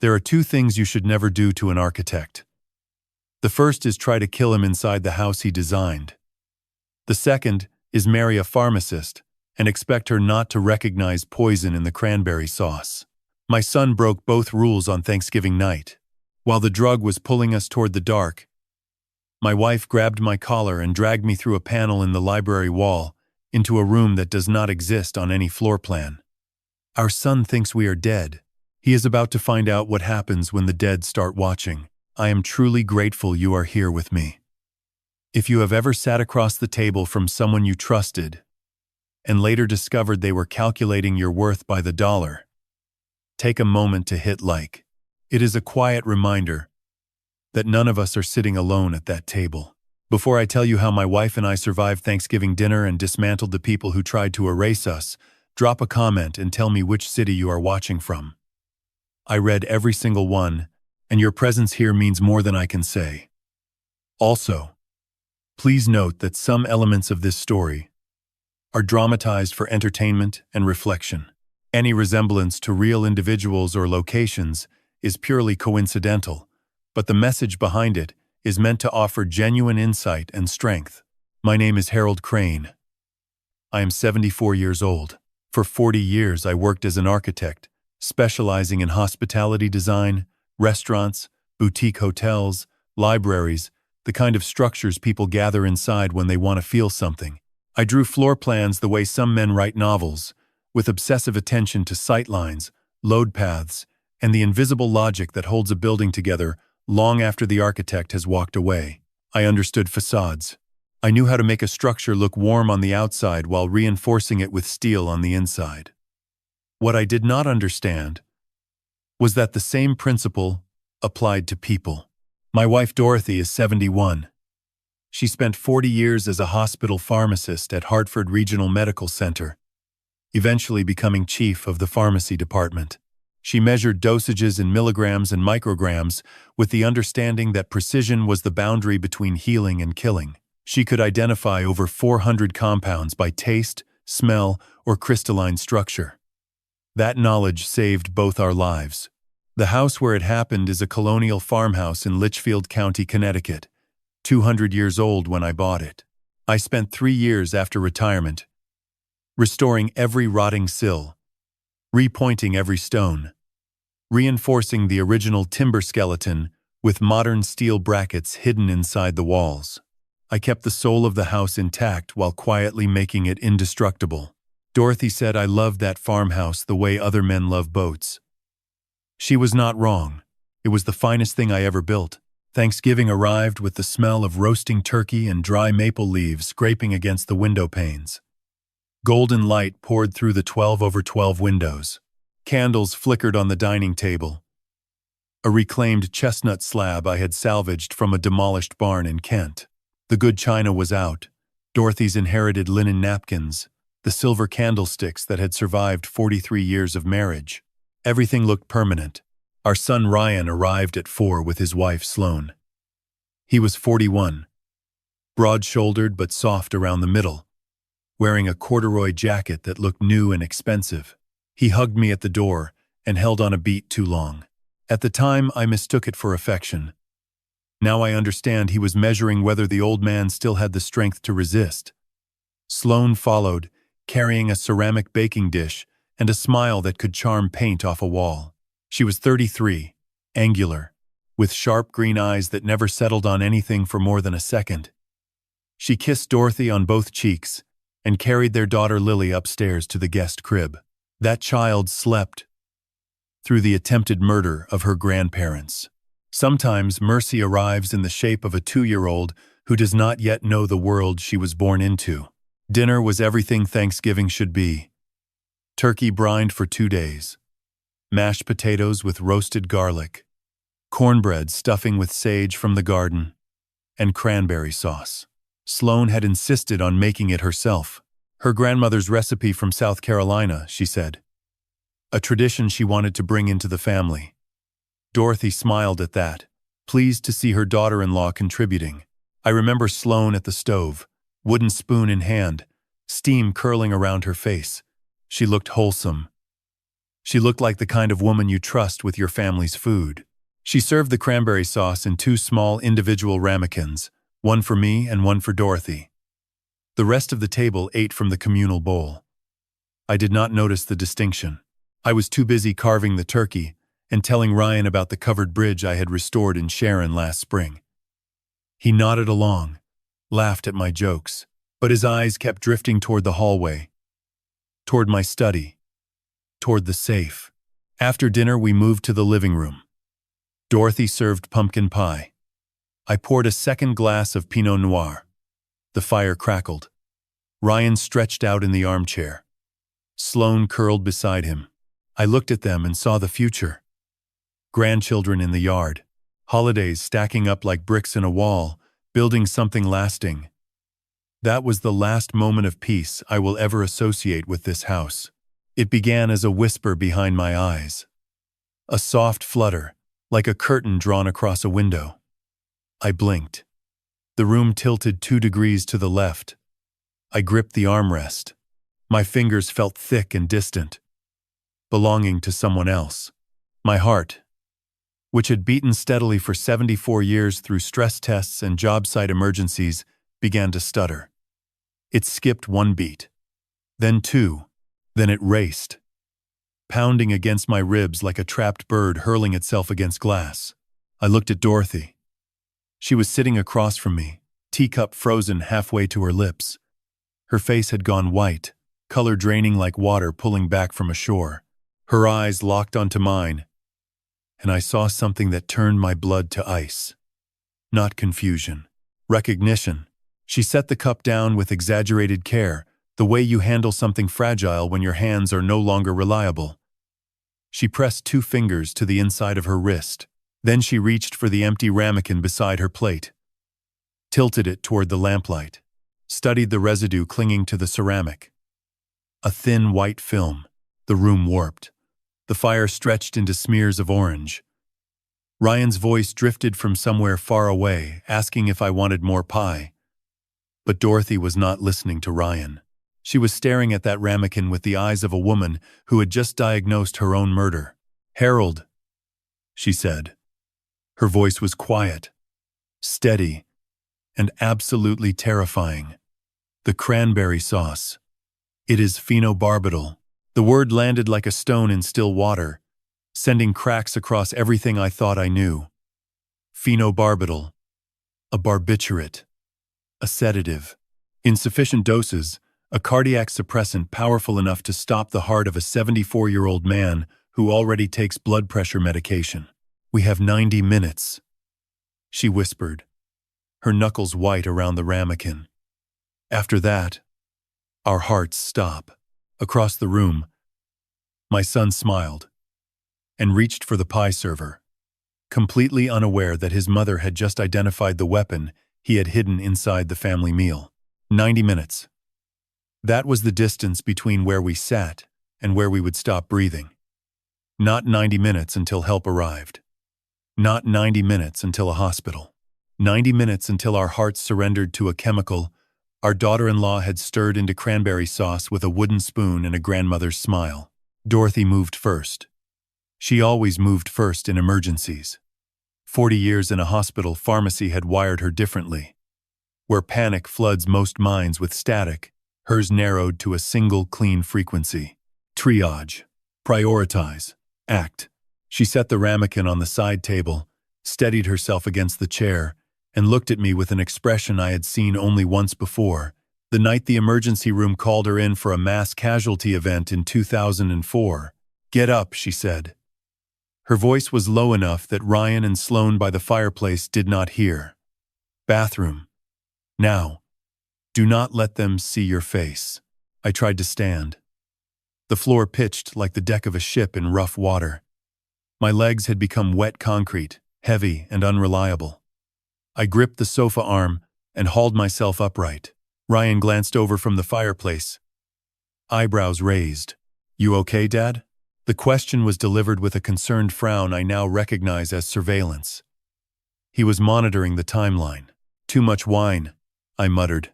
There are two things you should never do to an architect. The first is try to kill him inside the house he designed. The second is marry a pharmacist and expect her not to recognize poison in the cranberry sauce. My son broke both rules on Thanksgiving night. While the drug was pulling us toward the dark, my wife grabbed my collar and dragged me through a panel in the library wall into a room that does not exist on any floor plan. Our son thinks we are dead. He is about to find out what happens when the dead start watching. I am truly grateful you are here with me. If you have ever sat across the table from someone you trusted and later discovered they were calculating your worth by the dollar, take a moment to hit like. It is a quiet reminder that none of us are sitting alone at that table. Before I tell you how my wife and I survived Thanksgiving dinner and dismantled the people who tried to erase us, drop a comment and tell me which city you are watching from. I read every single one, and your presence here means more than I can say. Also, please note that some elements of this story are dramatized for entertainment and reflection. Any resemblance to real individuals or locations is purely coincidental, but the message behind it is meant to offer genuine insight and strength. My name is Harold Crane. I am 74 years old. For 40 years I worked as an architect, specializing in hospitality design, restaurants, boutique hotels, libraries, the kind of structures people gather inside when they want to feel something. I drew floor plans the way some men write novels, with obsessive attention to sightlines, load paths, and the invisible logic that holds a building together long after the architect has walked away. I understood facades. I knew how to make a structure look warm on the outside while reinforcing it with steel on the inside. What I did not understand was that the same principle applied to people. My wife Dorothy is 71. She spent 40 years as a hospital pharmacist at Hartford Regional Medical Center, eventually becoming chief of the pharmacy department. She measured dosages in milligrams and micrograms with the understanding that precision was the boundary between healing and killing. She could identify over 400 compounds by taste, smell, or crystalline structure. That knowledge saved both our lives. The house where it happened is a colonial farmhouse in Litchfield County, Connecticut, 200 years old when I bought it. I spent 3 years after retirement restoring every rotting sill, repointing every stone, reinforcing the original timber skeleton with modern steel brackets hidden inside the walls. I kept the soul of the house intact while quietly making it indestructible. Dorothy said I loved that farmhouse the way other men love boats. She was not wrong. It was the finest thing I ever built. Thanksgiving arrived with the smell of roasting turkey and dry maple leaves scraping against the window panes. Golden light poured through the 12/12 windows. Candles flickered on the dining table. A reclaimed chestnut slab I had salvaged from a demolished barn in Kent. The good china was out, Dorothy's inherited linen napkins, the silver candlesticks that had survived 43 years of marriage. Everything looked permanent. Our son Ryan arrived at 4 with his wife Sloane. He was 41, broad-shouldered but soft around the middle, wearing a corduroy jacket that looked new and expensive. He hugged me at the door and held on a beat too long. At the time, I mistook it for affection. Now I understand he was measuring whether the old man still had the strength to resist. Sloane followed, carrying a ceramic baking dish and a smile that could charm paint off a wall. She was 33, angular, with sharp green eyes that never settled on anything for more than a second. She kissed Dorothy on both cheeks and carried their daughter Lily upstairs to the guest crib. That child slept through the attempted murder of her grandparents. Sometimes mercy arrives in the shape of a 2-year-old who does not yet know the world she was born into. Dinner was everything Thanksgiving should be. Turkey brined for 2 days, mashed potatoes with roasted garlic, cornbread stuffing with sage from the garden, and cranberry sauce. Sloane had insisted on making it herself. Her grandmother's recipe from South Carolina, she said. A tradition she wanted to bring into the family. Dorothy smiled at that, pleased to see her daughter-in-law contributing. I remember Sloane at the stove, wooden spoon in hand, steam curling around her face. She looked wholesome, She looked like the kind of woman you trust with your family's food. She served the cranberry sauce in 2 small individual ramekins, one for me and one for Dorothy. The rest of the table ate from the communal bowl. I did not notice the distinction. I was too busy carving the turkey and telling Ryan about the covered bridge I had restored in Sharon last spring. He nodded along, laughed at my jokes, but his eyes kept drifting toward the hallway, toward my study, toward the safe. After dinner, we moved to the living room. Dorothy served pumpkin pie. I poured a second glass of Pinot Noir. The fire crackled. Ryan stretched out in the armchair. Sloane curled beside him. I looked at them and saw the future. Grandchildren in the yard. Holidays stacking up like bricks in a wall, building something lasting. That was the last moment of peace I will ever associate with this house. It began as a whisper behind my eyes. A soft flutter, like a curtain drawn across a window. I blinked. The room tilted 2 degrees to the left. I gripped the armrest. My fingers felt thick and distant, belonging to someone else. My heart, which had beaten steadily for 74 years through stress tests and job site emergencies, began to stutter. It skipped 1 beat, then 2, then it raced, pounding against my ribs like a trapped bird hurling itself against glass. I looked at Dorothy. She was sitting across from me, teacup frozen halfway to her lips. Her face had gone white, color draining like water pulling back from a shore. Her eyes locked onto mine, and I saw something that turned my blood to ice. Not confusion, recognition. She set the cup down with exaggerated care, the way you handle something fragile when your hands are no longer reliable. She pressed 2 fingers to the inside of her wrist. Then she reached for the empty ramekin beside her plate, tilted it toward the lamplight, studied the residue clinging to the ceramic. A thin white film. The room warped. The fire stretched into smears of orange. Ryan's voice drifted from somewhere far away, asking if I wanted more pie. But Dorothy was not listening to Ryan. She was staring at that ramekin with the eyes of a woman who had just diagnosed her own murder. "Harold," she said. Her voice was quiet, steady, and absolutely terrifying. "The cranberry sauce. It is phenobarbital." The word landed like a stone in still water, sending cracks across everything I thought I knew. Phenobarbital. A barbiturate. A sedative. In sufficient doses, a cardiac suppressant powerful enough to stop the heart of a 74-year-old man who already takes blood pressure medication. "We have 90 minutes, she whispered, her knuckles white around the ramekin. "After that, our hearts stop." Across the room, my son smiled and reached for the pie server, completely unaware that his mother had just identified the weapon he had hidden inside the family meal. 90 minutes. That was the distance between where we sat and where we would stop breathing. Not 90 minutes until help arrived. Not 90 minutes until a hospital. 90 minutes until our hearts surrendered to a chemical our daughter-in-law had stirred into cranberry sauce with a wooden spoon and a grandmother's smile. Dorothy moved first. She always moved first in emergencies. 40 years in a hospital pharmacy had wired her differently. Where panic floods most minds with static, hers narrowed to a single clean frequency. Triage. Prioritize. Act. She set the ramekin on the side table, steadied herself against the chair, and looked at me with an expression I had seen only once before, the night the emergency room called her in for a mass casualty event in 2004. "Get up," she said. Her voice was low enough that Ryan and Sloane by the fireplace did not hear. "Bathroom. Now. Do not let them see your face." I tried to stand. The floor pitched like the deck of a ship in rough water. My legs had become wet concrete, heavy and unreliable. I gripped the sofa arm and hauled myself upright. Ryan glanced over from the fireplace, eyebrows raised. "You okay, Dad?" The question was delivered with a concerned frown I now recognize as surveillance. He was monitoring the timeline. "Too much wine," I muttered,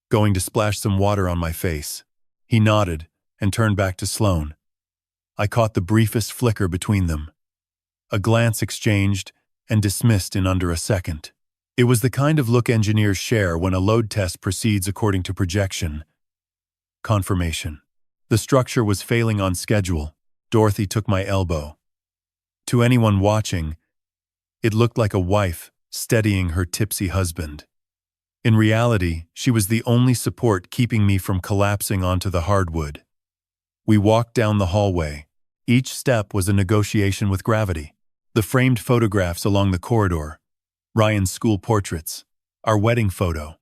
going to splash some water on my face. He nodded and turned back to Sloane. I caught the briefest flicker between them. A glance exchanged and dismissed in under a second. It was the kind of look engineers share when a load test proceeds according to projection. Confirmation. The structure was failing on schedule. Dorothy took my elbow. To anyone watching, it looked like a wife steadying her tipsy husband. In reality, she was the only support keeping me from collapsing onto the hardwood. We walked down the hallway. Each step was a negotiation with gravity. The framed photographs along the corridor, Ryan's school portraits, our wedding photo,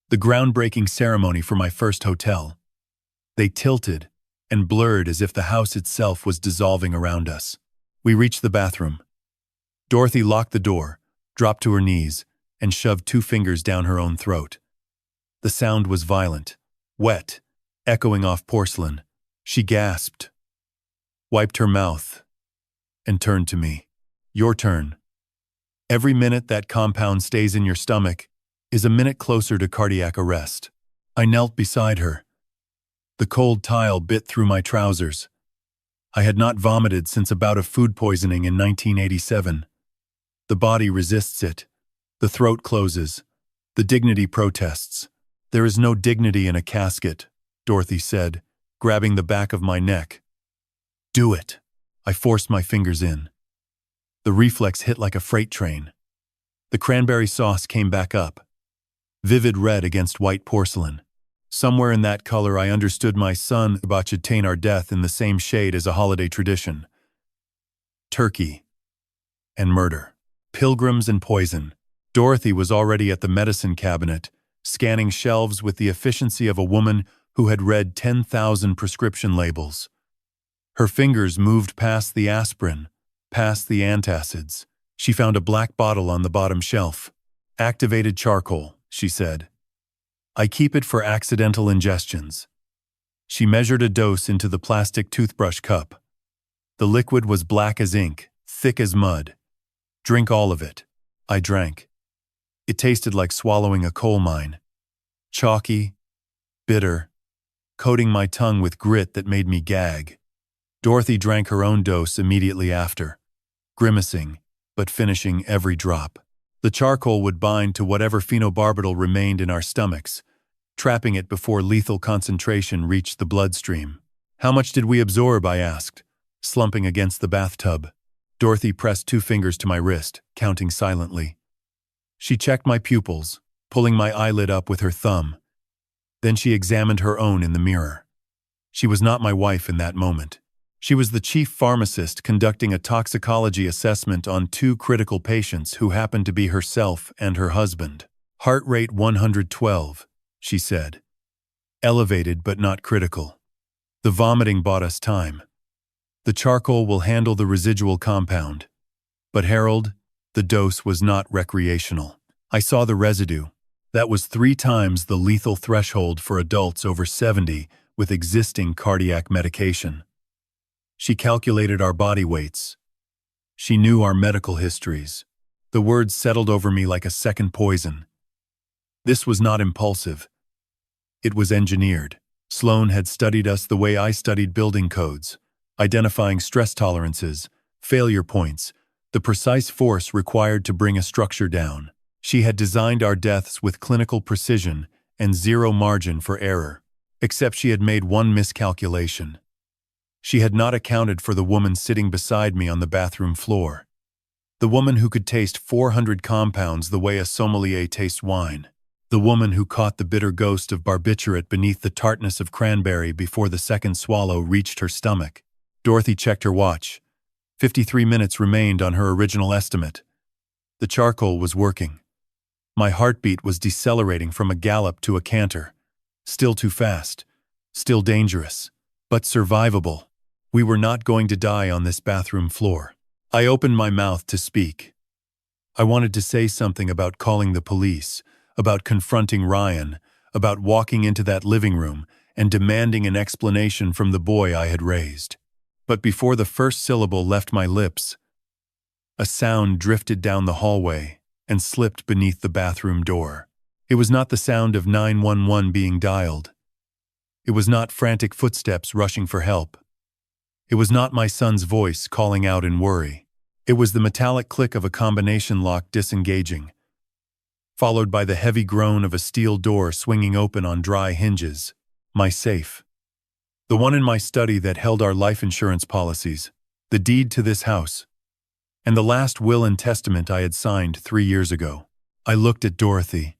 the groundbreaking ceremony for my first hotel. They tilted and blurred as if the house itself was dissolving around us. We reached the bathroom. Dorothy locked the door, dropped to her knees, and shoved 2 fingers down her own throat. The sound was violent, wet, echoing off porcelain. She gasped, wiped her mouth, and turned to me. Your turn. Every minute that compound stays in your stomach is a minute closer to cardiac arrest. I knelt beside her. The cold tile bit through my trousers. I had not vomited since a bout of food poisoning in 1987. The body resists it. The throat closes. The dignity protests. There is no dignity in a casket, Dorothy said, grabbing the back of my neck. Do it. I forced my fingers in. The reflex hit like a freight train. The cranberry sauce came back up, vivid red against white porcelain. Somewhere in that color I understood my son about should attain our death in the same shade as a holiday tradition. Turkey and murder. Pilgrims and poison. Dorothy was already at the medicine cabinet, scanning shelves with the efficiency of a woman who had read 10,000 prescription labels. Her fingers moved past the aspirin, past the antacids. She found a black bottle on the bottom shelf. Activated charcoal, she said. I keep it for accidental ingestions. She measured a dose into the plastic toothbrush cup. The liquid was black as ink, thick as mud. Drink all of it. I drank. It tasted like swallowing a coal mine. Chalky, bitter, coating my tongue with grit that made me gag. Dorothy drank her own dose immediately after, grimacing, but finishing every drop. The charcoal would bind to whatever phenobarbital remained in our stomachs, trapping it before lethal concentration reached the bloodstream. How much did we absorb, I asked, slumping against the bathtub. Dorothy pressed 2 fingers to my wrist, counting silently. She checked my pupils, pulling my eyelid up with her thumb. Then she examined her own in the mirror. She was not my wife in that moment. She was the chief pharmacist conducting a toxicology assessment on 2 critical patients who happened to be herself and her husband. Heart rate 112, she said. Elevated but not critical. The vomiting bought us time. The charcoal will handle the residual compound. But Harold, the dose was not recreational. I saw the residue. That was 3 times the lethal threshold for adults over 70 with existing cardiac medication. She calculated our body weights. She knew our medical histories. The words settled over me like a second poison. This was not impulsive. It was engineered. Sloan had studied us the way I studied building codes, identifying stress tolerances, failure points, the precise force required to bring a structure down. She had designed our deaths with clinical precision and 0 margin for error, except she had made one miscalculation. She had not accounted for the woman sitting beside me on the bathroom floor. The woman who could taste 400 compounds the way a sommelier tastes wine. The woman who caught the bitter ghost of barbiturate beneath the tartness of cranberry before the second swallow reached her stomach. Dorothy checked her watch. 53 minutes remained on her original estimate. The charcoal was working. My heartbeat was decelerating from a gallop to a canter. Still too fast. Still dangerous. But survivable. We were not going to die on this bathroom floor. I opened my mouth to speak. I wanted to say something about calling the police, about confronting Ryan, about walking into that living room and demanding an explanation from the boy I had raised. But before the first syllable left my lips, a sound drifted down the hallway and slipped beneath the bathroom door. It was not the sound of 911 being dialed. It was not frantic footsteps rushing for help. It was not my son's voice calling out in worry. It was the metallic click of a combination lock disengaging, followed by the heavy groan of a steel door swinging open on dry hinges. My safe. The one in my study that held our life insurance policies, the deed to this house, and the last will and testament I had signed 3 years ago. I looked at Dorothy.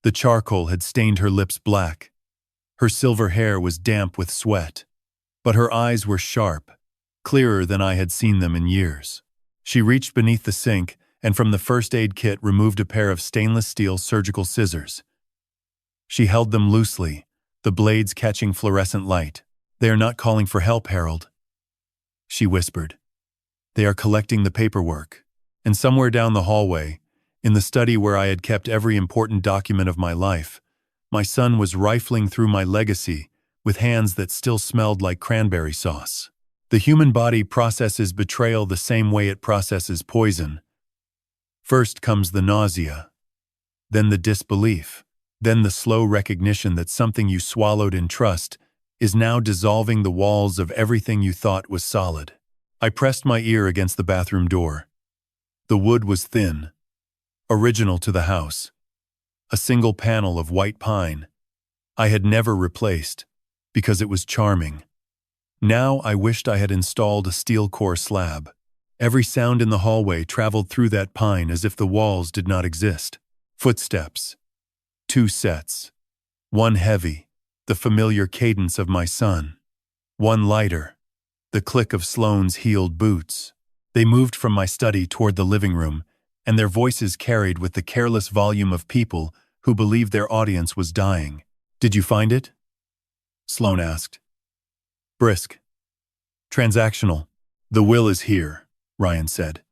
The charcoal had stained her lips black. Her silver hair was damp with sweat, but her eyes were sharp, clearer than I had seen them in years. She reached beneath the sink and from the first aid kit removed a pair of stainless steel surgical scissors. She held them loosely, the blades catching fluorescent light. "They are not calling for help, Harold," she whispered. "They are collecting the paperwork." And somewhere down the hallway, in the study where I had kept every important document of my life, my son was rifling through my legacy with hands that still smelled like cranberry sauce. The human body processes betrayal the same way it processes poison. First comes the nausea, then the disbelief, then the slow recognition that something you swallowed in trust is now dissolving the walls of everything you thought was solid. I pressed my ear against the bathroom door. The wood was thin, original to the house, a single panel of white pine I had never replaced because it was charming. Now I wished I had installed a steel core slab. Every sound in the hallway traveled through that pine as if the walls did not exist. Footsteps. 2 sets. One heavy, the familiar cadence of my son. One lighter, the click of Sloane's heeled boots. They moved from my study toward the living room, and their voices carried with the careless volume of people who believed their audience was dying. "Did you find it?" Sloane asked. Brisk. "Transactional. The will is here," Ryan said.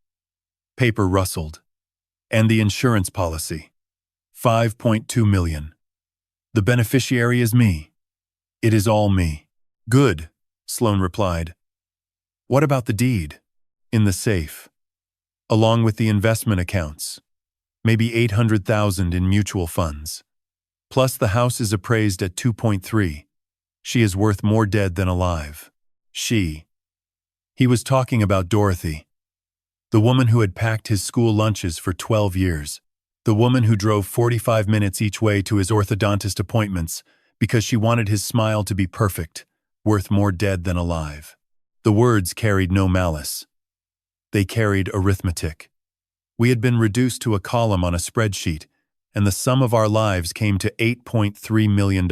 Paper rustled. "And the insurance policy. 5.2 million. The beneficiary is me. It is all me." "Good," Sloane replied. "What about the deed?" "In the safe, along with the investment accounts. Maybe 800,000 in mutual funds. Plus the house is appraised at 2.3. She is worth more dead than alive." She. He was talking about Dorothy, the woman who had packed his school lunches for 12 years, the woman who drove 45 minutes each way to his orthodontist appointments because she wanted his smile to be perfect, worth more dead than alive. The words carried no malice. They carried arithmetic. We had been reduced to a column on a spreadsheet, and the sum of our lives came to $8.3 million.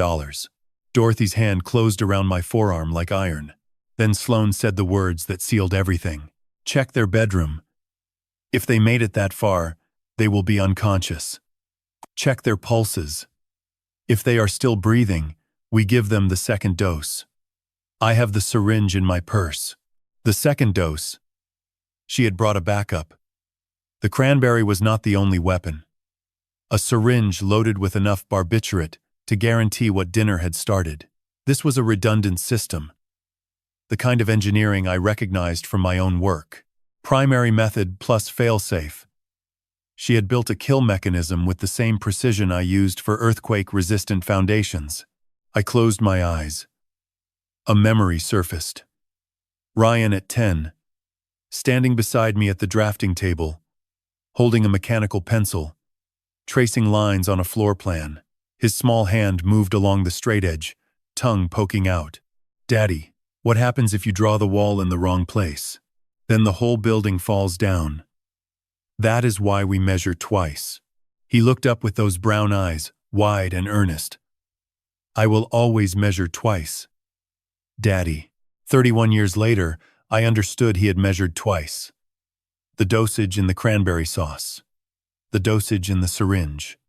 Dorothy's hand closed around my forearm like iron. Then Sloane said the words that sealed everything. "Check their bedroom. If they made it that far, they will be unconscious. Check their pulses. If they are still breathing, we give them the second dose. I have the syringe in my purse. The second dose." She had brought a backup. The cranberry was not the only weapon. A syringe loaded with enough barbiturate to guarantee what dinner had started. This was a redundant system, the kind of engineering I recognized from my own work. Primary method plus failsafe. She had built a kill mechanism with the same precision I used for earthquake-resistant foundations. I closed my eyes. A memory surfaced. Ryan at 10, standing beside me at the drafting table, holding a mechanical pencil, tracing lines on a floor plan. His small hand moved along the straight edge, tongue poking out. "Daddy, what happens if you draw the wall in the wrong place? Then the whole building falls down. That is why we measure twice." He looked up with those brown eyes, wide and earnest. "I will always measure twice, Daddy." 31 years later, I understood he had measured twice. The dosage in the cranberry sauce. The dosage in the syringe.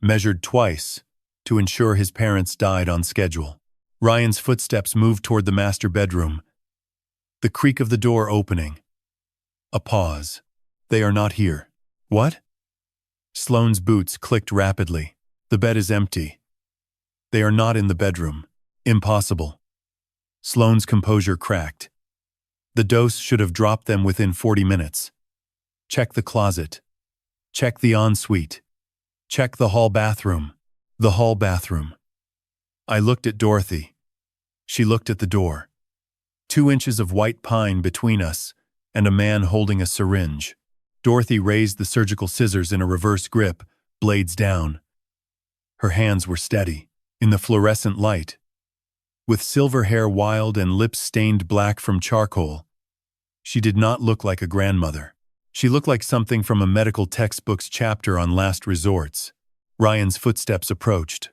Measured twice to ensure his parents died on schedule. Ryan's footsteps moved toward the master bedroom. The creak of the door opening. A pause. "They are not here." "What?" Sloane's boots clicked rapidly. "The bed is empty. They are not in the bedroom. Impossible." Sloane's composure cracked. "The dose should have dropped them within 40 minutes. Check the closet. Check the ensuite. Check the hall bathroom." The hall bathroom. I looked at Dorothy. She looked at the door. 2 inches of white pine between us, and a man holding a syringe. Dorothy raised the surgical scissors in a reverse grip, blades down. Her hands were steady, in the fluorescent light. With silver hair wild and lips stained black from charcoal, she did not look like a grandmother. She looked like something from a medical textbook's chapter on last resorts. Ryan's footsteps approached,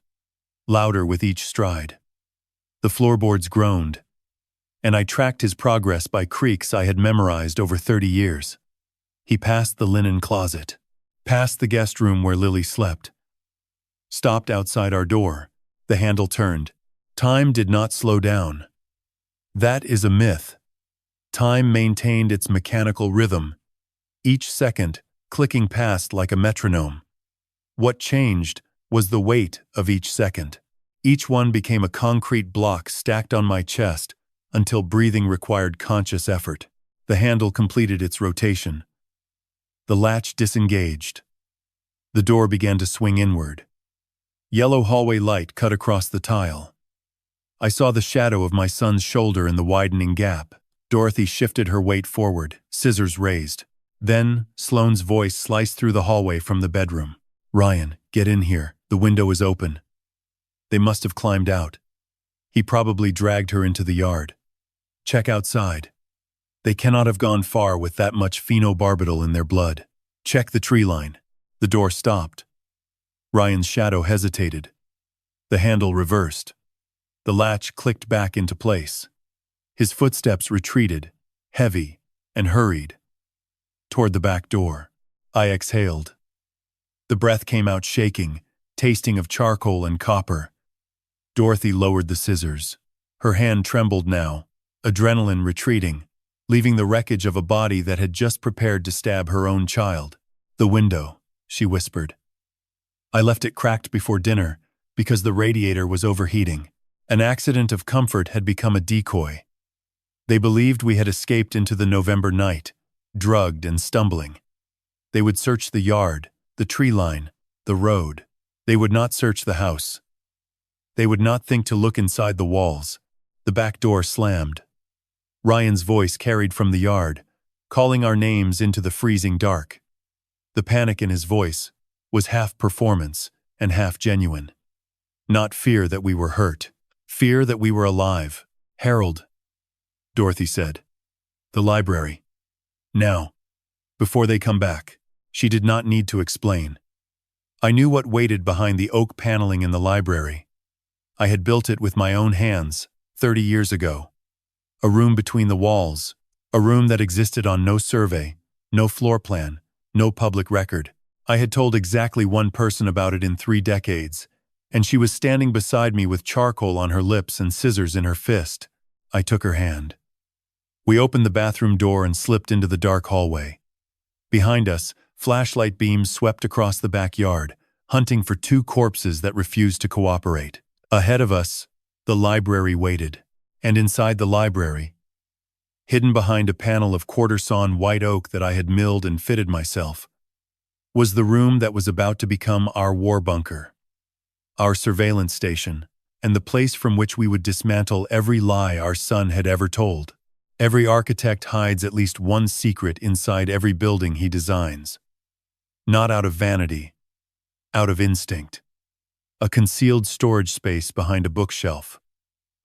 louder with each stride. The floorboards groaned, and I tracked his progress by creaks I had memorized over 30 years. He passed the linen closet, past the guest room where Lily slept, stopped outside our door. The handle turned. Time did not slow down. That is a myth. Time maintained its mechanical rhythm, each second clicking past like a metronome. What changed was the weight of each second. Each one became a concrete block stacked on my chest until breathing required conscious effort. The handle completed its rotation. The latch disengaged. The door began to swing inward. Yellow hallway light cut across the tile. I saw the shadow of my son's shoulder in the widening gap. Dorothy shifted her weight forward, scissors raised. Then, Sloane's voice sliced through the hallway from the bedroom. "Ryan, get in here. The window is open." They must have climbed out. He probably dragged her into the yard. "Check outside. They cannot have gone far with that much phenobarbital in their blood. Check the tree line." The door stopped. Ryan's shadow hesitated. The handle reversed. The latch clicked back into place. His footsteps retreated, heavy and hurried, toward the back door. I exhaled. The breath came out shaking, tasting of charcoal and copper. Dorothy lowered the scissors. Her hand trembled now, adrenaline retreating, leaving the wreckage of a body that had just prepared to stab her own child. "The window," she whispered. "I left it cracked before dinner because the radiator was overheating. An accident of comfort had become a decoy. They believed we had escaped into the November night, drugged and stumbling. They would search the yard, the tree line, the road. They would not search the house. They would not think to look inside the walls." The back door slammed. Ryan's voice carried from the yard, calling our names into the freezing dark. The panic in his voice was half performance and half genuine. Not fear that we were hurt, fear that we were alive. "Harold," Dorothy said. "The library. Now, before they come back." She did not need to explain. I knew what waited behind the oak paneling in the library. I had built it with my own hands 30 years ago. A room between the walls, a room that existed on no survey, no floor plan, no public record. I had told exactly one person about it in 3 decades, and she was standing beside me with charcoal on her lips and scissors in her fist. I took her hand. We opened the bathroom door and slipped into the dark hallway. Behind us, flashlight beams swept across the backyard, hunting for 2 corpses that refused to cooperate. Ahead of us, the library waited, and inside the library, hidden behind a panel of quarter-sawn white oak that I had milled and fitted myself, was the room that was about to become our war bunker, our surveillance station, and the place from which we would dismantle every lie our son had ever told. Every architect hides at least one secret inside every building he designs. Not out of vanity, out of instinct. A concealed storage space behind a bookshelf.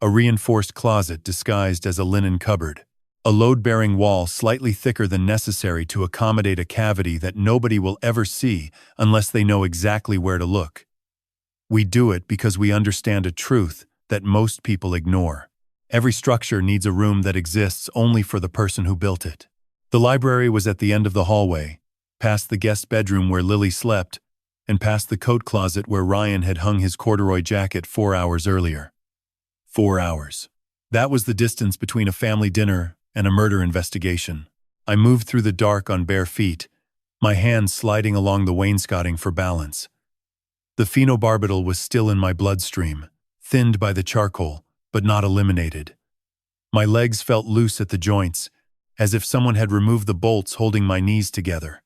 A reinforced closet disguised as a linen cupboard. A load-bearing wall slightly thicker than necessary to accommodate a cavity that nobody will ever see unless they know exactly where to look. We do it because we understand a truth that most people ignore. Every structure needs a room that exists only for the person who built it. The library was at the end of the hallway, past the guest bedroom where Lily slept, and past the coat closet where Ryan had hung his corduroy jacket 4 hours earlier. 4 hours. That was the distance between a family dinner and a murder investigation. I moved through the dark on bare feet, my hands sliding along the wainscoting for balance. The phenobarbital was still in my bloodstream, thinned by the charcoal, but not eliminated. My legs felt loose at the joints, as if someone had removed the bolts holding my knees together.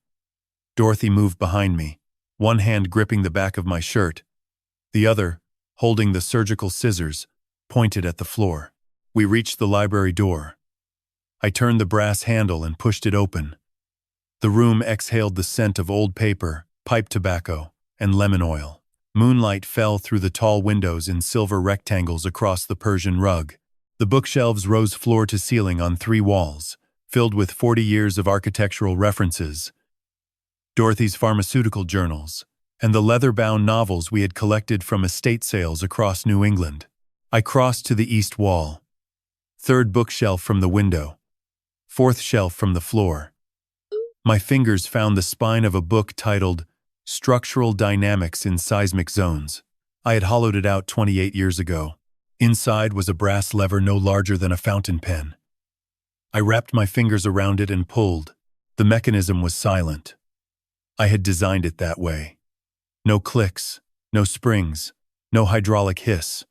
Dorothy moved behind me, one hand gripping the back of my shirt, the other, holding the surgical scissors, pointed at the floor. We reached the library door. I turned the brass handle and pushed it open. The room exhaled the scent of old paper, pipe tobacco, and lemon oil. Moonlight fell through the tall windows in silver rectangles across the Persian rug. The bookshelves rose floor to ceiling on 3 walls, filled with 40 years of architectural references, Dorothy's pharmaceutical journals, and the leather-bound novels we had collected from estate sales across New England. I crossed to the east wall. 3rd bookshelf from the window. 4th shelf from the floor. My fingers found the spine of a book titled Structural Dynamics in Seismic Zones. I had hollowed it out 28 years ago. Inside was a brass lever no larger than a fountain pen. I wrapped my fingers around it and pulled. The mechanism was silent. I had designed it that way. No clicks, no springs, no hydraulic hiss.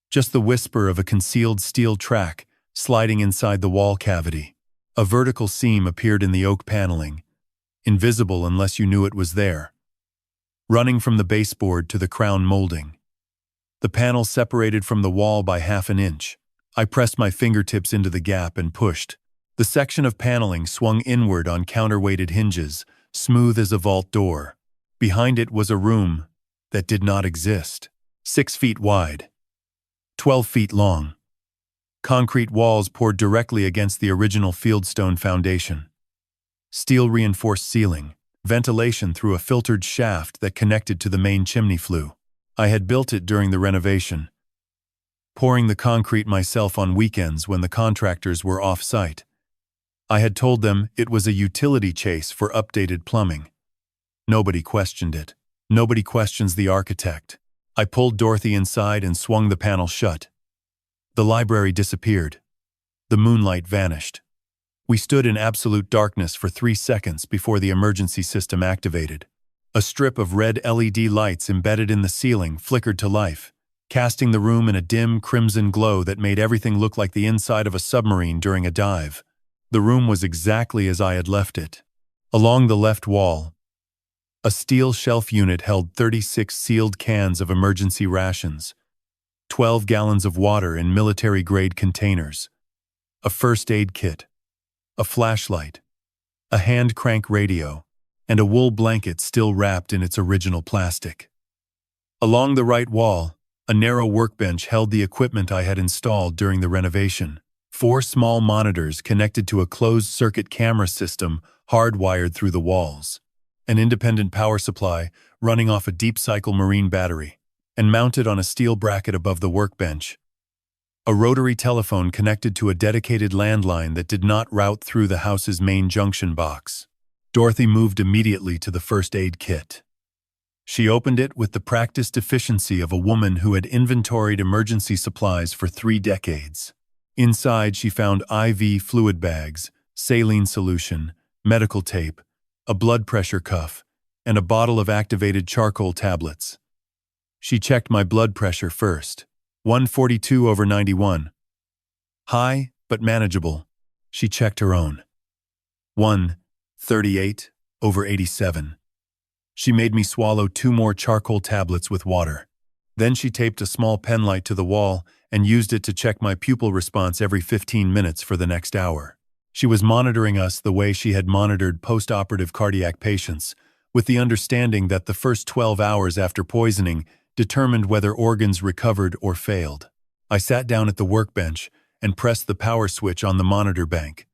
Just the whisper of a concealed steel track sliding inside the wall cavity. A vertical seam appeared in the oak paneling, invisible unless you knew it was there, running from the baseboard to the crown molding. The panel separated from the wall by ½ an inch. I pressed my fingertips into the gap and pushed. The section of paneling swung inward on counterweighted hinges, smooth as a vault door. Behind it was a room that did not exist. 6 feet wide, 12 feet long. Concrete walls poured directly against the original fieldstone foundation. Steel-reinforced ceiling, ventilation through a filtered shaft that connected to the main chimney flue. I had built it during the renovation, pouring the concrete myself on weekends when the contractors were off-site. I had told them it was a utility chase for updated plumbing. Nobody questioned it. Nobody questions the architect. I pulled Dorothy inside and swung the panel shut. The library disappeared. The moonlight vanished. We stood in absolute darkness for 3 seconds before the emergency system activated. A strip of red LED lights embedded in the ceiling flickered to life, casting the room in a dim crimson glow that made everything look like the inside of a submarine during a dive. The room was exactly as I had left it. Along the left wall, a steel shelf unit held 36 sealed cans of emergency rations, 12 gallons of water in military-grade containers, a first aid kit, a flashlight, a hand crank radio, and a wool blanket still wrapped in its original plastic. Along the right wall, a narrow workbench held the equipment I had installed during the renovation. 4 small monitors connected to a closed-circuit camera system hardwired through the walls. An independent power supply running off a deep-cycle marine battery, and mounted on a steel bracket above the workbench. A rotary telephone connected to a dedicated landline that did not route through the house's main junction box. Dorothy moved immediately to the first aid kit. She opened it with the practiced efficiency of a woman who had inventoried emergency supplies for 3 decades. Inside, she found IV fluid bags, saline solution, medical tape, a blood pressure cuff, and a bottle of activated charcoal tablets. She checked my blood pressure first. 142/91. High, but manageable. She checked her own. 138/87. She made me swallow 2 more charcoal tablets with water. Then she taped a small pen light to the wall and used it to check my pupil response every 15 minutes for the next hour. She was monitoring us the way she had monitored post-operative cardiac patients, with the understanding that the first 12 hours after poisoning determined whether organs recovered or failed. I sat down at the workbench and pressed the power switch on the monitor bank.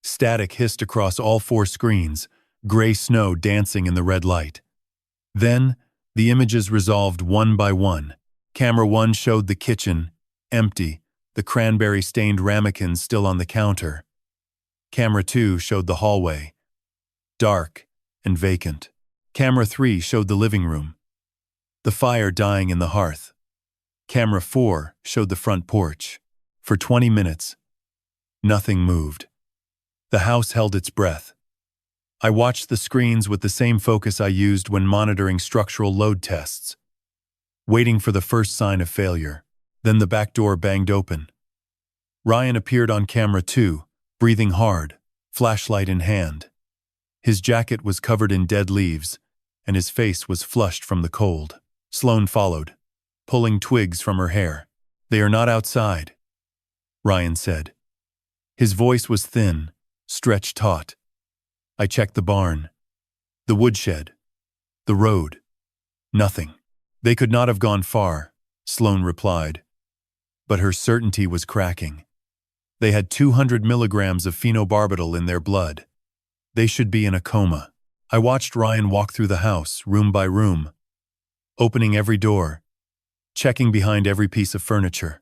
Static hissed across all 4 screens, gray snow dancing in the red light. Then, the images resolved one by one. Camera 1 showed the kitchen, empty, the cranberry-stained ramekins still on the counter. Camera 2 showed the hallway, dark and vacant. Camera 3 showed the living room, the fire dying in the hearth. Camera 4 showed the front porch. For 20 minutes, nothing moved. The house held its breath. I watched the screens with the same focus I used when monitoring structural load tests, waiting for the first sign of failure. Then the back door banged open. Ryan appeared on camera 2, breathing hard, flashlight in hand. His jacket was covered in dead leaves, and his face was flushed from the cold. Sloane followed, pulling twigs from her hair. "They are not outside." Ryan said. His voice was thin, stretched taut. I checked the barn, the woodshed, the road. Nothing. They could not have gone far, Sloane replied. But her certainty was cracking. They had 200 milligrams of phenobarbital in their blood. They should be in a coma. I watched Ryan walk through the house, room by room, opening every door, checking behind every piece of furniture.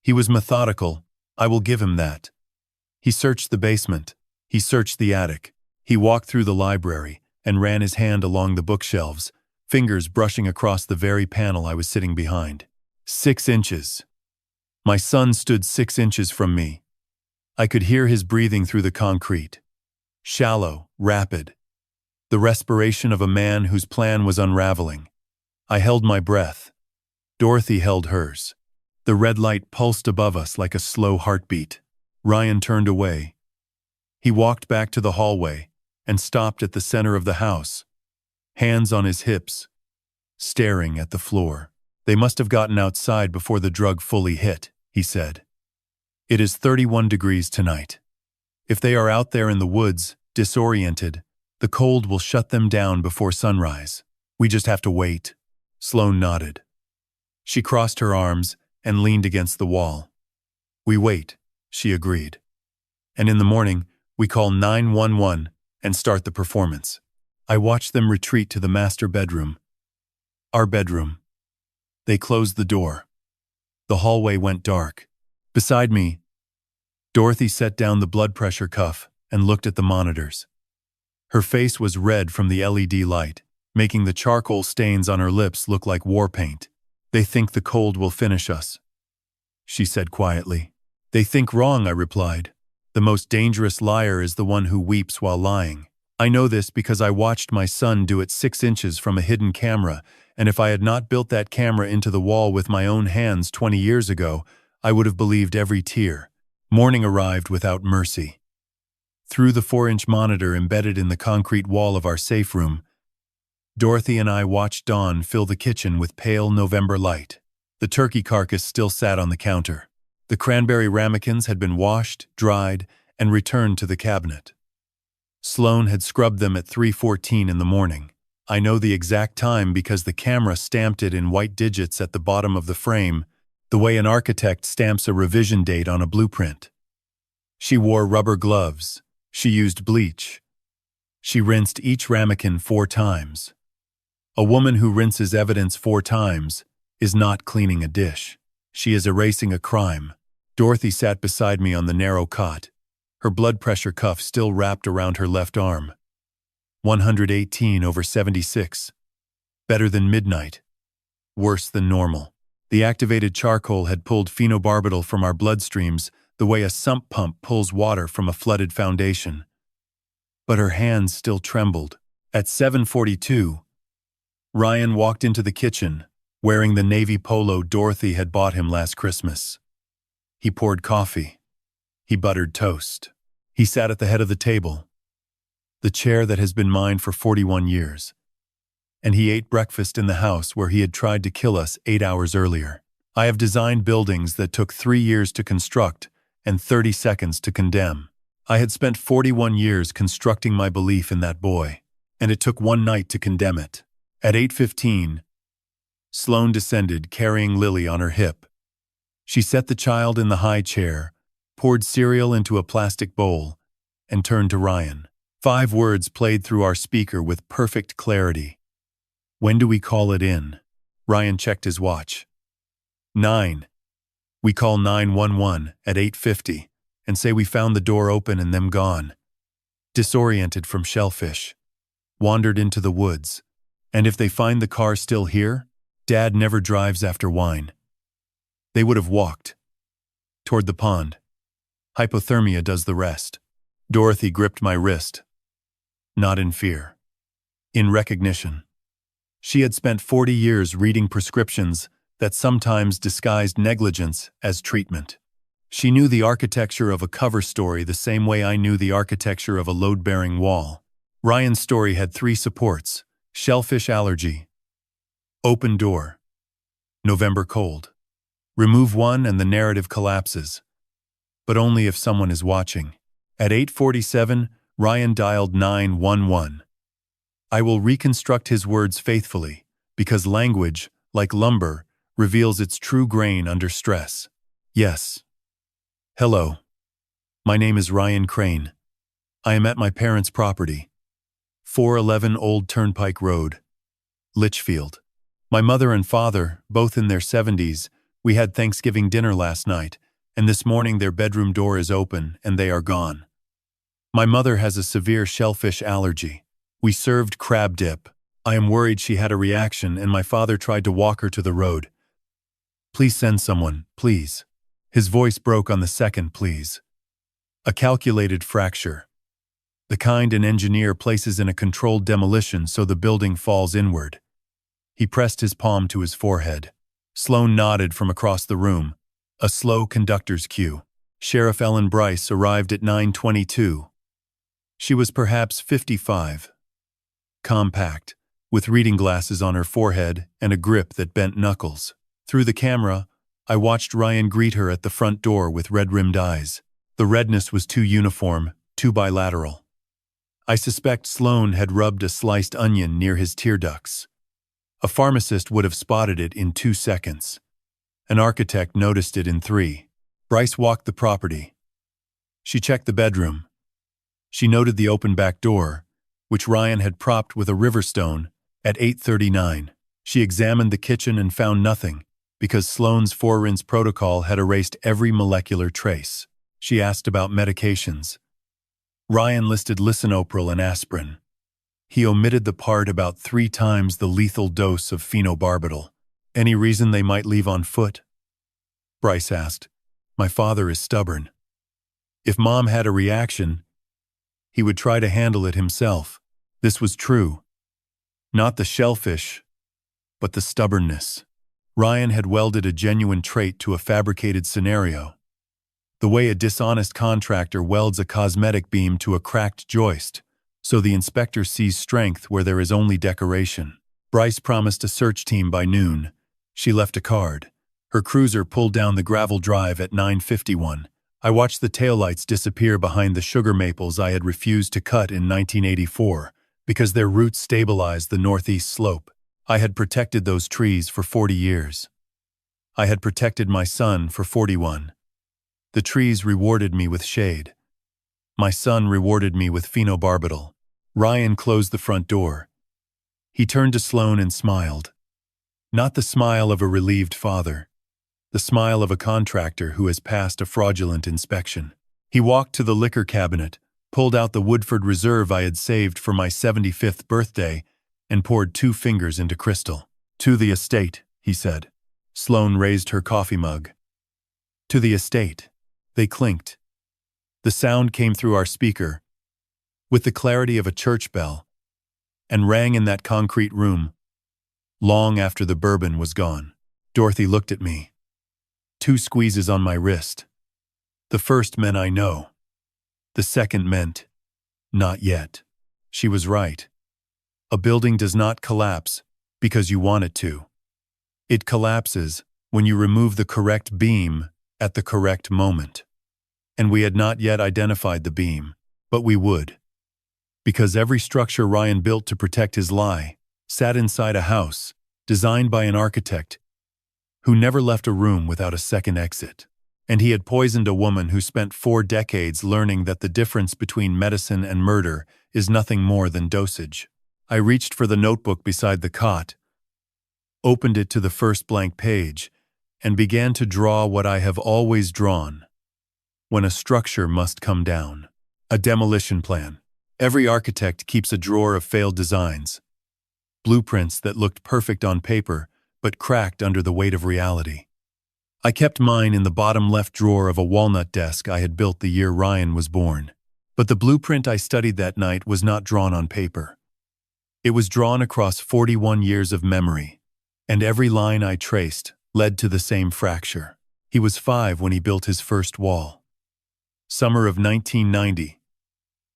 He was methodical, I will give him that. He searched the basement. He searched the attic. He walked through the library and ran his hand along the bookshelves, fingers brushing across the very panel I was sitting behind. 6 inches. My son stood 6 inches from me. I could hear his breathing through the concrete. Shallow, rapid. The respiration of a man whose plan was unraveling. I held my breath. Dorothy held hers. The red light pulsed above us like a slow heartbeat. Ryan turned away. He walked back to the hallway and stopped at the center of the house, hands on his hips, staring at the floor. They must have gotten outside before the drug fully hit, he said. It is 31 degrees tonight. If they are out there in the woods, disoriented, the cold will shut them down before sunrise. We just have to wait. Sloane nodded. She crossed her arms and leaned against the wall. We wait, she agreed. And in the morning, we call 911 and start the performance. I watched them retreat to the master bedroom. Our bedroom. They closed the door. The hallway went dark. Beside me, Dorothy set down the blood pressure cuff and looked at the monitors. Her face was red from the LED light, making the charcoal stains on her lips look like war paint. They think the cold will finish us, she said quietly. They think wrong, I replied. The most dangerous liar is the one who weeps while lying. I know this because I watched my son do it 6 inches from a hidden camera, and if I had not built that camera into the wall with my own hands 20 years ago, I would have believed every tear. Morning arrived without mercy. Through the 4-inch monitor embedded in the concrete wall of our safe room, Dorothy and I watched dawn fill the kitchen with pale November light. The turkey carcass still sat on the counter. The cranberry ramekins had been washed, dried, and returned to the cabinet. Sloane had scrubbed them at 3:14 in the morning. I know the exact time because the camera stamped it in white digits at the bottom of the frame, the way an architect stamps a revision date on a blueprint. She wore rubber gloves. She used bleach. She rinsed each ramekin 4 times. A woman who rinses evidence 4 times is not cleaning a dish. She is erasing a crime. Dorothy sat beside me on the narrow cot, her blood pressure cuff still wrapped around her left arm. 118/76. Better than midnight. Worse than normal. The activated charcoal had pulled phenobarbital from our bloodstreams the way a sump pump pulls water from a flooded foundation. But her hands still trembled. At 7:42, Ryan walked into the kitchen, wearing the navy polo Dorothy had bought him last Christmas. He poured coffee. He buttered toast. He sat at the head of the table, the chair that has been mine for 41 years. And he ate breakfast in the house where he had tried to kill us 8 hours earlier. I have designed buildings that took 3 years to construct and 30 seconds to condemn. I had spent 41 years constructing my belief in that boy, and it took 1 night to condemn it. At 8:15, Sloane descended, carrying Lily on her hip. She set the child in the high chair, poured cereal into a plastic bowl, and turned to Ryan. 5 words played through our speaker with perfect clarity. When do we call it in? Ryan checked his watch. 9. We call 911 at 8:50 and say we found the door open and them gone. Disoriented from shellfish. Wandered into the woods. And if they find the car still here, Dad never drives after wine. They would have walked. Toward the pond. Hypothermia does the rest. Dorothy gripped my wrist. Not in fear. In recognition. She had spent 40 years reading prescriptions that sometimes disguised negligence as treatment. She knew the architecture of a cover story the same way I knew the architecture of a load-bearing wall. Ryan's story had 3 supports: shellfish allergy, open door, November cold. Remove one and the narrative collapses. but only if someone is watching. At 8:47, Ryan dialed 911. I will reconstruct his words faithfully, because language, like lumber, reveals its true grain under stress. Yes. Hello. My name is Ryan Crane. I am at my parents' property, 411 Old Turnpike Road, Litchfield. My mother and father, both in their 70s, we had Thanksgiving dinner last night, and this morning their bedroom door is open and they are gone. My mother has a severe shellfish allergy. We served crab dip. I am worried she had a reaction and my father tried to walk her to the road. Please send someone, please. His voice broke on the second please. A calculated fracture. The kind an engineer places in a controlled demolition so the building falls inward. He pressed his palm to his forehead. Sloan nodded from across the room. A slow conductor's cue. Sheriff Ellen Bryce arrived at 9:22. She was perhaps 55. Compact, with reading glasses on her forehead and a grip that bent knuckles. Through the camera, I watched Ryan greet her at the front door with red-rimmed eyes. The redness was too uniform, too bilateral. I suspect Sloan had rubbed a sliced onion near his tear ducts. A pharmacist would have spotted it in 2 seconds. An architect noticed it in 3. Bryce walked the property. She checked the bedroom. She noted the open back door, which Ryan had propped with a river stone, at 8:39. She examined the kitchen and found nothing, because Sloan's 4-rinse protocol had erased every molecular trace. She asked about medications. Ryan listed lisinopril and aspirin. He omitted the part about 3 times the lethal dose of phenobarbital. Any reason they might leave on foot? Bryce asked. My father is stubborn. If Mom had a reaction, he would try to handle it himself. This was true. Not the shellfish, but the stubbornness. Ryan had welded a genuine trait to a fabricated scenario. The way a dishonest contractor welds a cosmetic beam to a cracked joist, so the inspector sees strength where there is only decoration. Bryce promised a search team by noon. She left a card. Her cruiser pulled down the gravel drive at 9:51. I watched the taillights disappear behind the sugar maples I had refused to cut in 1984 because their roots stabilized the northeast slope. I had protected those trees for 40 years. I had protected my son for 41. The trees rewarded me with shade. My son rewarded me with phenobarbital. Ryan closed the front door. He turned to Sloan and smiled. Not the smile of a relieved father. The smile of a contractor who has passed a fraudulent inspection. He walked to the liquor cabinet, pulled out the Woodford Reserve I had saved for my 75th birthday, and poured 2 fingers into crystal. To the estate, he said. Sloan raised her coffee mug. To the estate. They clinked. The sound came through our speaker, with the clarity of a church bell, and rang in that concrete room, long after the bourbon was gone. Dorothy looked at me. 2 squeezes on my wrist. The first meant I know. The second meant, not yet. She was right. A building does not collapse because you want it to. It collapses when you remove the correct beam at the correct moment. And we had not yet identified the beam, but we would. Because every structure Ryan built to protect his lie sat inside a house designed by an architect who never left a room without a second exit. And he had poisoned a woman who spent 4 decades learning that the difference between medicine and murder is nothing more than dosage. I reached for the notebook beside the cot, opened it to the first blank page, and began to draw what I have always drawn when a structure must come down. A demolition plan. Every architect keeps a drawer of failed designs, blueprints that looked perfect on paper but cracked under the weight of reality. I kept mine in the bottom left drawer of a walnut desk I had built the year Ryan was born. But the blueprint I studied that night was not drawn on paper. It was drawn across 41 years of memory, and every line I traced led to the same fracture. He was 5 when he built his first wall. Summer of 1990.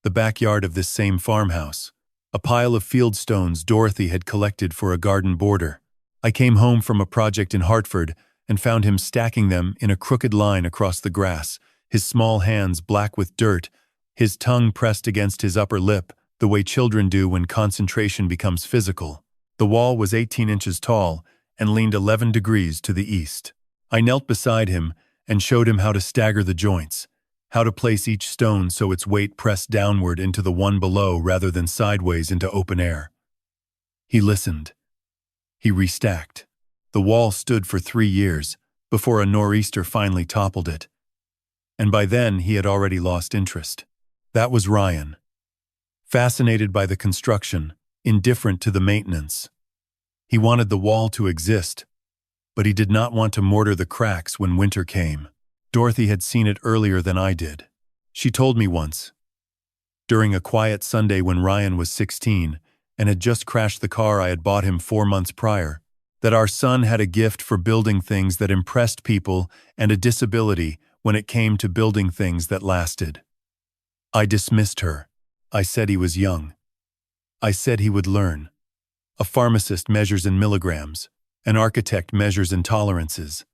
The backyard of this same farmhouse. A pile of field stones Dorothy had collected for a garden border. I came home from a project in Hartford and found him stacking them in a crooked line across the grass, his small hands black with dirt, his tongue pressed against his upper lip, the way children do when concentration becomes physical. The wall was 18 inches tall and leaned 11 degrees to the east. I knelt beside him and showed him how to stagger the joints, how to place each stone so its weight pressed downward into the one below rather than sideways into open air. He listened. He restacked. The wall stood for 3 years before a nor'easter finally toppled it. And by then he had already lost interest. That was Ryan. Fascinated by the construction, indifferent to the maintenance. He wanted the wall to exist, but he did not want to mortar the cracks when winter came. Dorothy had seen it earlier than I did. She told me once, during a quiet Sunday when Ryan was 16 and had just crashed the car I had bought him 4 months prior, that our son had a gift for building things that impressed people and a disability when it came to building things that lasted. I dismissed her. I said he was young. I said he would learn. A pharmacist measures in milligrams. An architect measures in tolerances.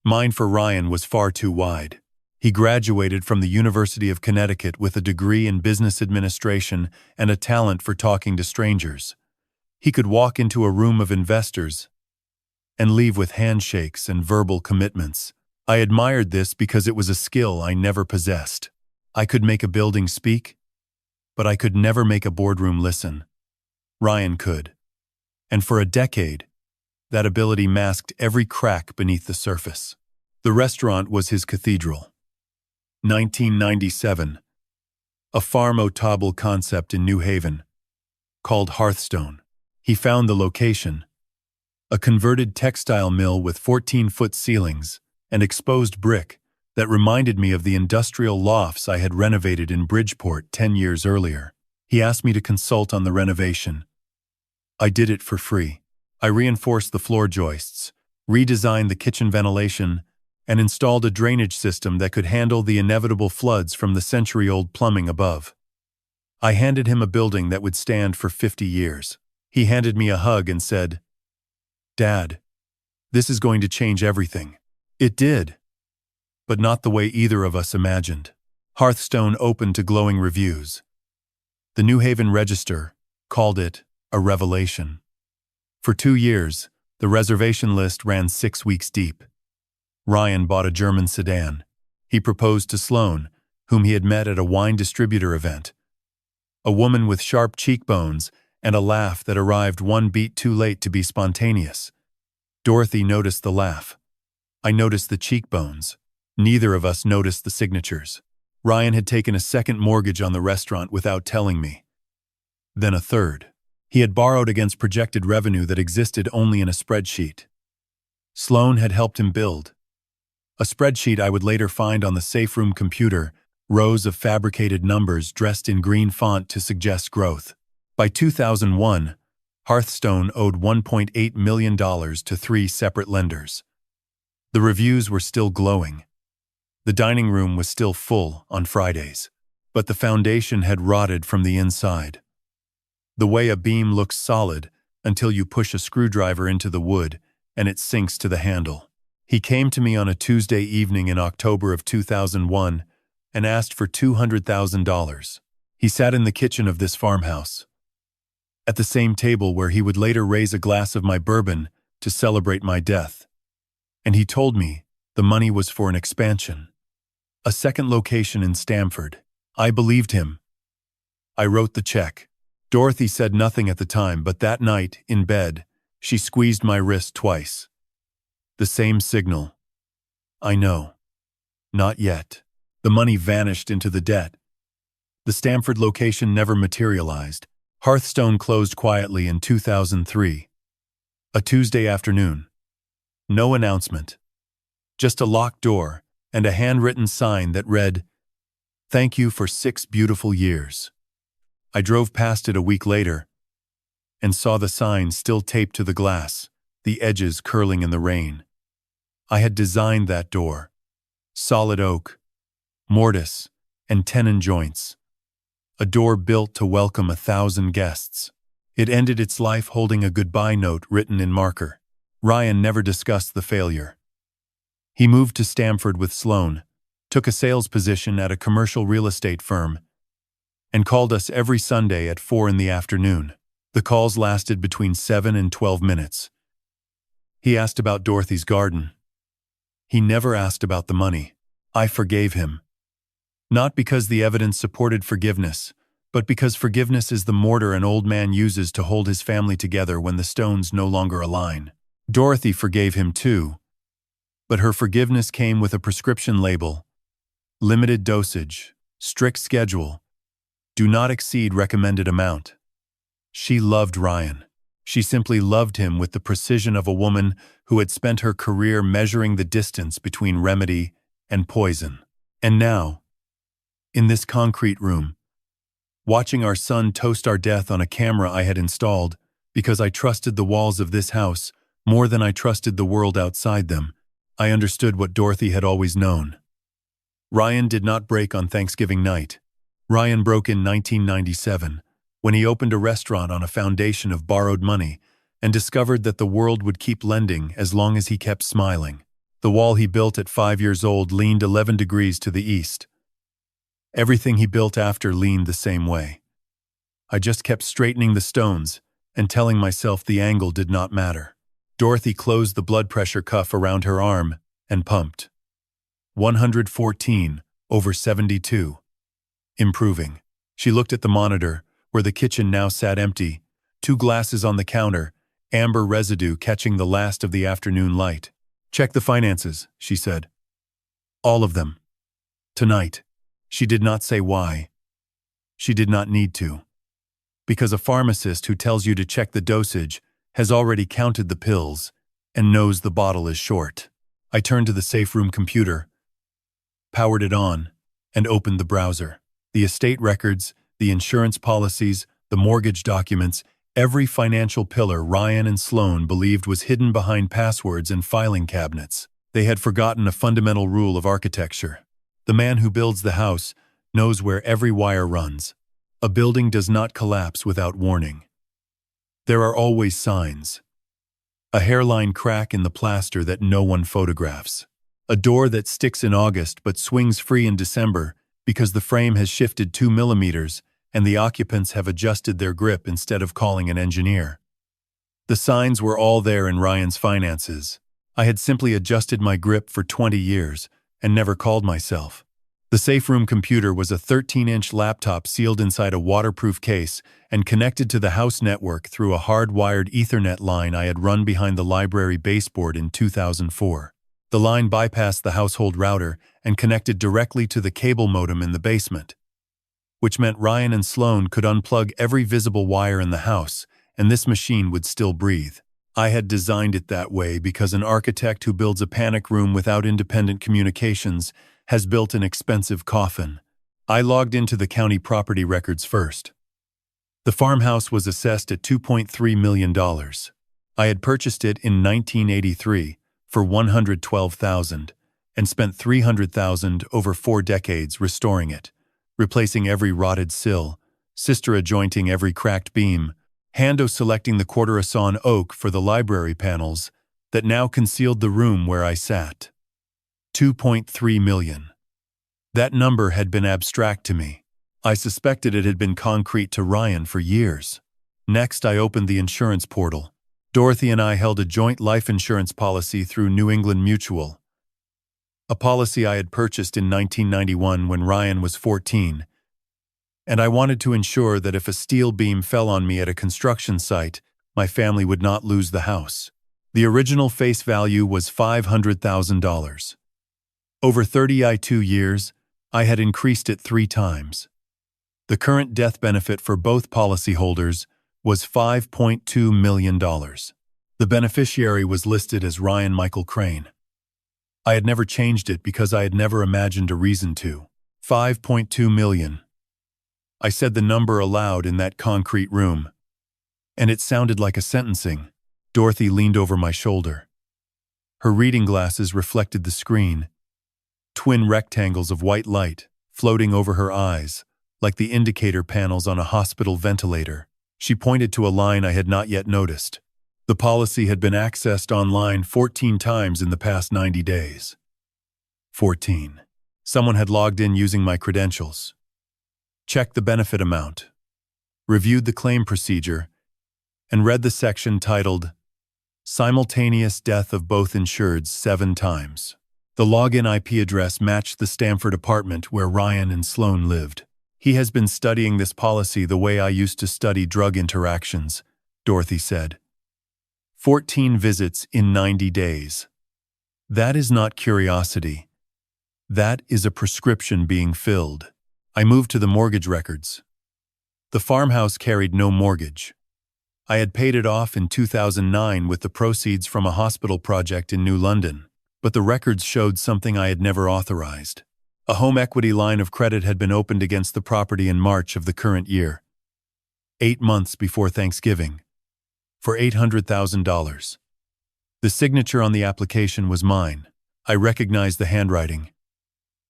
Mine for Ryan was far too wide. He graduated from the University of Connecticut with a degree in business administration and a talent for talking to strangers. He could walk into a room of investors and leave with handshakes and verbal commitments. I admired this because it was a skill I never possessed. I could make a building speak, but I could never make a boardroom listen. Ryan could. And for a decade, that ability masked every crack beneath the surface. The restaurant was his cathedral. 1997. A farm-o-table concept in New Haven, called Hearthstone. He found the location. A converted textile mill with 14-foot ceilings and exposed brick that reminded me of the industrial lofts I had renovated in Bridgeport 10 years earlier. He asked me to consult on the renovation. I did it for free. I reinforced the floor joists, redesigned the kitchen ventilation, and installed a drainage system that could handle the inevitable floods from the century-old plumbing above. I handed him a building that would stand for 50 years. He handed me a hug and said, "Dad, this is going to change everything." It did, but not the way either of us imagined. Hearthstone opened to glowing reviews. The New Haven Register called it a revelation. For 2 years, the reservation list ran 6 weeks deep. Ryan bought a German sedan. He proposed to Sloane, whom he had met at a wine distributor event. A woman with sharp cheekbones and a laugh that arrived 1 beat too late to be spontaneous. Dorothy noticed the laugh. I noticed the cheekbones. Neither of us noticed the signatures. Ryan had taken a second mortgage on the restaurant without telling me. Then a third. He had borrowed against projected revenue that existed only in a spreadsheet. Sloane had helped him build. A spreadsheet I would later find on the safe room computer, rows of fabricated numbers dressed in green font to suggest growth. By 2001, Hearthstone owed $1.8 million to 3 separate lenders. The reviews were still glowing. The dining room was still full on Fridays, but the foundation had rotted from the inside. The way a beam looks solid until you push a screwdriver into the wood and it sinks to the handle. He came to me on a Tuesday evening in October of 2001 and asked for $200,000. He sat in the kitchen of this farmhouse, at the same table where he would later raise a glass of my bourbon to celebrate my death. And he told me the money was for an expansion, a second location in Stamford. I believed him. I wrote the check. Dorothy said nothing at the time, but that night, in bed, she squeezed my wrist twice. The same signal. I know. Not yet. The money vanished into the debt. The Stamford location never materialized. Hearthstone closed quietly in 2003. A Tuesday afternoon. No announcement. Just a locked door and a handwritten sign that read, "Thank you for 6 beautiful years." I drove past it a week later and saw the sign still taped to the glass, the edges curling in the rain. I had designed that door. Solid oak, mortise, and tenon joints. A door built to welcome 1,000 guests. It ended its life holding a goodbye note written in marker. Ryan never discussed the failure. He moved to Stamford with Sloane, took a sales position at a commercial real estate firm, and called us every Sunday at 4 in the afternoon. The calls lasted between 7 and 12 minutes. He asked about Dorothy's garden. He never asked about the money. I forgave him. Not because the evidence supported forgiveness, but because forgiveness is the mortar an old man uses to hold his family together when the stones no longer align. Dorothy forgave him too, but her forgiveness came with a prescription label: limited dosage, strict schedule, do not exceed recommended amount. She loved Ryan. She simply loved him with the precision of a woman who had spent her career measuring the distance between remedy and poison. And now, in this concrete room, watching our son toast our death on a camera I had installed because I trusted the walls of this house more than I trusted the world outside them, I understood what Dorothy had always known. Ryan did not break on Thanksgiving night. Ryan broke in 1997, when he opened a restaurant on a foundation of borrowed money and discovered that the world would keep lending as long as he kept smiling. The wall he built at 5 years old leaned 11 degrees to the east. Everything he built after leaned the same way. I just kept straightening the stones and telling myself the angle did not matter. Dorothy closed the blood pressure cuff around her arm and pumped. 114/72. Improving. She looked at the monitor, where the kitchen now sat empty, 2 glasses on the counter, amber residue catching the last of the afternoon light. Check the finances, she said. All of them. Tonight. She did not say why. She did not need to. Because a pharmacist who tells you to check the dosage has already counted the pills and knows the bottle is short. I turned to the safe room computer, powered it on, and opened the browser. The estate records, the insurance policies, the mortgage documents, every financial pillar Ryan and Sloan believed was hidden behind passwords and filing cabinets. They had forgotten a fundamental rule of architecture. The man who builds the house knows where every wire runs. A building does not collapse without warning. There are always signs. A hairline crack in the plaster that no one photographs. A door that sticks in August but swings free in December because the frame has shifted 2 millimeters and the occupants have adjusted their grip instead of calling an engineer. The signs were all there in Ryan's finances. I had simply adjusted my grip for 20 years and never called myself. The safe room computer was a 13-inch laptop sealed inside a waterproof case and connected to the house network through a hard-wired Ethernet line I had run behind the library baseboard in 2004. The line bypassed the household router and connected directly to the cable modem in the basement, which meant Ryan and Sloan could unplug every visible wire in the house, and this machine would still breathe. I had designed it that way because an architect who builds a panic room without independent communications has built an expensive coffin. I logged into the county property records first. The farmhouse was assessed at $2.3 million. I had purchased it in 1983 for $112,000 and spent $300,000 over 4 decades restoring it, replacing every rotted sill, sistera jointing every cracked beam, hand-selecting the quarter-a-sawn oak for the library panels that now concealed the room where I sat. 2.3 million. That number had been abstract to me. I suspected it had been concrete to Ryan for years. Next, I opened the insurance portal. Dorothy and I held a joint life insurance policy through New England Mutual, a policy I had purchased in 1991 when Ryan was 14, and I wanted to ensure that if a steel beam fell on me at a construction site, my family would not lose the house. The original face value was $500,000. Over 32 years, I had increased it 3 times. The current death benefit for both policyholders was $5.2 million. The beneficiary was listed as Ryan Michael Crane. I had never changed it because I had never imagined a reason to. 5.2 million. I said the number aloud in that concrete room, and it sounded like a sentencing. Dorothy leaned over my shoulder. Her reading glasses reflected the screen, twin rectangles of white light floating over her eyes, like the indicator panels on a hospital ventilator. She pointed to a line I had not yet noticed. The policy had been accessed online 14 times in the past 90 days. 14. Someone had logged in using my credentials. Checked the benefit amount, reviewed the claim procedure, and read the section titled Simultaneous Death of Both Insureds 7 times. The login IP address matched the Stamford apartment where Ryan and Sloane lived. He has been studying this policy the way I used to study drug interactions, Dorothy said. 14 visits in 90 days. That is not curiosity. That is a prescription being filled. I moved to the mortgage records. The farmhouse carried no mortgage. I had paid it off in 2009 with the proceeds from a hospital project in New London, but the records showed something I had never authorized. A home equity line of credit had been opened against the property in March of the current year, 8 months before Thanksgiving, for $800,000. The signature on the application was mine. I recognized the handwriting.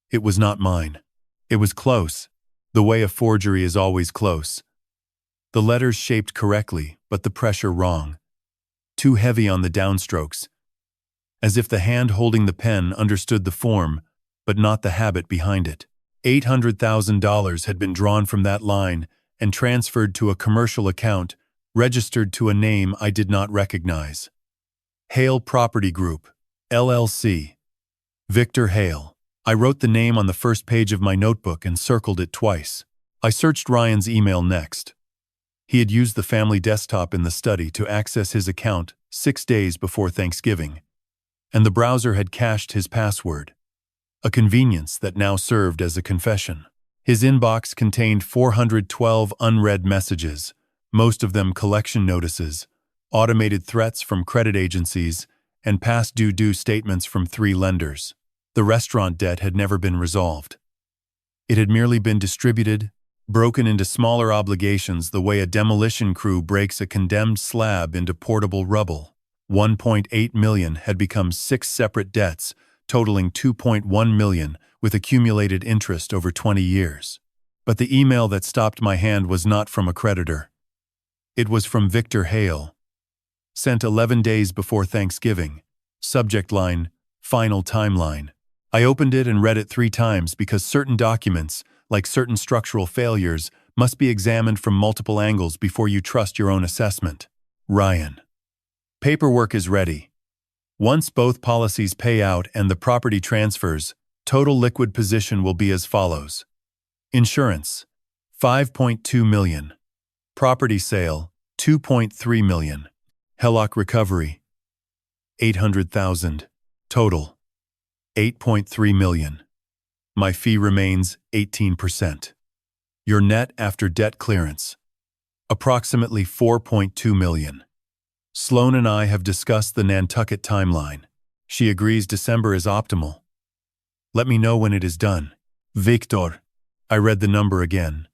It was not mine. It was close, the way a forgery is always close. The letters shaped correctly, but the pressure wrong. Too heavy on the downstrokes. As if the hand holding the pen understood the form, but not the habit behind it. $800,000 had been drawn from that line and transferred to a commercial account registered to a name I did not recognize. Hale Property Group, LLC. Victor Hale. I wrote the name on the first page of my notebook and circled it twice. I searched Ryan's email next. He had used the family desktop in the study to access his account 6 days before Thanksgiving, and the browser had cached his password, a convenience that now served as a confession. His inbox contained 412 unread messages, most of them collection notices, automated threats from credit agencies, and past due statements from 3 lenders. The restaurant debt had never been resolved. It had merely been distributed, broken into smaller obligations the way a demolition crew breaks a condemned slab into portable rubble. $1.8 million had become 6 separate debts, totaling $2.1 million, with accumulated interest over 20 years. But the email that stopped my hand was not from a creditor. It was from Victor Hale. Sent 11 days before Thanksgiving. Subject line, Final Timeline. I opened it and read it 3 times because certain documents, like certain structural failures, must be examined from multiple angles before you trust your own assessment. Ryan. Paperwork is ready. Once both policies pay out and the property transfers, total liquid position will be as follows. Insurance, $5.2 million. Property sale, $2.3 million. HELOC recovery, $800,000. Total, $8.3 million. My fee remains 18%. Your net after debt clearance, approximately $4.2 million. Sloane and I have discussed the Nantucket timeline. She agrees December is optimal. Let me know when it is done. Victor. I read the number again.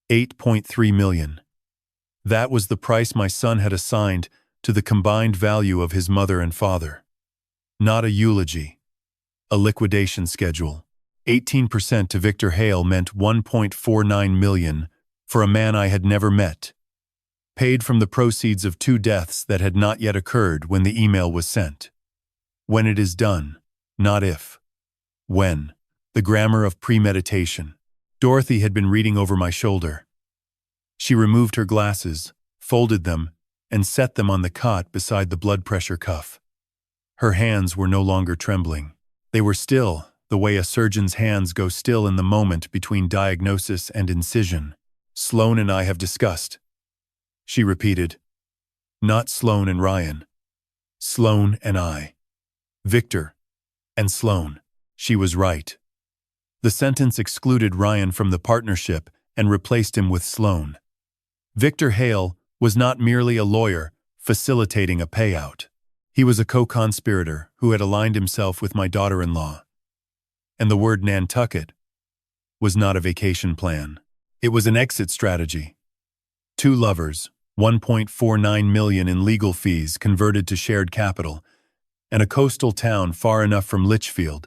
$8.3 million. That was the price my son had assigned to the combined value of his mother and father. Not a eulogy. A liquidation schedule. 18% to Victor Hale meant $1.49 million for a man I had never met. Paid from the proceeds of 2 deaths that had not yet occurred when the email was sent. When it is done, not if. When. The grammar of premeditation. Dorothy had been reading over my shoulder. She removed her glasses, folded them, and set them on the cot beside the blood pressure cuff. Her hands were no longer trembling. They were still, the way a surgeon's hands go still in the moment between diagnosis and incision. Sloane and I have discussed. She repeated. Not Sloane and Ryan. Sloane and I. Victor and Sloane. She was right. The sentence excluded Ryan from the partnership and replaced him with Sloane. Victor Hale was not merely a lawyer facilitating a payout. He was a co-conspirator who had aligned himself with my daughter-in-law. And the word Nantucket was not a vacation plan. It was an exit strategy. 2 lovers, $1.49 million in legal fees converted to shared capital, and a coastal town far enough from Litchfield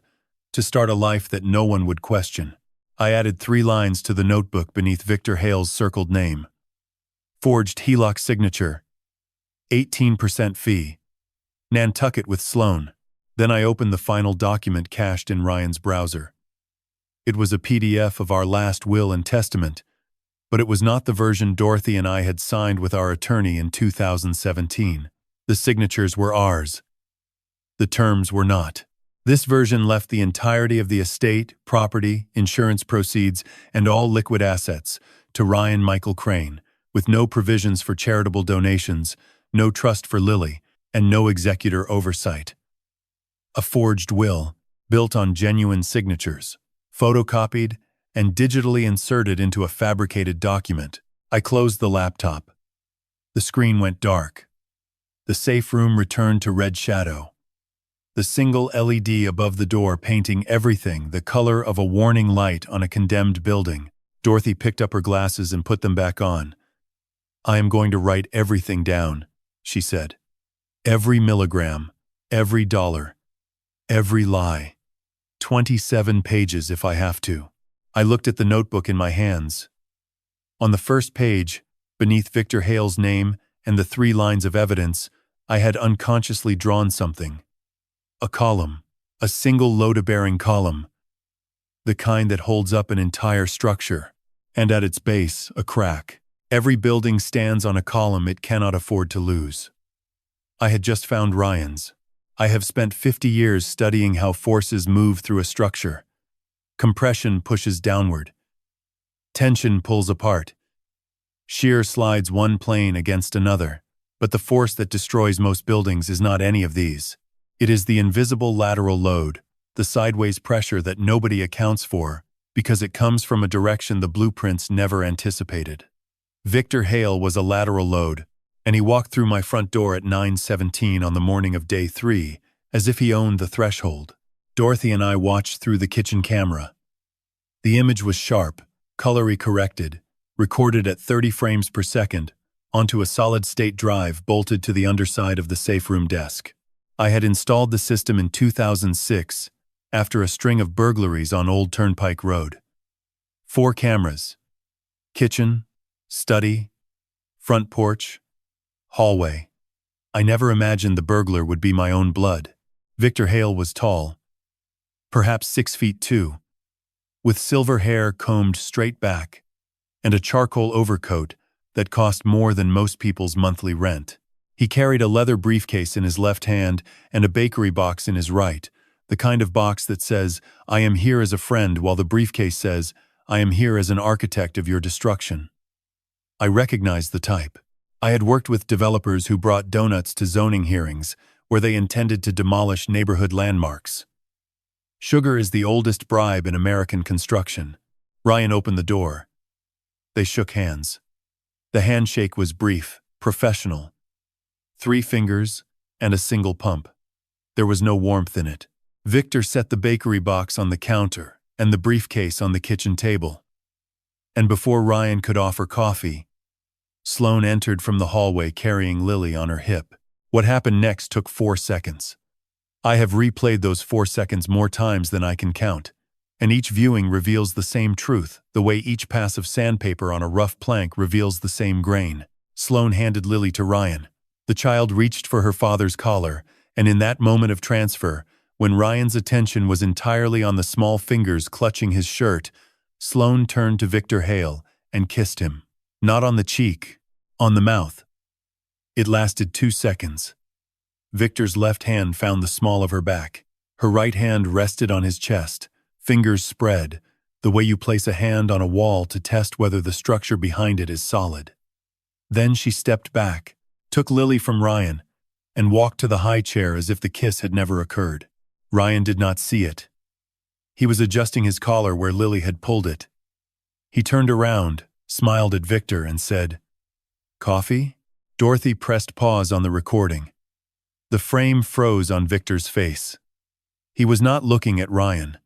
to start a life that no one would question. I added 3 lines to the notebook beneath Victor Hale's circled name. Forged HELOC signature. 18% fee. Nantucket with Sloane. Then I opened the final document cached in Ryan's browser. It was a PDF of our last will and testament, but it was not the version Dorothy and I had signed with our attorney in 2017. The signatures were ours. The terms were not. This version left the entirety of the estate, property, insurance proceeds, and all liquid assets to Ryan Michael Crane, with no provisions for charitable donations, no trust for Lily, and no executor oversight. A forged will, built on genuine signatures, photocopied and digitally inserted into a fabricated document. I closed the laptop. The screen went dark. The safe room returned to red shadow. The single LED above the door painting everything the color of a warning light on a condemned building. Dorothy picked up her glasses and put them back on. "I am going to write everything down," she said. "Every milligram, every dollar, every lie. 27 pages if I have to." I looked at the notebook in my hands. On the first page, beneath Victor Hale's name and the 3 lines of evidence, I had unconsciously drawn something. A column, a single load-bearing column, the kind that holds up an entire structure, and at its base, a crack. Every building stands on a column it cannot afford to lose. I had just found Ryan's. I have spent 50 years studying how forces move through a structure. Compression pushes downward. Tension pulls apart. Shear slides one plane against another, but the force that destroys most buildings is not any of these. It is the invisible lateral load, the sideways pressure that nobody accounts for, because it comes from a direction the blueprints never anticipated. Victor Hale was a lateral load, and he walked through my front door at 9:17 on the morning of day 3, as if he owned the threshold. Dorothy and I watched through the kitchen camera. The image was sharp, color corrected, recorded at 30 frames per second, onto a solid-state drive bolted to the underside of the safe room desk. I had installed the system in 2006, after a string of burglaries on Old Turnpike Road. 4 cameras: kitchen, study, front porch, hallway. I never imagined the burglar would be my own blood. Victor Hale was tall, perhaps 6 feet 2, with silver hair combed straight back, and a charcoal overcoat that cost more than most people's monthly rent. He carried a leather briefcase in his left hand and a bakery box in his right, the kind of box that says, "I am here as a friend," while the briefcase says, "I am here as an architect of your destruction." I recognized the type. I had worked with developers who brought donuts to zoning hearings, where they intended to demolish neighborhood landmarks. Sugar is the oldest bribe in American construction. Ryan opened the door. They shook hands. The handshake was brief, professional. 3 fingers and a single pump. There was no warmth in it. Victor set the bakery box on the counter and the briefcase on the kitchen table. And before Ryan could offer coffee, Sloane entered from the hallway carrying Lily on her hip. What happened next took 4 seconds. I have replayed those 4 seconds more times than I can count, and each viewing reveals the same truth, the way each pass of sandpaper on a rough plank reveals the same grain. Sloane handed Lily to Ryan. The child reached for her father's collar, and in that moment of transfer, when Ryan's attention was entirely on the small fingers clutching his shirt, Sloane turned to Victor Hale and kissed him. Not on the cheek, on the mouth. It lasted 2 seconds. Victor's left hand found the small of her back. Her right hand rested on his chest, fingers spread, the way you place a hand on a wall to test whether the structure behind it is solid. Then she stepped back, took Lily from Ryan, and walked to the high chair as if the kiss had never occurred. Ryan did not see it. He was adjusting his collar where Lily had pulled it. He turned around, smiled at Victor, and said, "Coffee?" Dorothy pressed pause on the recording. The frame froze on Victor's face. He was not looking at Ryan.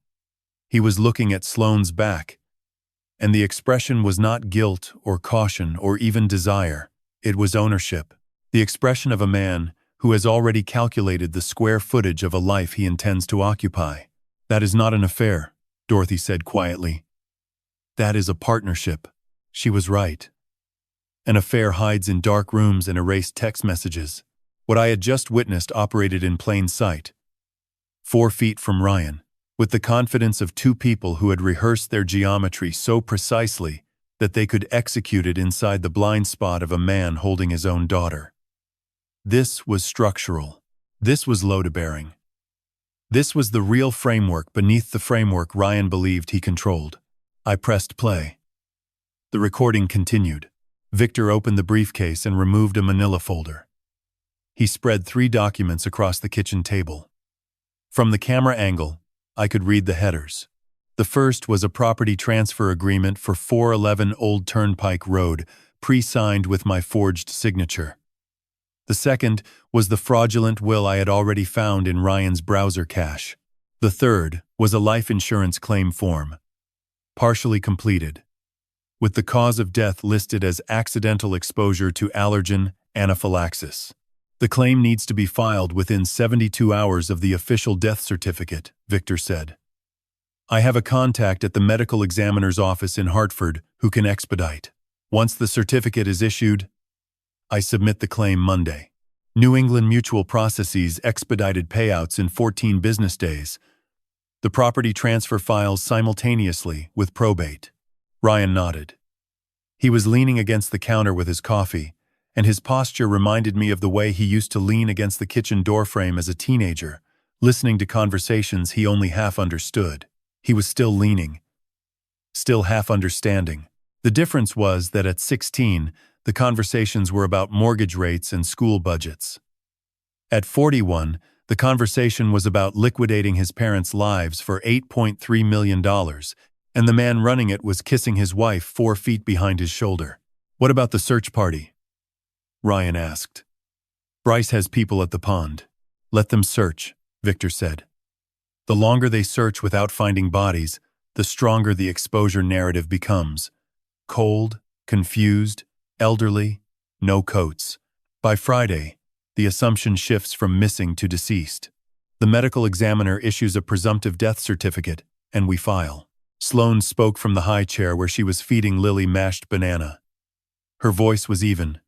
He was looking at Sloane's back, and the expression was not guilt or caution or even desire. It was ownership. The expression of a man who has already calculated the square footage of a life he intends to occupy. "That is not an affair," Dorothy said quietly. "That is a partnership." She was right. An affair hides in dark rooms and erased text messages. What I had just witnessed operated in plain sight. 4 feet from Ryan. with the confidence of two people who had rehearsed their geometry so precisely that they could execute it inside the blind spot of a man holding his own daughter. This was structural. This was load-bearing. This was the real framework beneath the framework Ryan believed he controlled. I pressed play. The recording continued. Victor opened the briefcase and removed a manila folder. He spread 3 documents across the kitchen table. From the camera angle, I could read the headers. The first was a property transfer agreement for 411 Old Turnpike Road, pre-signed with my forged signature. The second was the fraudulent will I had already found in Ryan's browser cache. The third was a life insurance claim form, partially completed, with the cause of death listed as accidental exposure to allergen anaphylaxis. The claim needs to be filed within 72 hours of the official death certificate, Victor said. I have a contact at the medical examiner's office in Hartford who can expedite. Once the certificate is issued, I submit the claim Monday. New England Mutual processes expedited payouts in 14 business days. The property transfer files simultaneously with probate. Ryan nodded. He was leaning against the counter with his coffee, and his posture reminded me of the way he used to lean against the kitchen doorframe as a teenager, listening to conversations he only half understood. He was still leaning, still half understanding. The difference was that at 16, the conversations were about mortgage rates and school budgets. At 41, the conversation was about liquidating his parents' lives for $8.3 million, and the man running it was kissing his wife 4 feet behind his shoulder. What about the search party? Ryan asked. Bryce has people at the pond. Let them search, Victor said. The longer they search without finding bodies, the stronger the exposure narrative becomes. Cold, confused, elderly, no coats. By Friday, the assumption shifts from missing to deceased. The medical examiner issues a presumptive death certificate, and we file. Sloane spoke from the high chair where she was feeding Lily mashed banana. Her voice was even,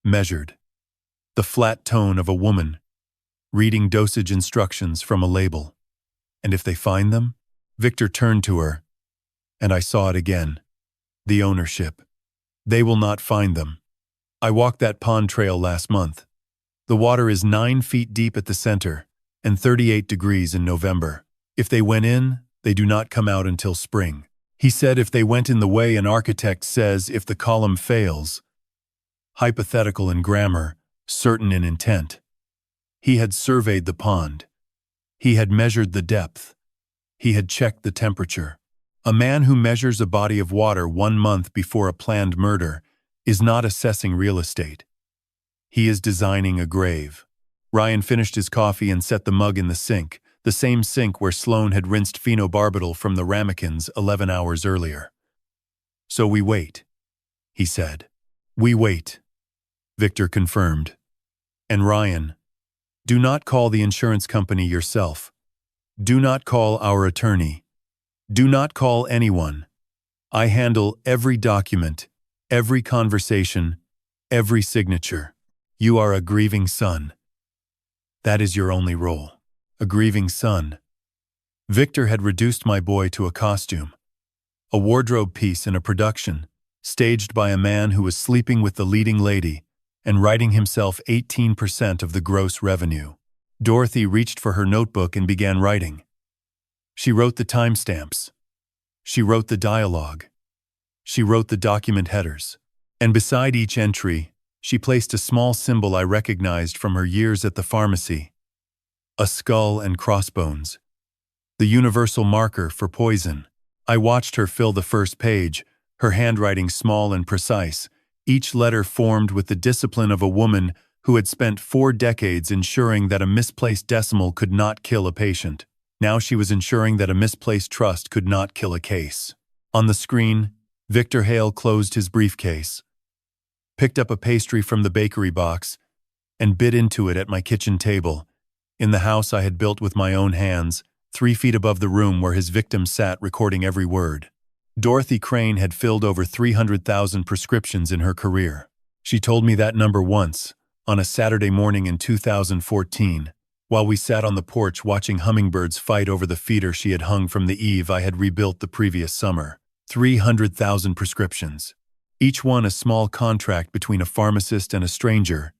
measured. The flat tone of a woman reading dosage instructions from a label. And if they find them? Victor turned to her, and I saw it again. The ownership. They will not find them. I walked that pond trail last month. The water is 9 feet deep at the center and 38 degrees in November. If they went in, they do not come out until spring. He said if they went in the way an architect says if the column fails, hypothetical in grammar, certain in intent. He had surveyed the pond. He had measured the depth. He had checked the temperature. A man who measures a body of water 1 month before a planned murder is not assessing real estate. He is designing a grave. Ryan finished his coffee and set the mug in the sink, the same sink where Sloane had rinsed phenobarbital from the ramekins 11 hours earlier. So we wait, he said. We wait, Victor confirmed. And Ryan, do not call the insurance company yourself. Do not call our attorney. Do not call anyone. I handle every document, every conversation, every signature. You are a grieving son. That is your only role. A grieving son. Victor had reduced my boy to a costume, a wardrobe piece in a production, staged by a man who was sleeping with the leading lady and writing himself 18% of the gross revenue. Dorothy reached for her notebook and began writing. She wrote the timestamps. She wrote the dialogue. She wrote the document headers. And beside each entry, she placed a small symbol I recognized from her years at the pharmacy. A skull and crossbones. The universal marker for poison. I watched her fill the first page, her handwriting small and precise, each letter formed with the discipline of a woman who had spent 4 decades ensuring that a misplaced decimal could not kill a patient. Now she was ensuring that a misplaced trust could not kill a case. On the screen, Victor Hale closed his briefcase, picked up a pastry from the bakery box, and bit into it at my kitchen table, in the house I had built with my own hands, 3 feet above the room where his victim sat recording every word. Dorothy Crane had filled over 300,000 prescriptions in her career. She told me that number once, on a Saturday morning in 2014, While we sat on the porch watching hummingbirds fight over the feeder she had hung from the eave I had rebuilt the previous summer. 300,000 prescriptions. Each one a small contract between a pharmacist and a stranger.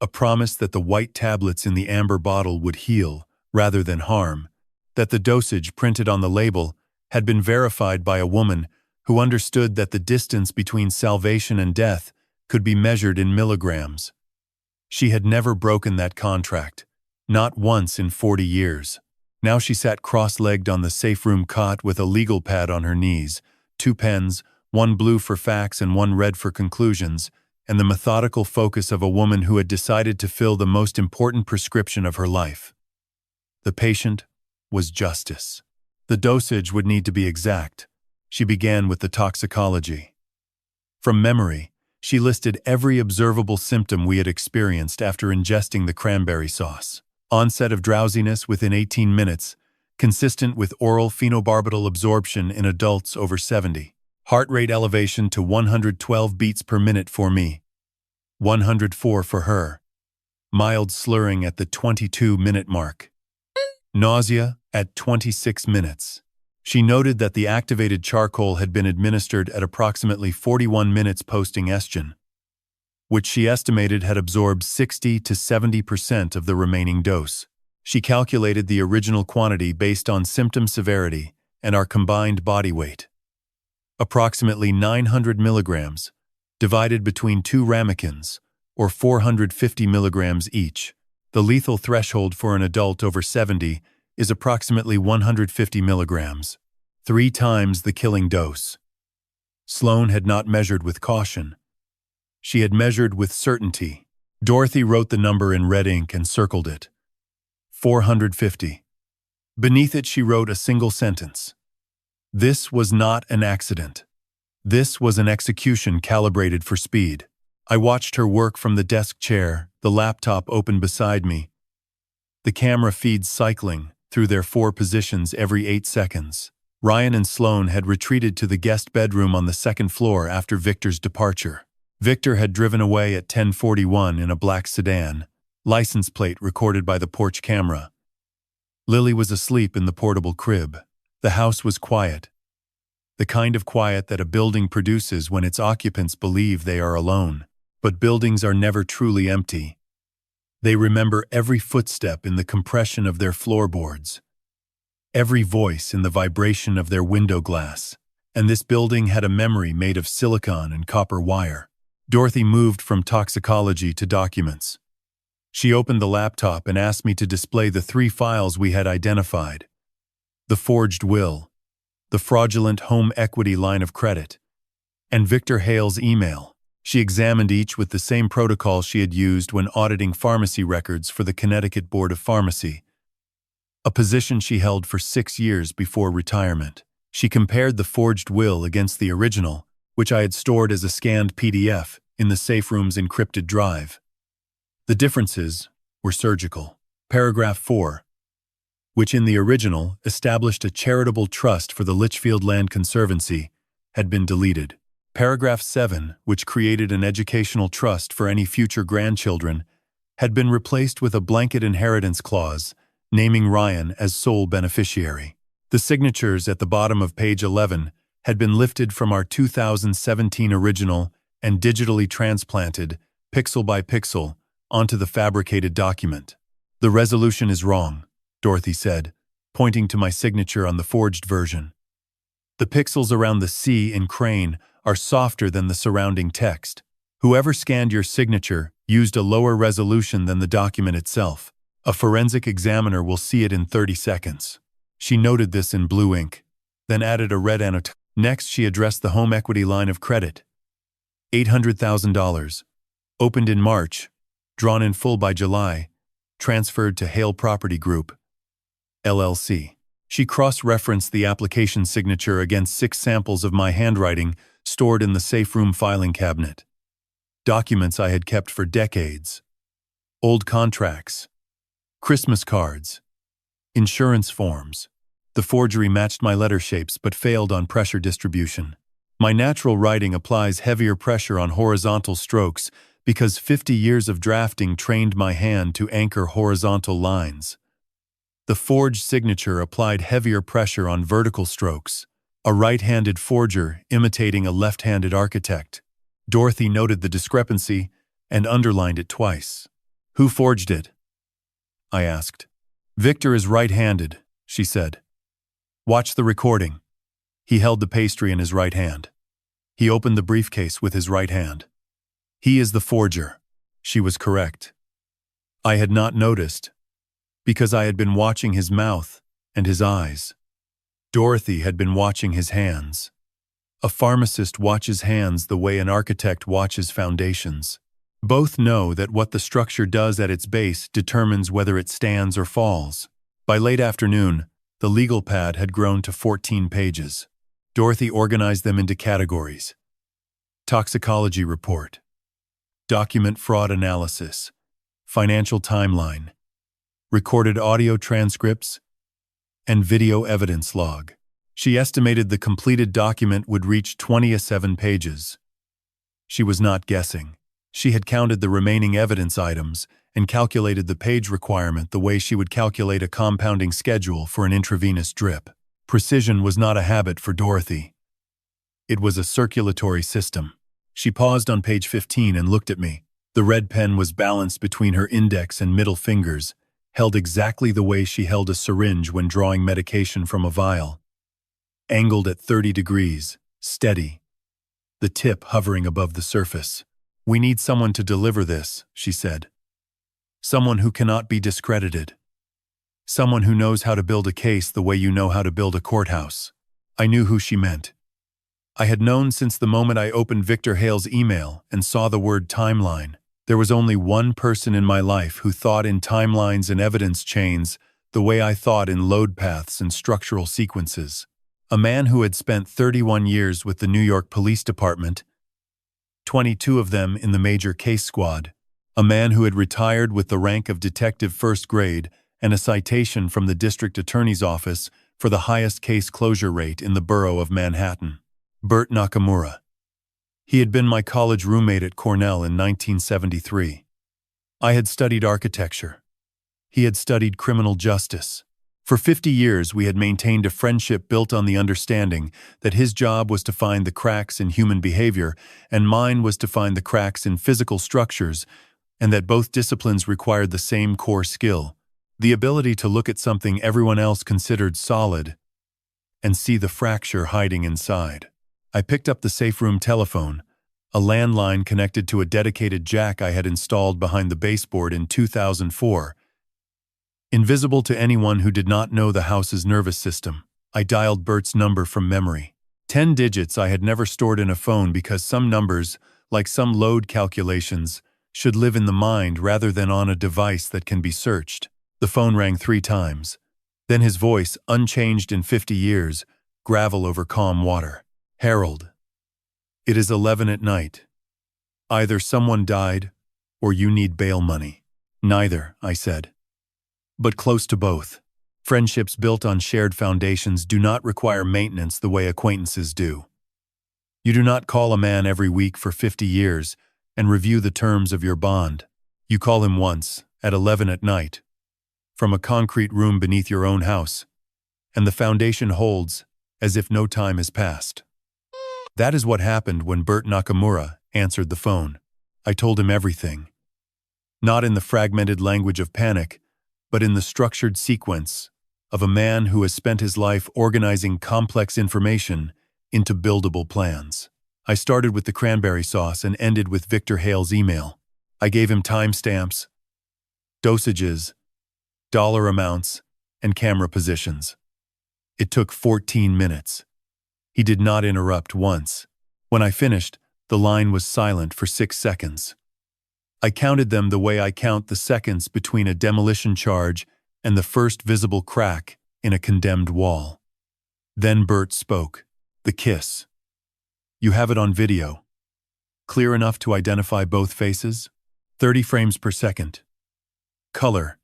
A promise that the white tablets in the amber bottle would heal, rather than harm. That the dosage printed on the label had been verified by a woman who understood that the distance between salvation and death could be measured in milligrams. She had never broken that contract. Not once in 40 years. Now she sat cross-legged on the safe room cot with a legal pad on her knees, 2 pens, one blue for facts and one red for conclusions, and the methodical focus of a woman who had decided to fill the most important prescription of her life. The patient was justice. The dosage would need to be exact. She began with the toxicology. From memory, she listed every observable symptom we had experienced after ingesting the cranberry sauce. Onset of drowsiness within 18 minutes, consistent with oral phenobarbital absorption in adults over 70. Heart rate elevation to 112 beats per minute for me. 104 for her. Mild slurring at the 22-minute mark. Nausea at 26 minutes. She noted that the activated charcoal had been administered at approximately 41 minutes post-ingestion, which she estimated had absorbed 60 to 70% of the remaining dose. She calculated the original quantity based on symptom severity and our combined body weight. Approximately 900 milligrams, divided between 2 ramekins, or 450 milligrams each. The lethal threshold for an adult over 70 is approximately 150 milligrams, 3 times the killing dose. Sloane had not measured with caution. She had measured with certainty. Dorothy wrote the number in red ink and circled it. 450. Beneath it she wrote a single sentence. This was not an accident. This was an execution calibrated for speed. I watched her work from the desk chair, the laptop open beside me. The camera feeds cycling through their 4 positions every 8 seconds. Ryan and Sloane had retreated to the guest bedroom on the 2nd floor after Victor's departure. Victor had driven away at 10:41 in a black sedan, license plate recorded by the porch camera. Lily was asleep in the portable crib. The house was quiet. The kind of quiet that a building produces when its occupants believe they are alone. But buildings are never truly empty. They remember every footstep in the compression of their floorboards, every voice in the vibration of their window glass. And this building had a memory made of silicon and copper wire. Dorothy moved from toxicology to documents. She opened the laptop and asked me to display the 3 files we had identified. The forged will, the fraudulent home equity line of credit, and Victor Hale's email. She examined each with the same protocol she had used when auditing pharmacy records for the Connecticut Board of Pharmacy, a position she held for 6 years before retirement. She compared the forged will against the original, which I had stored as a scanned PDF in the safe room's encrypted drive. The differences were surgical. Paragraph 4, which in the original established a charitable trust for the Litchfield Land Conservancy, had been deleted. Paragraph 7, which created an educational trust for any future grandchildren, had been replaced with a blanket inheritance clause, naming Ryan as sole beneficiary. The signatures at the bottom of page 11 had been lifted from our 2017 original and digitally transplanted, pixel by pixel, onto the fabricated document. The resolution is wrong, Dorothy said, pointing to my signature on the forged version. The pixels around the C in crane are softer than the surrounding text. Whoever scanned your signature used a lower resolution than the document itself. A forensic examiner will see it in 30 seconds. She noted this in blue ink, then added a red annotation. Next, she addressed the home equity line of credit. $800,000. Opened in March, drawn in full by July, transferred to Hale Property Group, LLC. She cross-referenced the application signature against 6 samples of my handwriting stored in the safe room filing cabinet. Documents I had kept for decades. Old contracts. Christmas cards. Insurance forms. The forgery matched my letter shapes but failed on pressure distribution. My natural writing applies heavier pressure on horizontal strokes Because 50 years of drafting trained my hand to anchor horizontal lines. The forged signature applied heavier pressure on vertical strokes, a right-handed forger imitating a left-handed architect. Dorothy noted the discrepancy and underlined it twice. "Who forged it?" I asked. "Victor is right-handed," she said. "Watch the recording." He held the pastry in his right hand. He opened the briefcase with his right hand. "He is the forger." She was correct. I had not noticed, because I had been watching his mouth and his eyes. Dorothy had been watching his hands. A pharmacist watches hands the way an architect watches foundations. Both know that what the structure does at its base determines whether it stands or falls. By late afternoon, the legal pad had grown to 14 pages. Dorothy organized them into categories: toxicology report, document fraud analysis, financial timeline, recorded audio transcripts, and video evidence log. She estimated the completed document would reach 27 pages. She was not guessing. She had counted the remaining evidence items and calculated the page requirement the way she would calculate a compounding schedule for an intravenous drip. Precision was not a habit for Dorothy. It was a circulatory system. She paused on page 15 and looked at me. The red pen was balanced between her index and middle fingers, held exactly the way she held a syringe when drawing medication from a vial. Angled at 30 degrees, steady, the tip hovering above the surface. "We need someone to deliver this," she said. "Someone who cannot be discredited. Someone who knows how to build a case the way you know how to build a courthouse." I knew who she meant. I had known since the moment I opened Victor Hale's email and saw the word timeline. There was only one person in my life who thought in timelines and evidence chains the way I thought in load paths and structural sequences. A man who had spent 31 years with the New York Police Department, 22 of them in the major case squad. A man who had retired with the rank of detective first grade and a citation from the district attorney's office for the highest case closure rate in the borough of Manhattan. Burt Nakamura. He had been my college roommate at Cornell in 1973. I had studied architecture. He had studied criminal justice. For 50 years, we had maintained a friendship built on the understanding that his job was to find the cracks in human behavior and mine was to find the cracks in physical structures, and that both disciplines required the same core skill, the ability to look at something everyone else considered solid and see the fracture hiding inside. I picked up the safe room telephone, a landline connected to a dedicated jack I had installed behind the baseboard in 2004. Invisible to anyone who did not know the house's nervous system, I dialed Bert's number from memory. 10 digits I had never stored in a phone because some numbers, like some load calculations, should live in the mind rather than on a device that can be searched. The phone rang 3 times. Then his voice, unchanged in 50 years, gravel over calm water. "Harold, it is 11 at night. Either someone died or you need bail money." "Neither," I said. "But close to both. Friendships built on shared foundations do not require maintenance the way acquaintances do. You do not call a man every week for 50 years and review the terms of your bond. You call him once, at 11 at night, from a concrete room beneath your own house, and the foundation holds as if no time has passed." That is what happened when Burt Nakamura answered the phone. I told him everything. Not in the fragmented language of panic, but in the structured sequence of a man who has spent his life organizing complex information into buildable plans. I started with the cranberry sauce and ended with Victor Hale's email. I gave him timestamps, dosages, dollar amounts, and camera positions. It took 14 minutes. He did not interrupt once. When I finished, the line was silent for 6 seconds. I counted them the way I count the seconds between a demolition charge and the first visible crack in a condemned wall. Then Bert spoke. The kiss. "You have it on video. Clear enough to identify both faces? 30 frames per second. Color.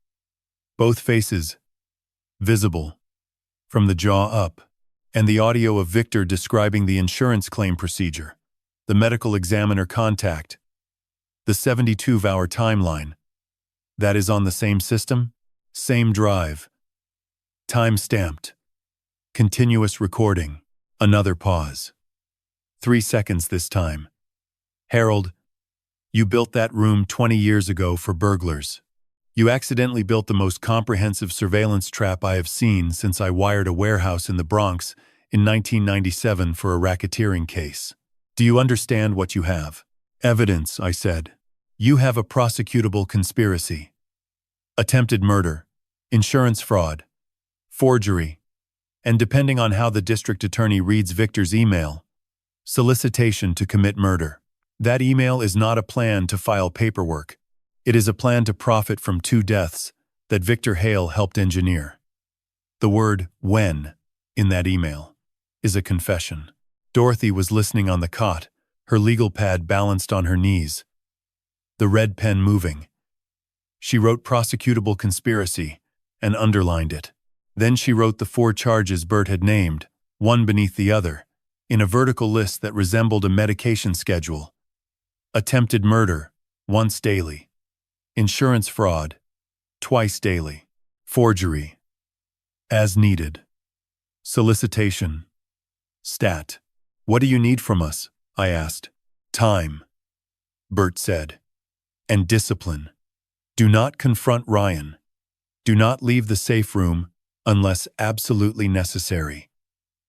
Both faces. Visible. From the jaw up. And the audio of Victor describing the insurance claim procedure. The medical examiner contact. The 72-hour timeline. That is on the same system? Same drive. Time stamped. Continuous recording. Another pause. 3 seconds this time. Harold, you built that room 20 years ago for burglars. You accidentally built the most comprehensive surveillance trap I have seen since I wired a warehouse in the Bronx in 1997 for a racketeering case. Do you understand what you have? Evidence, I said. You have a prosecutable conspiracy. Attempted murder, insurance fraud, forgery, and depending on how the district attorney reads Victor's email, solicitation to commit murder. That email is not a plan to file paperwork. It is a plan to profit from 2 deaths that Victor Hale helped engineer. The word when in that email is a confession. Dorothy was listening on the cot, her legal pad balanced on her knees, the red pen moving. She wrote prosecutable conspiracy and underlined it. Then she wrote the 4 charges Bert had named, one beneath the other, in a vertical list that resembled a medication schedule. Attempted murder, once daily. Insurance fraud, twice daily. Forgery, as needed. Solicitation. Stat. What do you need from us? I asked. Time, Bert said. And discipline. Do not confront Ryan. Do not leave the safe room unless absolutely necessary.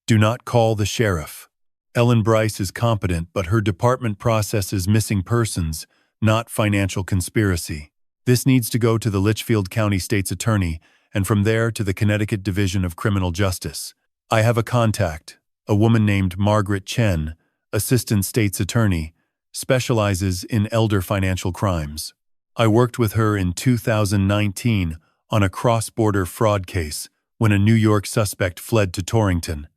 Do not call the sheriff. Ellen Bryce is competent, but her department processes missing persons, not financial conspiracy. This needs to go to the Litchfield County State's Attorney and from there to the Connecticut Division of Criminal Justice. I have a contact, a woman named Margaret Chen, Assistant State's Attorney, specializes in elder financial crimes. I worked with her in 2019 on a cross-border fraud case when a New York suspect fled to Torrington.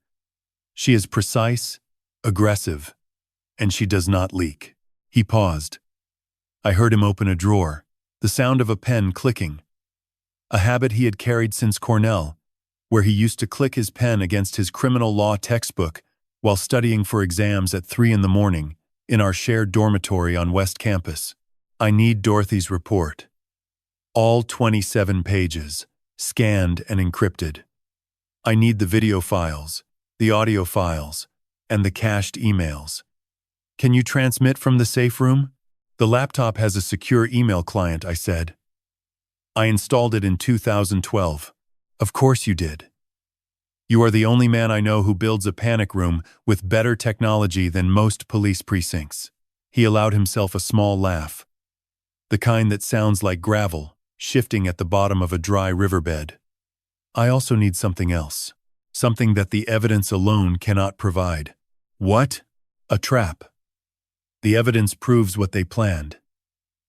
She is precise, aggressive, and she does not leak. He paused. I heard him open a drawer, the sound of a pen clicking, a habit he had carried since Cornell, where he used to click his pen against his criminal law textbook while studying for exams at 3 in the morning in our shared dormitory on West Campus. I need Dorothy's report. All 27 pages, scanned and encrypted. I need the video files, the audio files, and the cached emails. Can you transmit from the safe room? The laptop has a secure email client, I said. I installed it in 2012. Of course you did. You are the only man I know who builds a panic room with better technology than most police precincts. He allowed himself a small laugh. The kind that sounds like gravel, shifting at the bottom of a dry riverbed. I also need something else. Something that the evidence alone cannot provide. What? A trap. The evidence proves what they planned.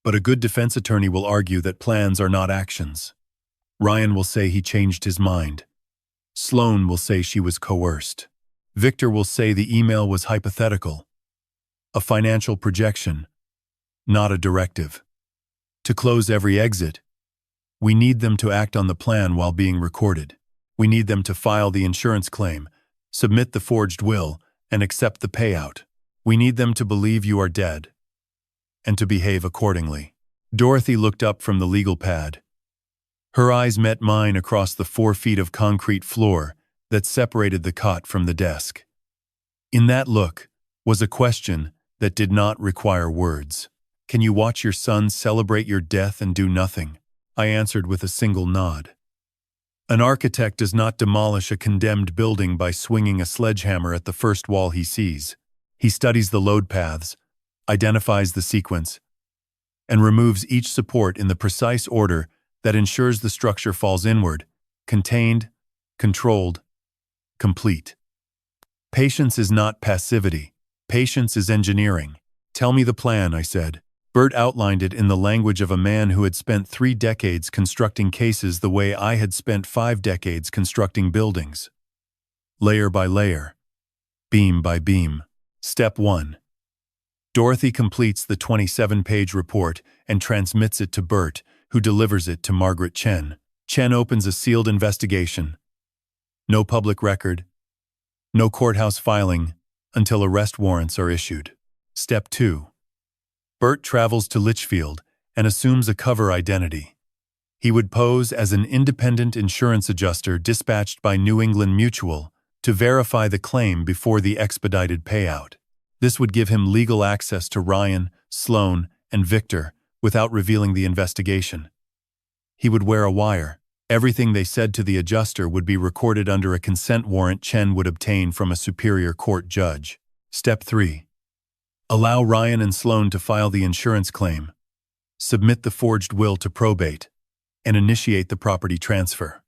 But a good defense attorney will argue that plans are not actions. Ryan will say he changed his mind. Sloan will say she was coerced. Victor will say the email was hypothetical. A financial projection, not a directive. To close every exit, we need them to act on the plan while being recorded. We need them to file the insurance claim, submit the forged will, and accept the payout. We need them to believe you are dead, and to behave accordingly. Dorothy looked up from the legal pad. Her eyes met mine across the 4 feet of concrete floor that separated the cot from the desk. In that look was a question that did not require words. Can you watch your son celebrate your death and do nothing? I answered with a single nod. An architect does not demolish a condemned building by swinging a sledgehammer at the first wall he sees. He studies the load paths, identifies the sequence, and removes each support in the precise order that ensures the structure falls inward, contained, controlled, complete. Patience is not passivity. Patience is engineering. Tell me the plan, I said. Bert outlined it in the language of a man who had spent 3 decades constructing cases the way I had spent 5 decades constructing buildings. Layer by layer, beam by beam. Step 1. Dorothy completes the 27-page report and transmits it to Bert, who delivers it to Margaret Chen. Chen opens a sealed investigation. No public record, no courthouse filing until arrest warrants are issued. Step 2. Bert travels to Litchfield and assumes a cover identity. He would pose as an independent insurance adjuster dispatched by New England Mutual to verify the claim before the expedited payout. This would give him legal access to Ryan, Sloan, and Victor without revealing the investigation. He would wear a wire. Everything they said to the adjuster would be recorded under a consent warrant Chen would obtain from a superior court judge. Step 3. Allow Ryan and Sloan to file the insurance claim, submit the forged will to probate, and initiate the property transfer.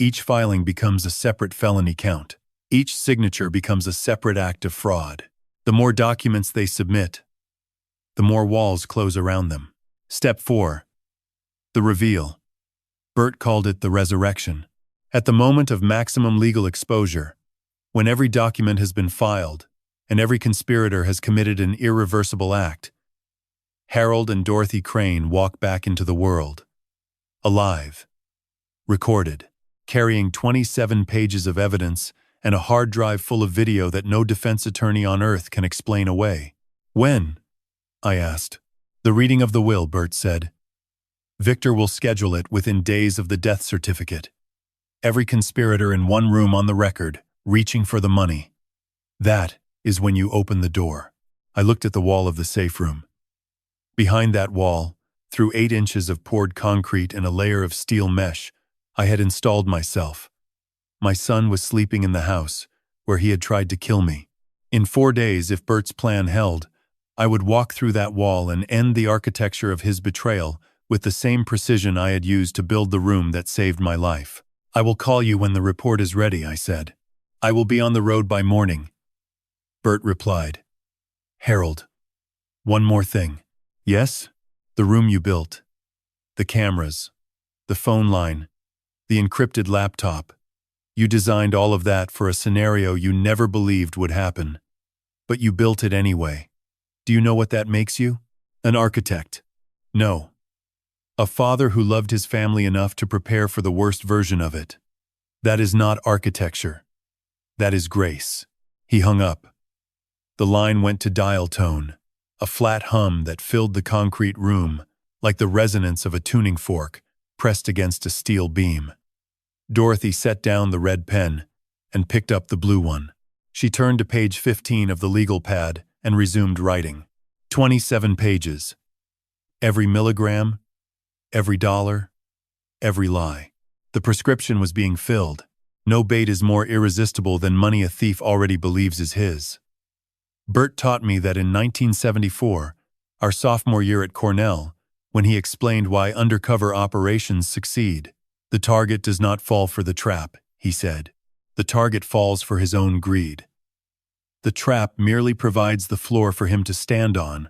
Each filing becomes a separate felony count. Each signature becomes a separate act of fraud. The more documents they submit, the more walls close around them. Step 4. The reveal. Bert called it the resurrection. At the moment of maximum legal exposure, when every document has been filed and every conspirator has committed an irreversible act, Harold and Dorothy Crane walk back into the world, alive, recorded, carrying 27 pages of evidence and a hard drive full of video that no defense attorney on earth can explain away. When? I asked. The reading of the will, Bert said. Victor will schedule it within days of the death certificate. Every conspirator in one room on the record, reaching for the money. That is when you open the door. I looked at the wall of the safe room. Behind that wall, through 8 inches of poured concrete and a layer of steel mesh, I had installed myself. My son was sleeping in the house, where he had tried to kill me. In 4 days, if Bert's plan held, I would walk through that wall and end the architecture of his betrayal with the same precision I had used to build the room that saved my life. I will call you when the report is ready, I said. I will be on the road by morning. Bert replied. Harold, one more thing. Yes? The room you built. The cameras. The phone line. The encrypted laptop. You designed all of that for a scenario you never believed would happen. But you built it anyway. Do you know what that makes you? An architect. No. A father who loved his family enough to prepare for the worst version of it. That is not architecture. That is grace. He hung up. The line went to dial tone, a flat hum that filled the concrete room, like the resonance of a tuning fork pressed against a steel beam. Dorothy set down the red pen and picked up the blue one. She turned to page 15 of the legal pad and resumed writing. 27 pages. Every milligram, every dollar, every lie. The prescription was being filled. No bait is more irresistible than money a thief already believes is his. Bert taught me that in 1974, our sophomore year at Cornell, when he explained why undercover operations succeed. The target does not fall for the trap, he said. The target falls for his own greed. The trap merely provides the floor for him to stand on,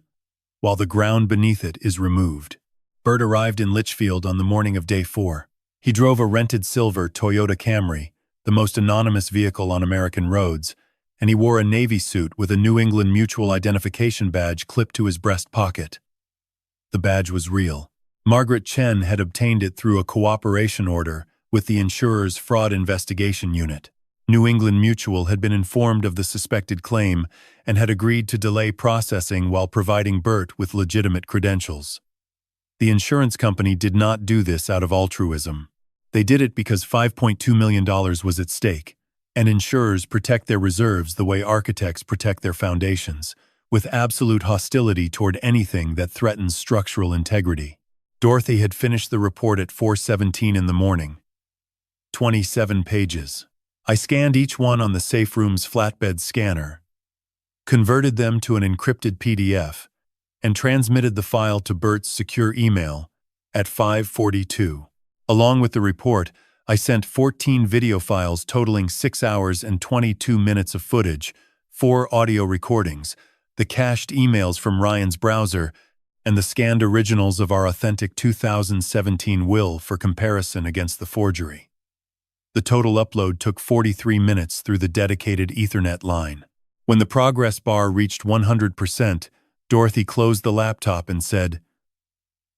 while the ground beneath it is removed. Bert arrived in Litchfield on the morning of day 4. He drove a rented silver Toyota Camry, the most anonymous vehicle on American roads, and he wore a Navy suit with a New England Mutual identification badge clipped to his breast pocket. The badge was real. Margaret Chen had obtained it through a cooperation order with the insurer's fraud investigation unit. New England Mutual had been informed of the suspected claim and had agreed to delay processing while providing Bert with legitimate credentials. The insurance company did not do this out of altruism. They did it because $5.2 million was at stake, and insurers protect their reserves the way architects protect their foundations, with absolute hostility toward anything that threatens structural integrity. Dorothy had finished the report at 4:17 in the morning. 27 pages. I scanned each one on the safe room's flatbed scanner, converted them to an encrypted PDF, and transmitted the file to Bert's secure email at 5:42. Along with the report, I sent 14 video files totaling 6 hours and 22 minutes of footage, 4 audio recordings, the cached emails from Ryan's browser, and the scanned originals of our authentic 2017 will for comparison against the forgery. The total upload took 43 minutes through the dedicated Ethernet line. When the progress bar reached 100%, Dorothy closed the laptop and said,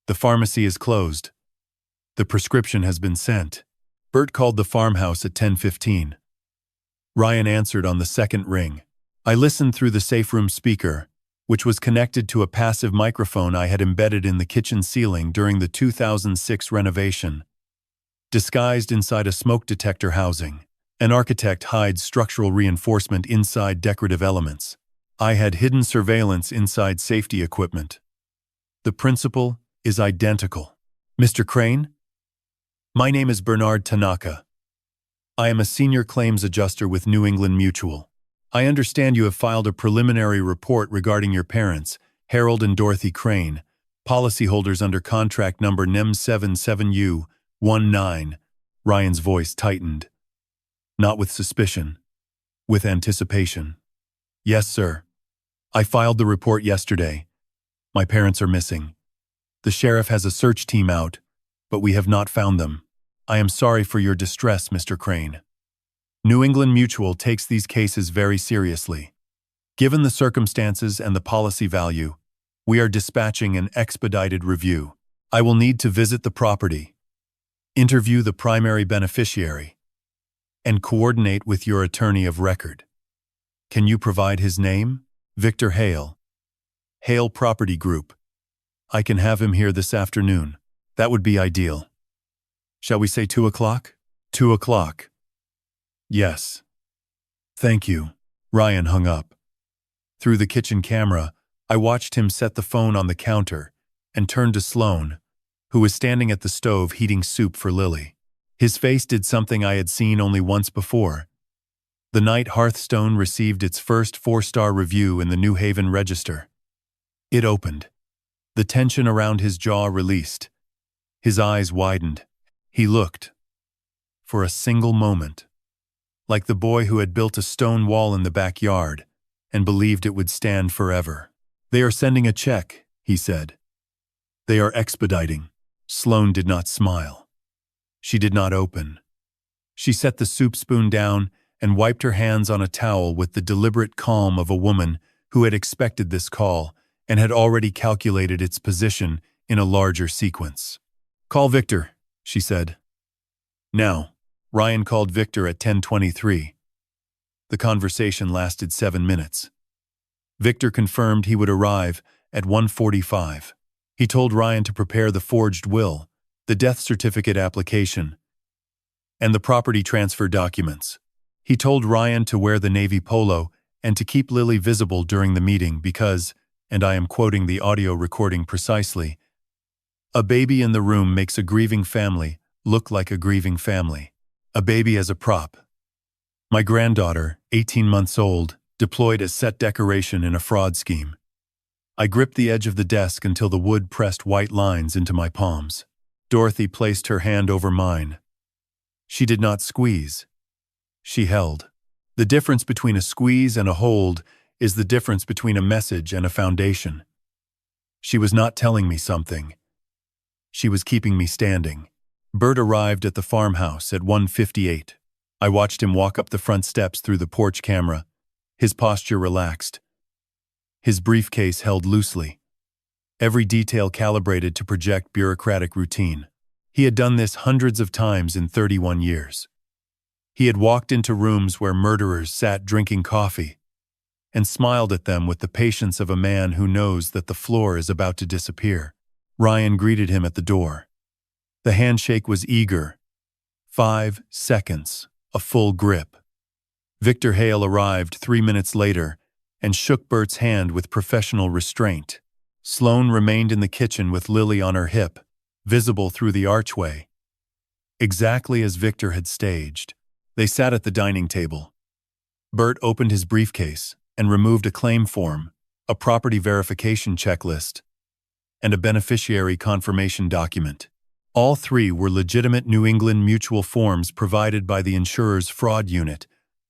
"The pharmacy is closed. The prescription has been sent." Bert called the farmhouse at 10:15. Ryan answered on the second ring. I listened through the safe room speaker, which was connected to a passive microphone I had embedded in the kitchen ceiling during the 2006 renovation. Disguised inside a smoke detector housing, an architect hides structural reinforcement inside decorative elements. I had hidden surveillance inside safety equipment. The principle is identical. Mr. Crane? My name is Bernard Tanaka. I am a senior claims adjuster with New England Mutual. I understand you have filed a preliminary report regarding your parents, Harold and Dorothy Crane, policyholders under contract number NEM77U19. Ryan's voice tightened. Not with suspicion, with anticipation. Yes, sir. I filed the report yesterday. My parents are missing. The sheriff has a search team out, but we have not found them. I am sorry for your distress, Mr. Crane. New England Mutual takes these cases very seriously. Given the circumstances and the policy value, we are dispatching an expedited review. I will need to visit the property, interview the primary beneficiary, and coordinate with your attorney of record. Can you provide his name? Victor Hale. Hale Property Group. I can have him here this afternoon. That would be ideal. Shall we say 2 o'clock? 2 o'clock. Yes. Thank you. Ryan hung up. Through the kitchen camera, I watched him set the phone on the counter and turned to Sloane, who was standing at the stove heating soup for Lily. His face did something I had seen only once before. The night Hearthstone received its first 4-star review in the New Haven Register. It opened. The tension around his jaw released. His eyes widened. He looked, for a single moment, like the boy who had built a stone wall in the backyard and believed it would stand forever. They are sending a check, he said. They are expediting. Sloane did not smile. She did not open. She set the soup spoon down and wiped her hands on a towel with the deliberate calm of a woman who had expected this call and had already calculated its position in a larger sequence. Call Victor, she said. Now. Ryan called Victor at 10:23. The conversation lasted 7 minutes. Victor confirmed he would arrive at 1:45. He told Ryan to prepare the forged will, the death certificate application, and the property transfer documents. He told Ryan to wear the navy polo and to keep Lily visible during the meeting because, and I am quoting the audio recording precisely, a baby in the room makes a grieving family look like a grieving family. A baby as a prop. My granddaughter, 18 months old, deployed as set decoration in a fraud scheme. I gripped the edge of the desk until the wood pressed white lines into my palms. Dorothy placed her hand over mine. She did not squeeze. She held. The difference between a squeeze and a hold is the difference between a message and a foundation. She was not telling me something. She was keeping me standing. Bert arrived at the farmhouse at 1:58. I watched him walk up the front steps through the porch camera, his posture relaxed, his briefcase held loosely, every detail calibrated to project bureaucratic routine. He had done this hundreds of times in 31 years. He had walked into rooms where murderers sat drinking coffee and smiled at them with the patience of a man who knows that the floor is about to disappear. Ryan greeted him at the door. The handshake was eager. 5 seconds, a full grip. Victor Hale arrived 3 minutes later and shook Bert's hand with professional restraint. Sloane remained in the kitchen with Lily on her hip, visible through the archway. Exactly as Victor had staged, they sat at the dining table. Bert opened his briefcase and removed a claim form, a property verification checklist, and a beneficiary confirmation document. All three were legitimate New England Mutual forms provided by the insurer's fraud unit,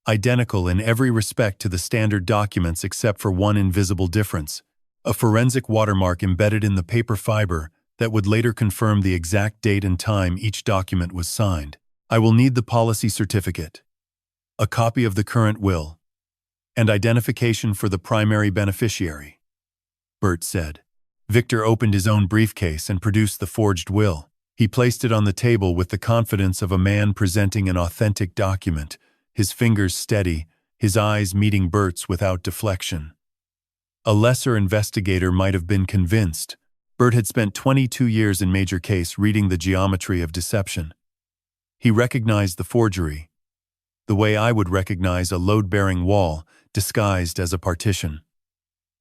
identical in every respect to the standard documents except for one invisible difference, a forensic watermark embedded in the paper fiber that would later confirm the exact date and time each document was signed. I will need the policy certificate, a copy of the current will, and identification for the primary beneficiary, Bert said. Victor opened his own briefcase and produced the forged will. He placed it on the table with the confidence of a man presenting an authentic document, his fingers steady, his eyes meeting Bert's without deflection. A lesser investigator might have been convinced. Bert had spent 22 years in Major Case reading the geometry of deception. He recognized the forgery, the way I would recognize a load-bearing wall disguised as a partition.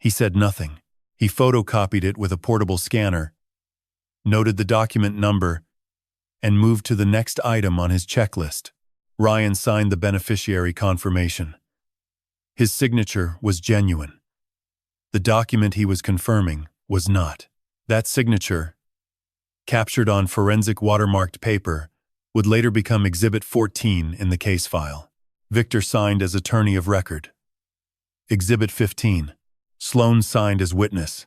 He said nothing. He photocopied it with a portable scanner, noted the document number, and moved to the next item on his checklist. Ryan signed the beneficiary confirmation. His signature was genuine. The document he was confirming was not. That signature, captured on forensic watermarked paper, would later become Exhibit 14 in the case file. Victor signed as attorney of record. Exhibit 15. Sloan signed as witness.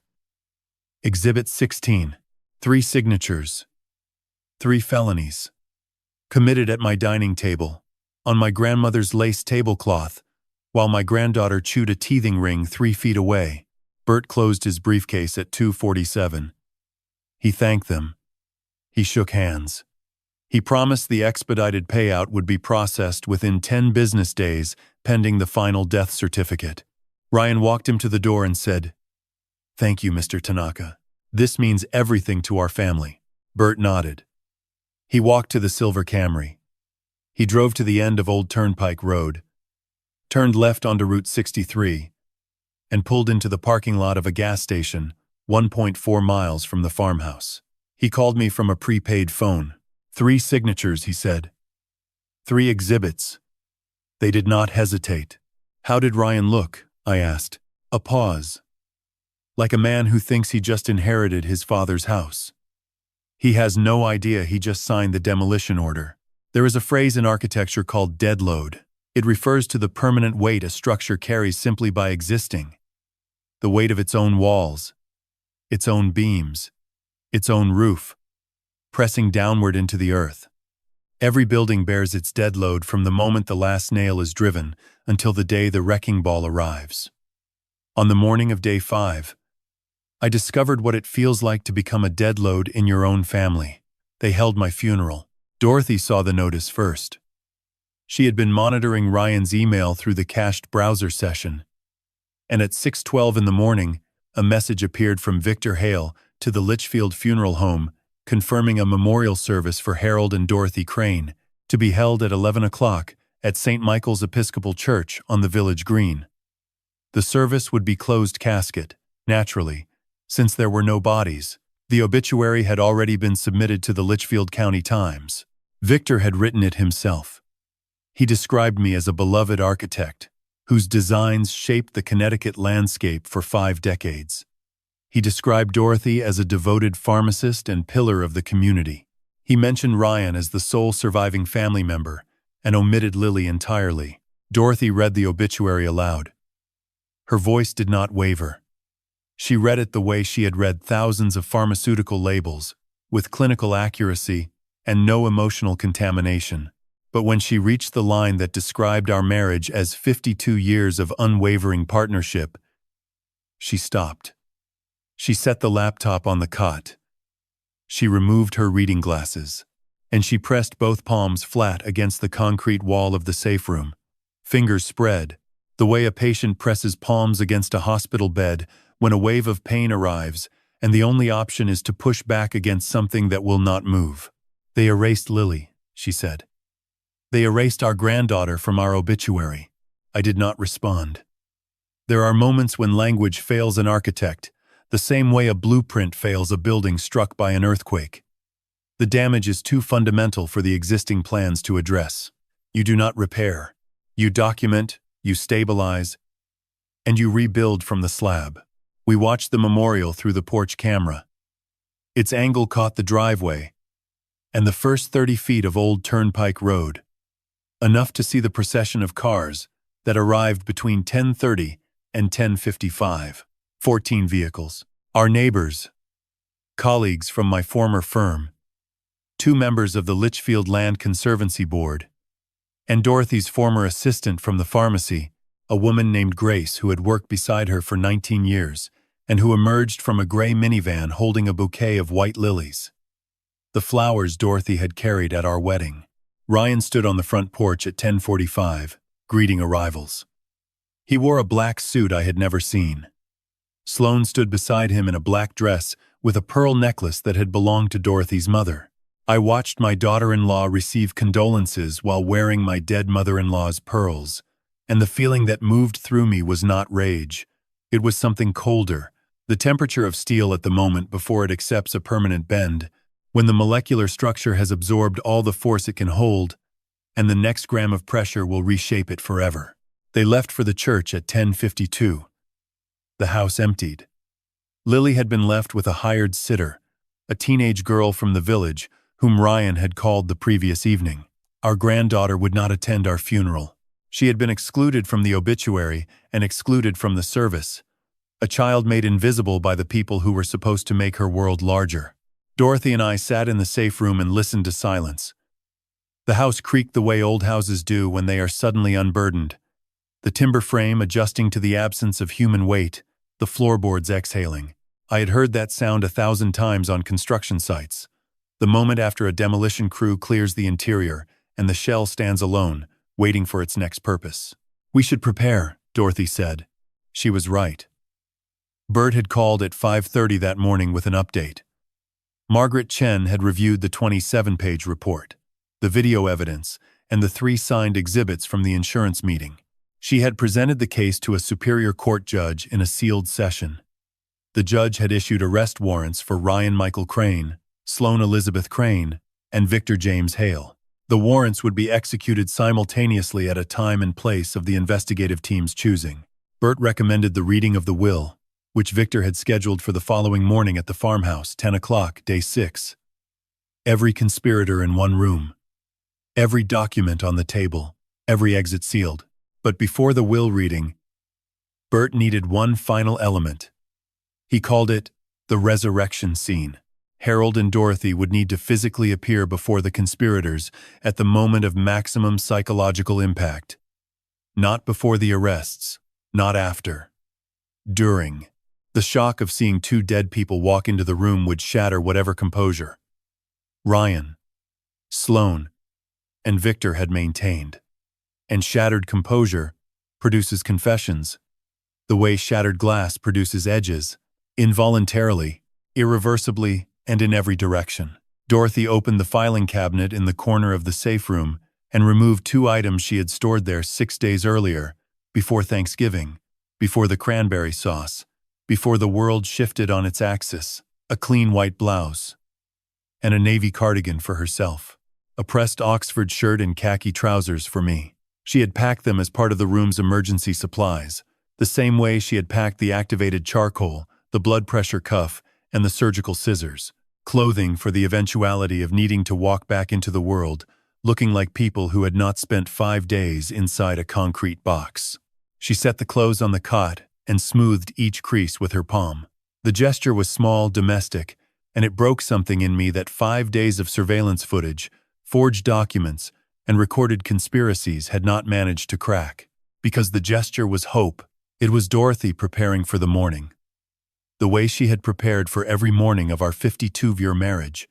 Exhibit 16. 3 signatures. 3 felonies. Committed at my dining table, on my grandmother's lace tablecloth, while my granddaughter chewed a teething ring 3 feet away. Bert closed his briefcase at 2:47. He thanked them. He shook hands. He promised the expedited payout would be processed within 10 business days, pending the final death certificate. Ryan walked him to the door and said, "Thank you, Mr. Tanaka. This means everything to our family." Bert nodded. He walked to the silver Camry. He drove to the end of Old Turnpike Road, turned left onto Route 63, and pulled into the parking lot of a gas station 1.4 miles from the farmhouse. He called me from a prepaid phone. 3 signatures, he said. 3 exhibits. They did not hesitate. How did Ryan look? I asked. A pause. Like a man who thinks he just inherited his father's house. He has no idea he just signed the demolition order. There is a phrase in architecture called dead load. It refers to the permanent weight a structure carries simply by existing. The weight of its own walls, its own beams, its own roof, pressing downward into the earth. Every building bears its dead load from the moment the last nail is driven until the day the wrecking ball arrives. On the morning of day 5, I discovered what it feels like to become a dead load in your own family. They held my funeral. Dorothy saw the notice first. She had been monitoring Ryan's email through the cached browser session, and at 6:12 in the morning, a message appeared from Victor Hale to the Litchfield Funeral Home confirming a memorial service for Harold and Dorothy Crane to be held at 11 o'clock at St. Michael's Episcopal Church on the village green. The service would be closed casket, naturally, since there were no bodies. The obituary had already been submitted to the Litchfield County Times. Victor had written it himself. He described me as a beloved architect, whose designs shaped the Connecticut landscape for 5 decades. He described Dorothy as a devoted pharmacist and pillar of the community. He mentioned Ryan as the sole surviving family member and omitted Lily entirely. Dorothy read the obituary aloud. Her voice did not waver. She read it the way she had read thousands of pharmaceutical labels, with clinical accuracy and no emotional contamination. But when she reached the line that described our marriage as 52 years of unwavering partnership, she stopped. She set the laptop on the cot. She removed her reading glasses, and she pressed both palms flat against the concrete wall of the safe room. Fingers spread, the way a patient presses palms against a hospital bed when a wave of pain arrives, and the only option is to push back against something that will not move. "They erased Lily," she said. "They erased our granddaughter from our obituary." I did not respond. There are moments when language fails an architect, the same way a blueprint fails a building struck by an earthquake. The damage is too fundamental for the existing plans to address. You do not repair. You document, you stabilize, and you rebuild from the slab. We watched the memorial through the porch camera. Its angle caught the driveway and the first 30 feet of Old Turnpike Road, enough to see the procession of cars that arrived between 10:30 and 10:55. 14 vehicles. Our neighbors, colleagues from my former firm, 2 members of the Litchfield Land Conservancy Board, and Dorothy's former assistant from the pharmacy, a woman named Grace who had worked beside her for 19 years and who emerged from a gray minivan holding a bouquet of white lilies, the flowers Dorothy had carried at our wedding. Ryan stood on the front porch at 10:45, greeting arrivals. He wore a black suit I had never seen. Sloane stood beside him in a black dress with a pearl necklace that had belonged to Dorothy's mother. I watched my daughter-in-law receive condolences while wearing my dead mother-in-law's pearls, and the feeling that moved through me was not rage. It was something colder, the temperature of steel at the moment before it accepts a permanent bend, when the molecular structure has absorbed all the force it can hold, and the next gram of pressure will reshape it forever. They left for the church at 10:52. The house emptied. Lily had been left with a hired sitter, a teenage girl from the village, whom Ryan had called the previous evening. Our granddaughter would not attend our funeral. She had been excluded from the obituary and excluded from the service, a child made invisible by the people who were supposed to make her world larger. Dorothy and I sat in the safe room and listened to silence. The house creaked the way old houses do when they are suddenly unburdened, the timber frame adjusting to the absence of human weight, the floorboards exhaling. I had heard that sound 1,000 times on construction sites. The moment after a demolition crew clears the interior and the shell stands alone, waiting for its next purpose. "We should prepare," Dorothy said. She was right. Bert had called at 5:30 that morning with an update. Margaret Chen had reviewed the 27-page report, the video evidence, and the 3 signed exhibits from the insurance meeting. She had presented the case to a superior court judge in a sealed session. The judge had issued arrest warrants for Ryan Michael Crane, Sloane Elizabeth Crane, and Victor James Hale. The warrants would be executed simultaneously at a time and place of the investigative team's choosing. Bert recommended the reading of the will, which Victor had scheduled for the following morning at the farmhouse, 10 o'clock, day 6. Every conspirator in one room. Every document on the table. Every exit sealed. But before the will reading, Bert needed one final element. He called it the resurrection scene. Harold and Dorothy would need to physically appear before the conspirators at the moment of maximum psychological impact. Not before the arrests, not after. During. The shock of seeing 2 dead people walk into the room would shatter whatever composure Ryan, Sloane, and Victor had maintained. And shattered composure produces confessions, the way shattered glass produces edges, involuntarily, irreversibly, and in every direction. Dorothy opened the filing cabinet in the corner of the safe room and removed 2 items she had stored there 6 days earlier, before Thanksgiving, before the cranberry sauce, before the world shifted on its axis, a clean white blouse, and a navy cardigan for herself, a pressed Oxford shirt and khaki trousers for me. She had packed them as part of the room's emergency supplies, the same way she had packed the activated charcoal, the blood pressure cuff, and the surgical scissors, clothing for the eventuality of needing to walk back into the world, looking like people who had not spent 5 days inside a concrete box. She set the clothes on the cot and smoothed each crease with her palm. The gesture was small, domestic, and it broke something in me that 5 days of surveillance footage, forged documents, and recorded conspiracies had not managed to crack. Because the gesture was hope, it was Dorothy preparing for the morning. The way she had prepared for every morning of our 52-year marriage,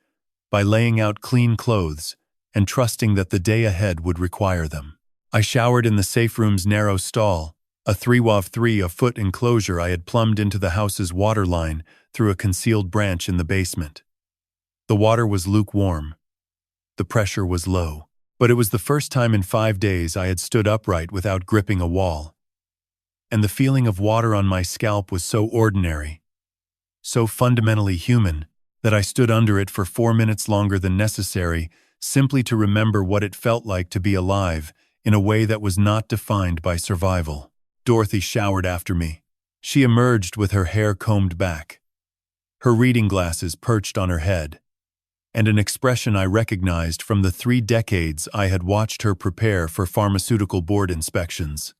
by laying out clean clothes and trusting that the day ahead would require them. I showered in the safe room's narrow stall, a 3x3 enclosure I had plumbed into the house's water line through a concealed branch in the basement. The water was lukewarm. The pressure was low. But it was the first time in 5 days I had stood upright without gripping a wall. And the feeling of water on my scalp was so ordinary, so fundamentally human, that I stood under it for 4 minutes longer than necessary, simply to remember what it felt like to be alive in a way that was not defined by survival. Dorothy showered after me. She emerged with her hair combed back, her reading glasses perched on her head, and an expression I recognized from the 3 decades I had watched her prepare for pharmaceutical board inspections.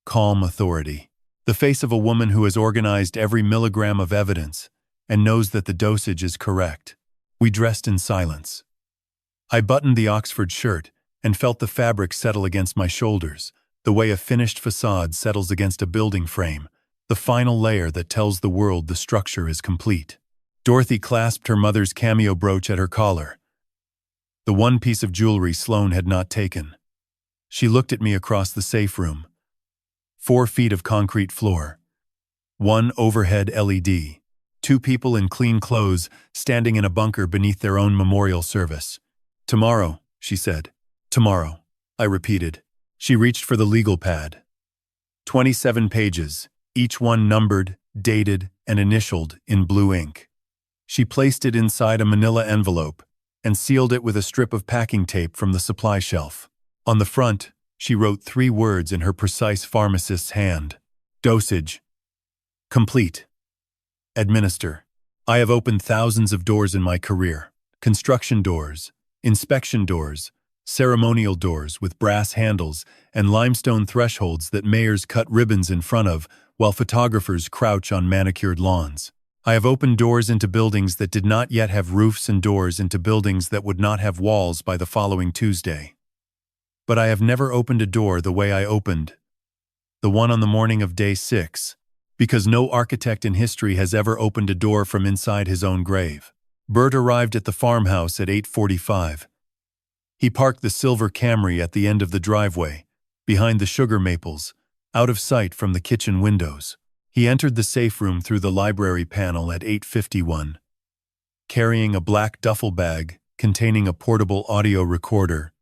Calm authority. The face of a woman who has organized every milligram of evidence and knows that the dosage is correct. We dressed in silence. I buttoned the Oxford shirt and felt the fabric settle against my shoulders, the way a finished facade settles against a building frame, the final layer that tells the world the structure is complete. Dorothy clasped her mother's cameo brooch at her collar, the one piece of jewelry Sloane had not taken. She looked at me across the safe room. 4 feet of concrete floor. One overhead LED. Two people in clean clothes standing in a bunker beneath their own memorial service. "Tomorrow," she said. "Tomorrow," I repeated. She reached for the legal pad. 27 pages, each one numbered, dated, and initialed in blue ink. She placed it inside a manila envelope and sealed it with a strip of packing tape from the supply shelf. On the front, she wrote 3 words in her precise pharmacist's hand. Dosage. Complete. Administer. I have opened thousands of doors in my career. Construction doors, inspection doors, ceremonial doors with brass handles and limestone thresholds that mayors cut ribbons in front of while photographers crouch on manicured lawns. I have opened doors into buildings that did not yet have roofs and doors into buildings that would not have walls by the following Tuesday. But I have never opened a door the way I opened the one on the morning of day 6, because no architect in history has ever opened a door from inside his own grave. Bert arrived at the farmhouse at 8:45. He parked the silver Camry at the end of the driveway, behind the sugar maples, out of sight from the kitchen windows. He entered the safe room through the library panel at 8:51, carrying a black duffel bag containing a portable audio recorder,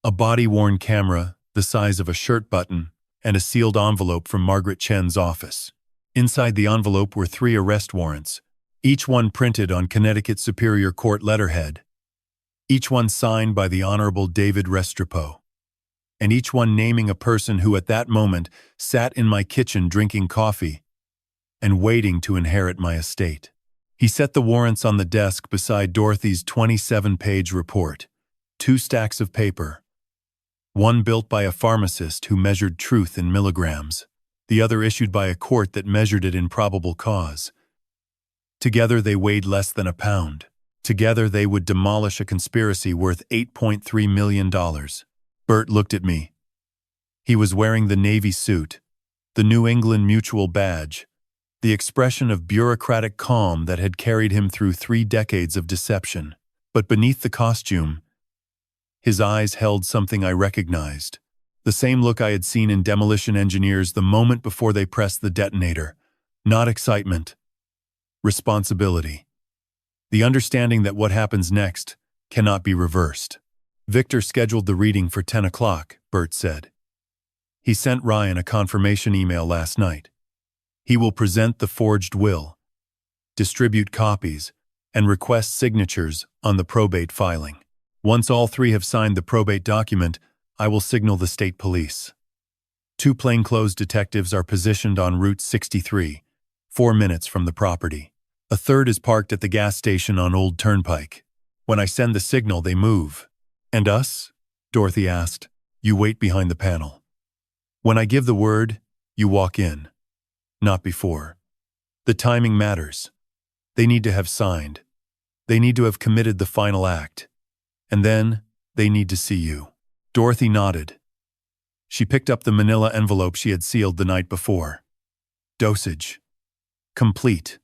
a body-worn camera the size of a shirt button, and a sealed envelope from Margaret Chen's office. Inside the envelope were 3 arrest warrants, each one printed on Connecticut Superior Court letterhead, each one signed by the Honorable David Restrepo, and each one naming a person who at that moment sat in my kitchen drinking coffee and waiting to inherit my estate. He set the warrants on the desk beside Dorothy's 27-page report, 2 stacks of paper, one built by a pharmacist who measured truth in milligrams, the other issued by a court that measured it in probable cause. Together they weighed less than a pound. Together they would demolish a conspiracy worth $8.3 million. Bert looked at me. He was wearing the Navy suit, the New England Mutual badge, the expression of bureaucratic calm that had carried him through 3 decades of deception. But beneath the costume, his eyes held something I recognized, the same look I had seen in demolition engineers the moment before they pressed the detonator. Not excitement, responsibility. The understanding that what happens next cannot be reversed. Victor scheduled the reading for 10 o'clock, Bert said. He sent Ryan a confirmation email last night. He will present the forged will, distribute copies, and request signatures on the probate filing. Once all 3 have signed the probate document, I will signal the state police. 2 plainclothes detectives are positioned on Route 63, 4 minutes from the property. A third is parked at the gas station on Old Turnpike. When I send the signal, they move. And us? Dorothy asked. You wait behind the panel. When I give the word, you walk in. Not before. The timing matters. They need to have signed. They need to have committed the final act. And then, they need to see you. Dorothy nodded. She picked up the manila envelope she had sealed the night before. Dosage. Complete.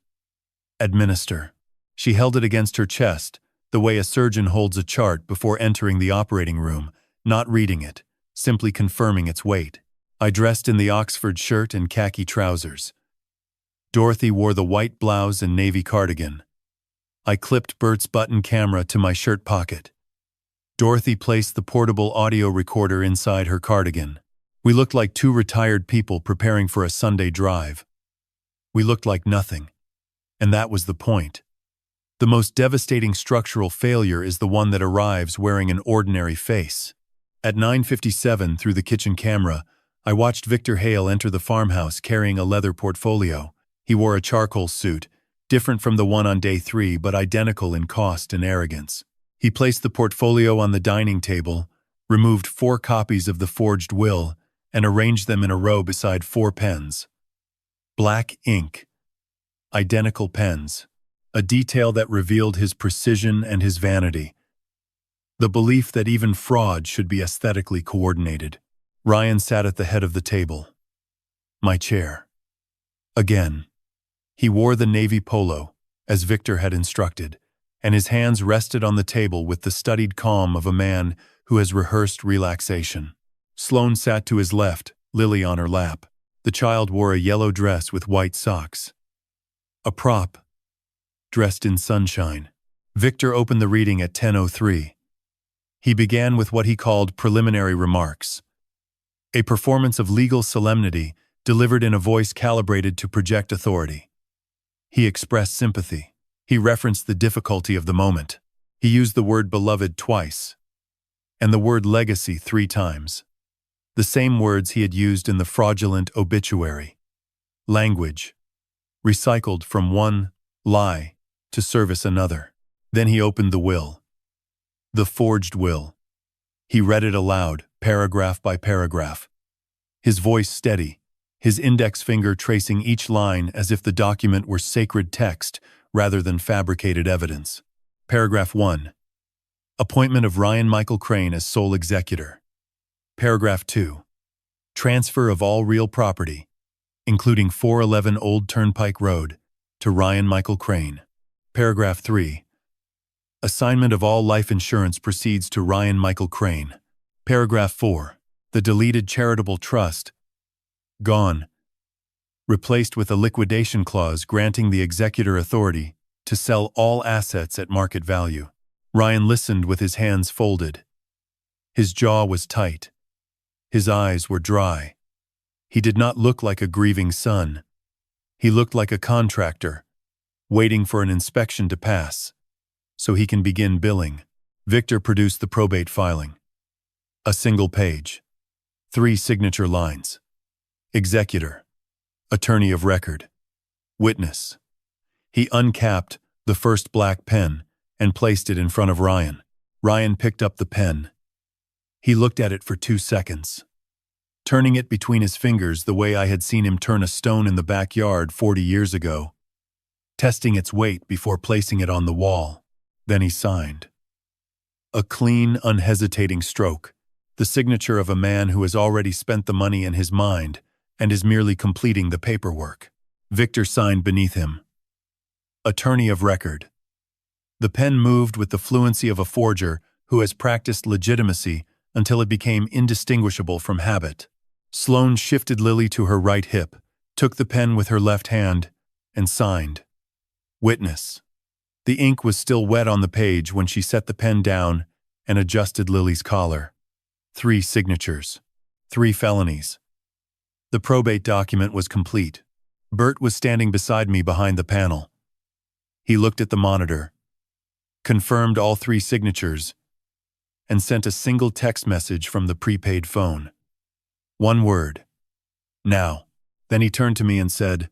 Administer. She held it against her chest, the way a surgeon holds a chart before entering the operating room, not reading it, simply confirming its weight. I dressed in the Oxford shirt and khaki trousers. Dorothy wore the white blouse and navy cardigan. I clipped Bert's button camera to my shirt pocket. Dorothy placed the portable audio recorder inside her cardigan. We looked like 2 retired people preparing for a Sunday drive. We looked like nothing. And that was the point. The most devastating structural failure is the one that arrives wearing an ordinary face. At 9:57 through the kitchen camera, I watched Victor Hale enter the farmhouse carrying a leather portfolio. He wore a charcoal suit, different from the one on day 3 but identical in cost and arrogance. He placed the portfolio on the dining table, removed 4 copies of the forged will, and arranged them in a row beside 4 pens. Black ink. Identical pens. A detail that revealed his precision and his vanity. The belief that even fraud should be aesthetically coordinated. Ryan sat at the head of the table. My chair. Again. He wore the navy polo, as Victor had instructed, and his hands rested on the table with the studied calm of a man who has rehearsed relaxation. Sloane sat to his left, Lily on her lap. The child wore a yellow dress with white socks. A prop, dressed in sunshine. Victor opened the reading at 10:03. He began with what he called preliminary remarks, a performance of legal solemnity delivered in a voice calibrated to project authority. He expressed sympathy. He referenced the difficulty of the moment. He used the word beloved twice, and the word legacy 3 times. The same words he had used in the fraudulent obituary. Language, recycled from one lie to service another. Then he opened the will. The forged will. He read it aloud, paragraph by paragraph. His voice steady, his index finger tracing each line as if the document were sacred text rather than fabricated evidence. Paragraph 1. Appointment of Ryan Michael Crane as sole executor. Paragraph 2. Transfer of all real property, including 411 Old Turnpike Road, to Ryan Michael Crane. Paragraph 3. Assignment of all life insurance proceeds to Ryan Michael Crane. Paragraph 4. The deleted charitable trust, gone, replaced with a liquidation clause granting the executor authority to sell all assets at market value. Ryan listened with his hands folded. His jaw was tight. His eyes were dry. He did not look like a grieving son. He looked like a contractor, waiting for an inspection to pass, so he can begin billing. Victor produced the probate filing. A single page. 3 signature lines. Executor. Attorney of record. Witness. He uncapped the first black pen and placed it in front of Ryan. Ryan picked up the pen. He looked at it for 2 seconds, turning it between his fingers the way I had seen him turn a stone in the backyard 40 years ago, testing its weight before placing it on the wall. Then he signed. A clean, unhesitating stroke, the signature of a man who has already spent the money in his mind and is merely completing the paperwork. Victor signed beneath him. Attorney of record. The pen moved with the fluency of a forger who has practiced legitimacy until it became indistinguishable from habit. Sloane shifted Lily to her right hip, took the pen with her left hand, and signed. Witness. The ink was still wet on the page when she set the pen down and adjusted Lily's collar. 3 signatures. 3 felonies. The probate document was complete. Bert was standing beside me behind the panel. He looked at the monitor, confirmed all 3 signatures, and sent a single text message from the prepaid phone. 1 word. Now. Then he turned to me and said,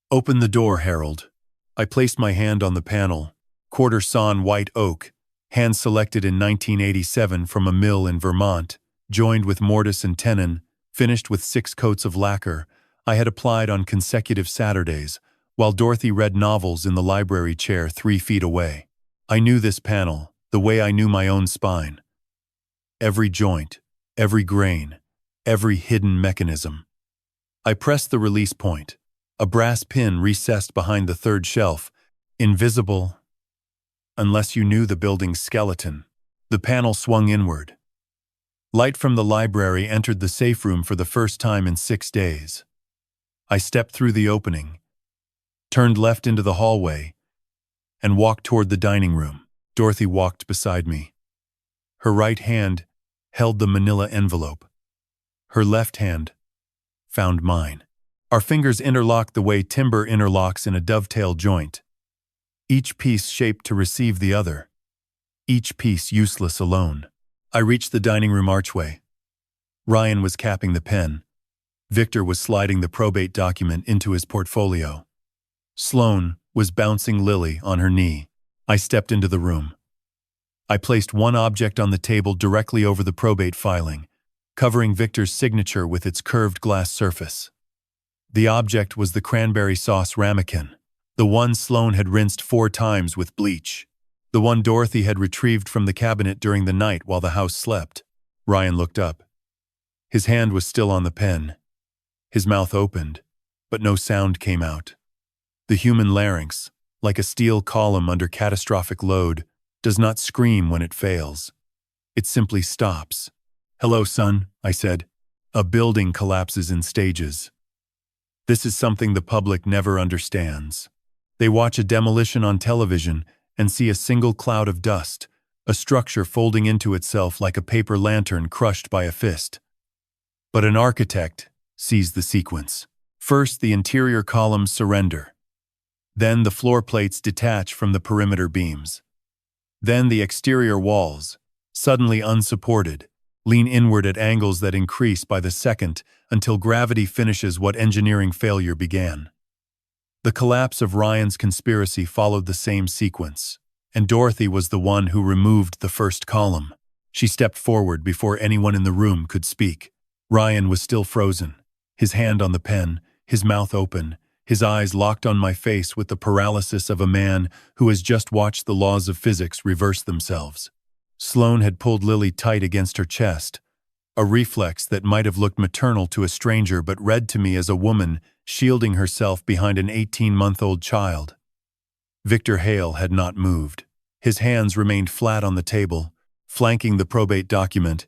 "Open the door, Harold." I placed my hand on the panel. Quarter sawn white oak, hand selected in 1987 from a mill in Vermont, joined with mortise and tenon, finished with 6 coats of lacquer. I had applied on consecutive Saturdays, while Dorothy read novels in the library chair 3 feet away. I knew this panel, the way I knew my own spine. Every joint, every grain, every hidden mechanism. I pressed the release point, a brass pin recessed behind the 3rd shelf, invisible unless you knew the building's skeleton. The panel swung inward. Light from the library entered the safe room for the first time in 6 days. I stepped through the opening, turned left into the hallway, and walked toward the dining room. Dorothy walked beside me. Her right hand held the manila envelope. Her left hand found mine. Our fingers interlocked the way timber interlocks in a dovetail joint, each piece shaped to receive the other, each piece useless alone. I reached the dining room archway. Ryan was capping the pen. Victor was sliding the probate document into his portfolio. Sloane was bouncing Lily on her knee. I stepped into the room. I placed one object on the table directly over the probate filing, covering Victor's signature with its curved glass surface. The object was the cranberry sauce ramekin, the one Sloane had rinsed 4 times with bleach, the one Dorothy had retrieved from the cabinet during the night while the house slept. Ryan looked up. His hand was still on the pen. His mouth opened, but no sound came out. The human larynx, like a steel column under catastrophic load, does not scream when it fails. It simply stops. "Hello, son," I said. A building collapses in stages. This is something the public never understands. They watch a demolition on television and see a single cloud of dust, a structure folding into itself like a paper lantern crushed by a fist. But an architect sees the sequence. First, the interior columns surrender. Then the floor plates detach from the perimeter beams. Then the exterior walls, suddenly unsupported, lean inward at angles that increase by the second until gravity finishes what engineering failure began. The collapse of Ryan's conspiracy followed the same sequence, and Dorothy was the one who removed the first column. She stepped forward before anyone in the room could speak. Ryan was still frozen, his hand on the pen, his mouth open, his eyes locked on my face with the paralysis of a man who has just watched the laws of physics reverse themselves. Sloane had pulled Lily tight against her chest, a reflex that might have looked maternal to a stranger but read to me as a woman shielding herself behind an 18-month-old child. Victor Hale had not moved. His hands remained flat on the table, flanking the probate document,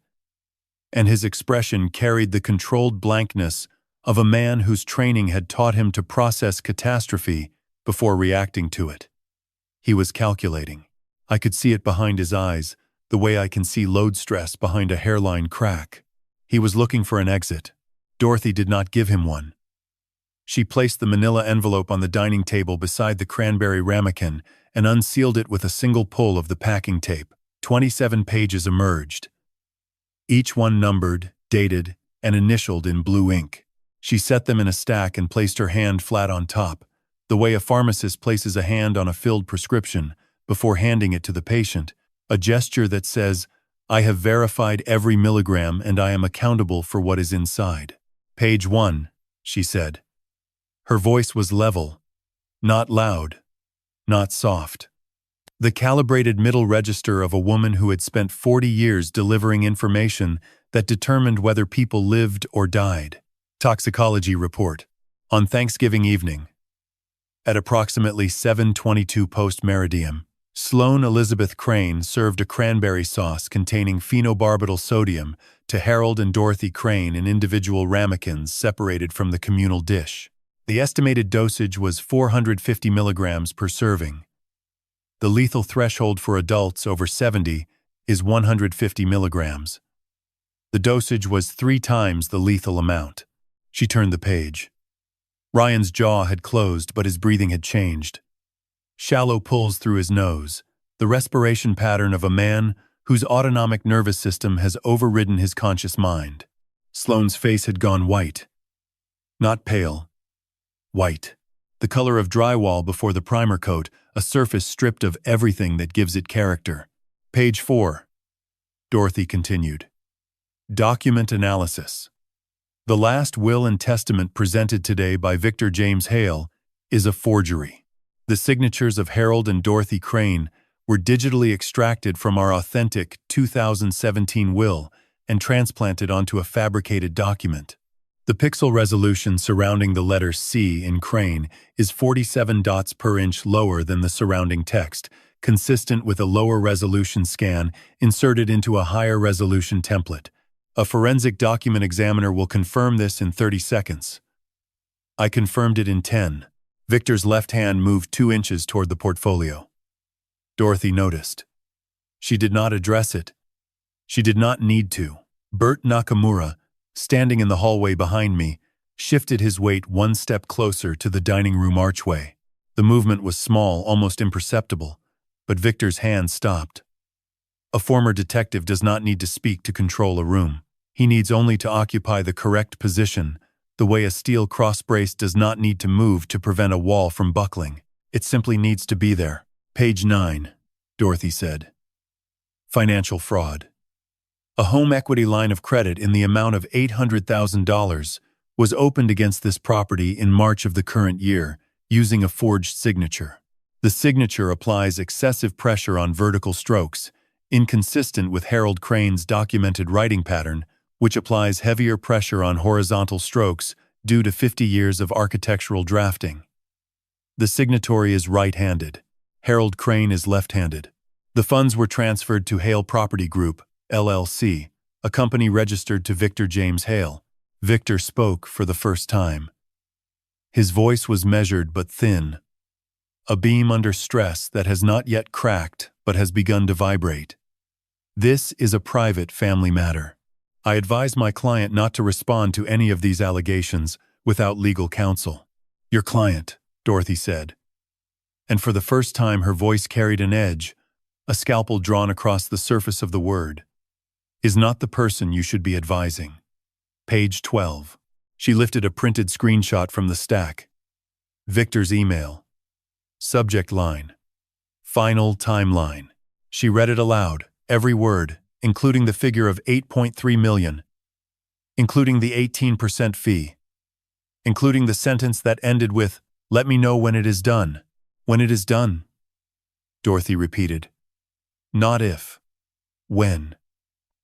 and his expression carried the controlled blankness of a man whose training had taught him to process catastrophe before reacting to it. He was calculating. I could see it behind his eyes, the way I can see load stress behind a hairline crack. He was looking for an exit. Dorothy did not give him one. She placed the manila envelope on the dining table beside the cranberry ramekin and unsealed it with a single pull of the packing tape. 27 pages emerged, each one numbered, dated, and initialed in blue ink. She set them in a stack and placed her hand flat on top, the way a pharmacist places a hand on a filled prescription before handing it to the patient, a gesture that says, "I have verified every milligram and I am accountable for what is inside." "Page 1, she said. Her voice was level, not loud, not soft. The calibrated middle register of a woman who had spent 40 years delivering information that determined whether people lived or died. Toxicology report. On Thanksgiving evening, at approximately 7:22 post-meridium, Sloane Elizabeth Crane served a cranberry sauce containing phenobarbital sodium to Harold and Dorothy Crane in individual ramekins separated from the communal dish. The estimated dosage was 450 milligrams per serving. The lethal threshold for adults over 70 is 150 milligrams. The dosage was 3 times the lethal amount. She turned the page. Ryan's jaw had closed, but his breathing had changed. Shallow pulls through his nose, the respiration pattern of a man whose autonomic nervous system has overridden his conscious mind. Sloane's face had gone white. Not pale. White. The color of drywall before the primer coat, a surface stripped of everything that gives it character. Page 4. Dorothy continued. Document analysis. The last will and testament presented today by Victor James Hale is a forgery. The signatures of Harold and Dorothy Crane were digitally extracted from our authentic 2017 will and transplanted onto a fabricated document. The pixel resolution surrounding the letter C in Crane is 47 dots per inch lower than the surrounding text, consistent with a lower resolution scan inserted into a higher resolution template. A forensic document examiner will confirm this in 30 seconds. I confirmed it in 10. Victor's left hand moved 2 inches toward the portfolio. Dorothy noticed. She did not address it. She did not need to. Bert Nakamura, standing in the hallway behind me, shifted his weight 1 step closer to the dining room archway. The movement was small, almost imperceptible, but Victor's hand stopped. A former detective does not need to speak to control a room. He needs only to occupy the correct position, the way a steel cross-brace does not need to move to prevent a wall from buckling. It simply needs to be there. Page 9, Dorothy said. Financial fraud. A home equity line of credit in the amount of $800,000 was opened against this property in March of the current year, using a forged signature. The signature applies excessive pressure on vertical strokes, inconsistent with Harold Crane's documented writing pattern, which applies heavier pressure on horizontal strokes due to 50 years of architectural drafting. The signatory is right-handed. Harold Crane is left-handed. The funds were transferred to Hale Property Group, LLC, a company registered to Victor James Hale. Victor spoke for the first time. His voice was measured but thin, a beam under stress that has not yet cracked but has begun to vibrate. This is a private family matter. I advise my client not to respond to any of these allegations without legal counsel. Your client, Dorothy said. And for the first time her voice carried an edge, a scalpel drawn across the surface of the word, is not the person you should be advising. Page 12. She lifted a printed screenshot from the stack. Victor's email. Subject line. Final timeline. She read it aloud, every word, including the figure of 8.3 million, including the 18% fee, including the sentence that ended with, "Let me know when it is done." When it is done, Dorothy repeated. Not if. When.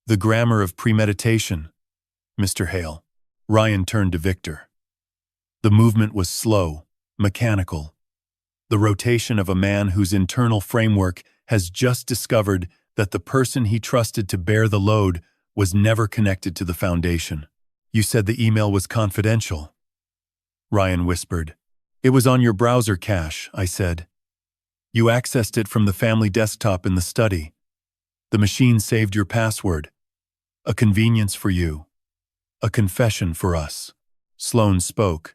The grammar of premeditation, Mr. Hale. Ryan turned to Victor. The movement was slow, mechanical. The rotation of a man whose internal framework has just discovered that the person he trusted to bear the load was never connected to the foundation. You said the email was confidential, Ryan whispered. It was on your browser cache, I said. You accessed it from the family desktop in the study. The machine saved your password. A convenience for you. A confession for us. Sloane spoke.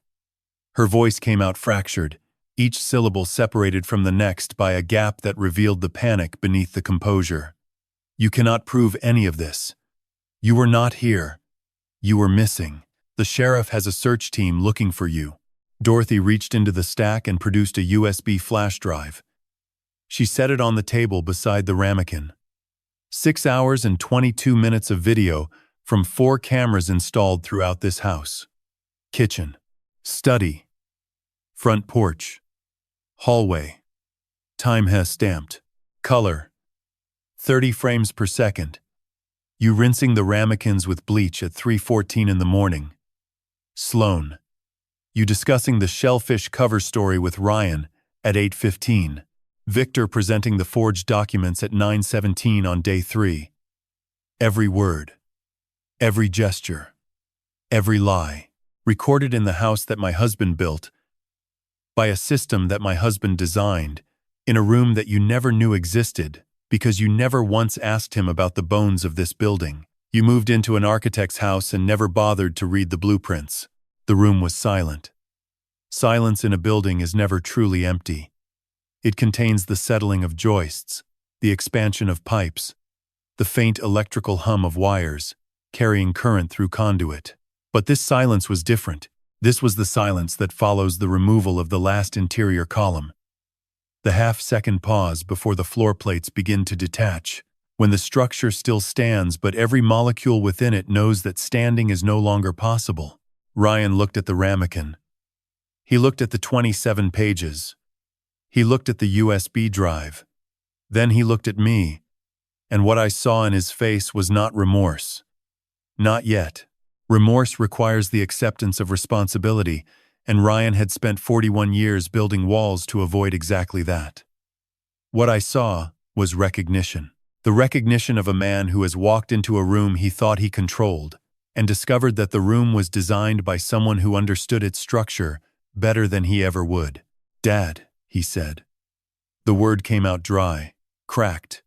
Her voice came out fractured, each syllable separated from the next by a gap that revealed the panic beneath the composure. You cannot prove any of this. You were not here. You were missing. The sheriff has a search team looking for you. Dorothy reached into the stack and produced a USB flash drive. She set it on the table beside the ramekin. 6 hours and 22 minutes of video from 4 cameras installed throughout this house. Kitchen, study, front porch, hallway. Time has stamped. Color, 30 frames per second. You rinsing the ramekins with bleach at 3:14 in the morning. Sloane. You discussing the shellfish cover story with Ryan at 8:15. Victor presenting the forged documents at 9:17 on day 3. Every word, every gesture, every lie, recorded in the house that my husband built, by a system that my husband designed, in a room that you never knew existed because you never once asked him about the bones of this building. You moved into an architect's house and never bothered to read the blueprints. The room was silent. Silence in a building is never truly empty. It contains the settling of joists, the expansion of pipes, the faint electrical hum of wires, carrying current through conduit. But this silence was different. This was the silence that follows the removal of the last interior column. The half-second pause before the floor plates begin to detach, when the structure still stands but every molecule within it knows that standing is no longer possible. Ryan looked at the ramekin. He looked at the 27 pages. He looked at the USB drive. Then he looked at me, and what I saw in his face was not remorse. Not yet. Remorse requires the acceptance of responsibility, and Ryan had spent 41 years building walls to avoid exactly that. What I saw was recognition. The recognition of a man who has walked into a room he thought he controlled, and discovered that the room was designed by someone who understood its structure better than he ever would. Dad, he said. The word came out dry, cracked,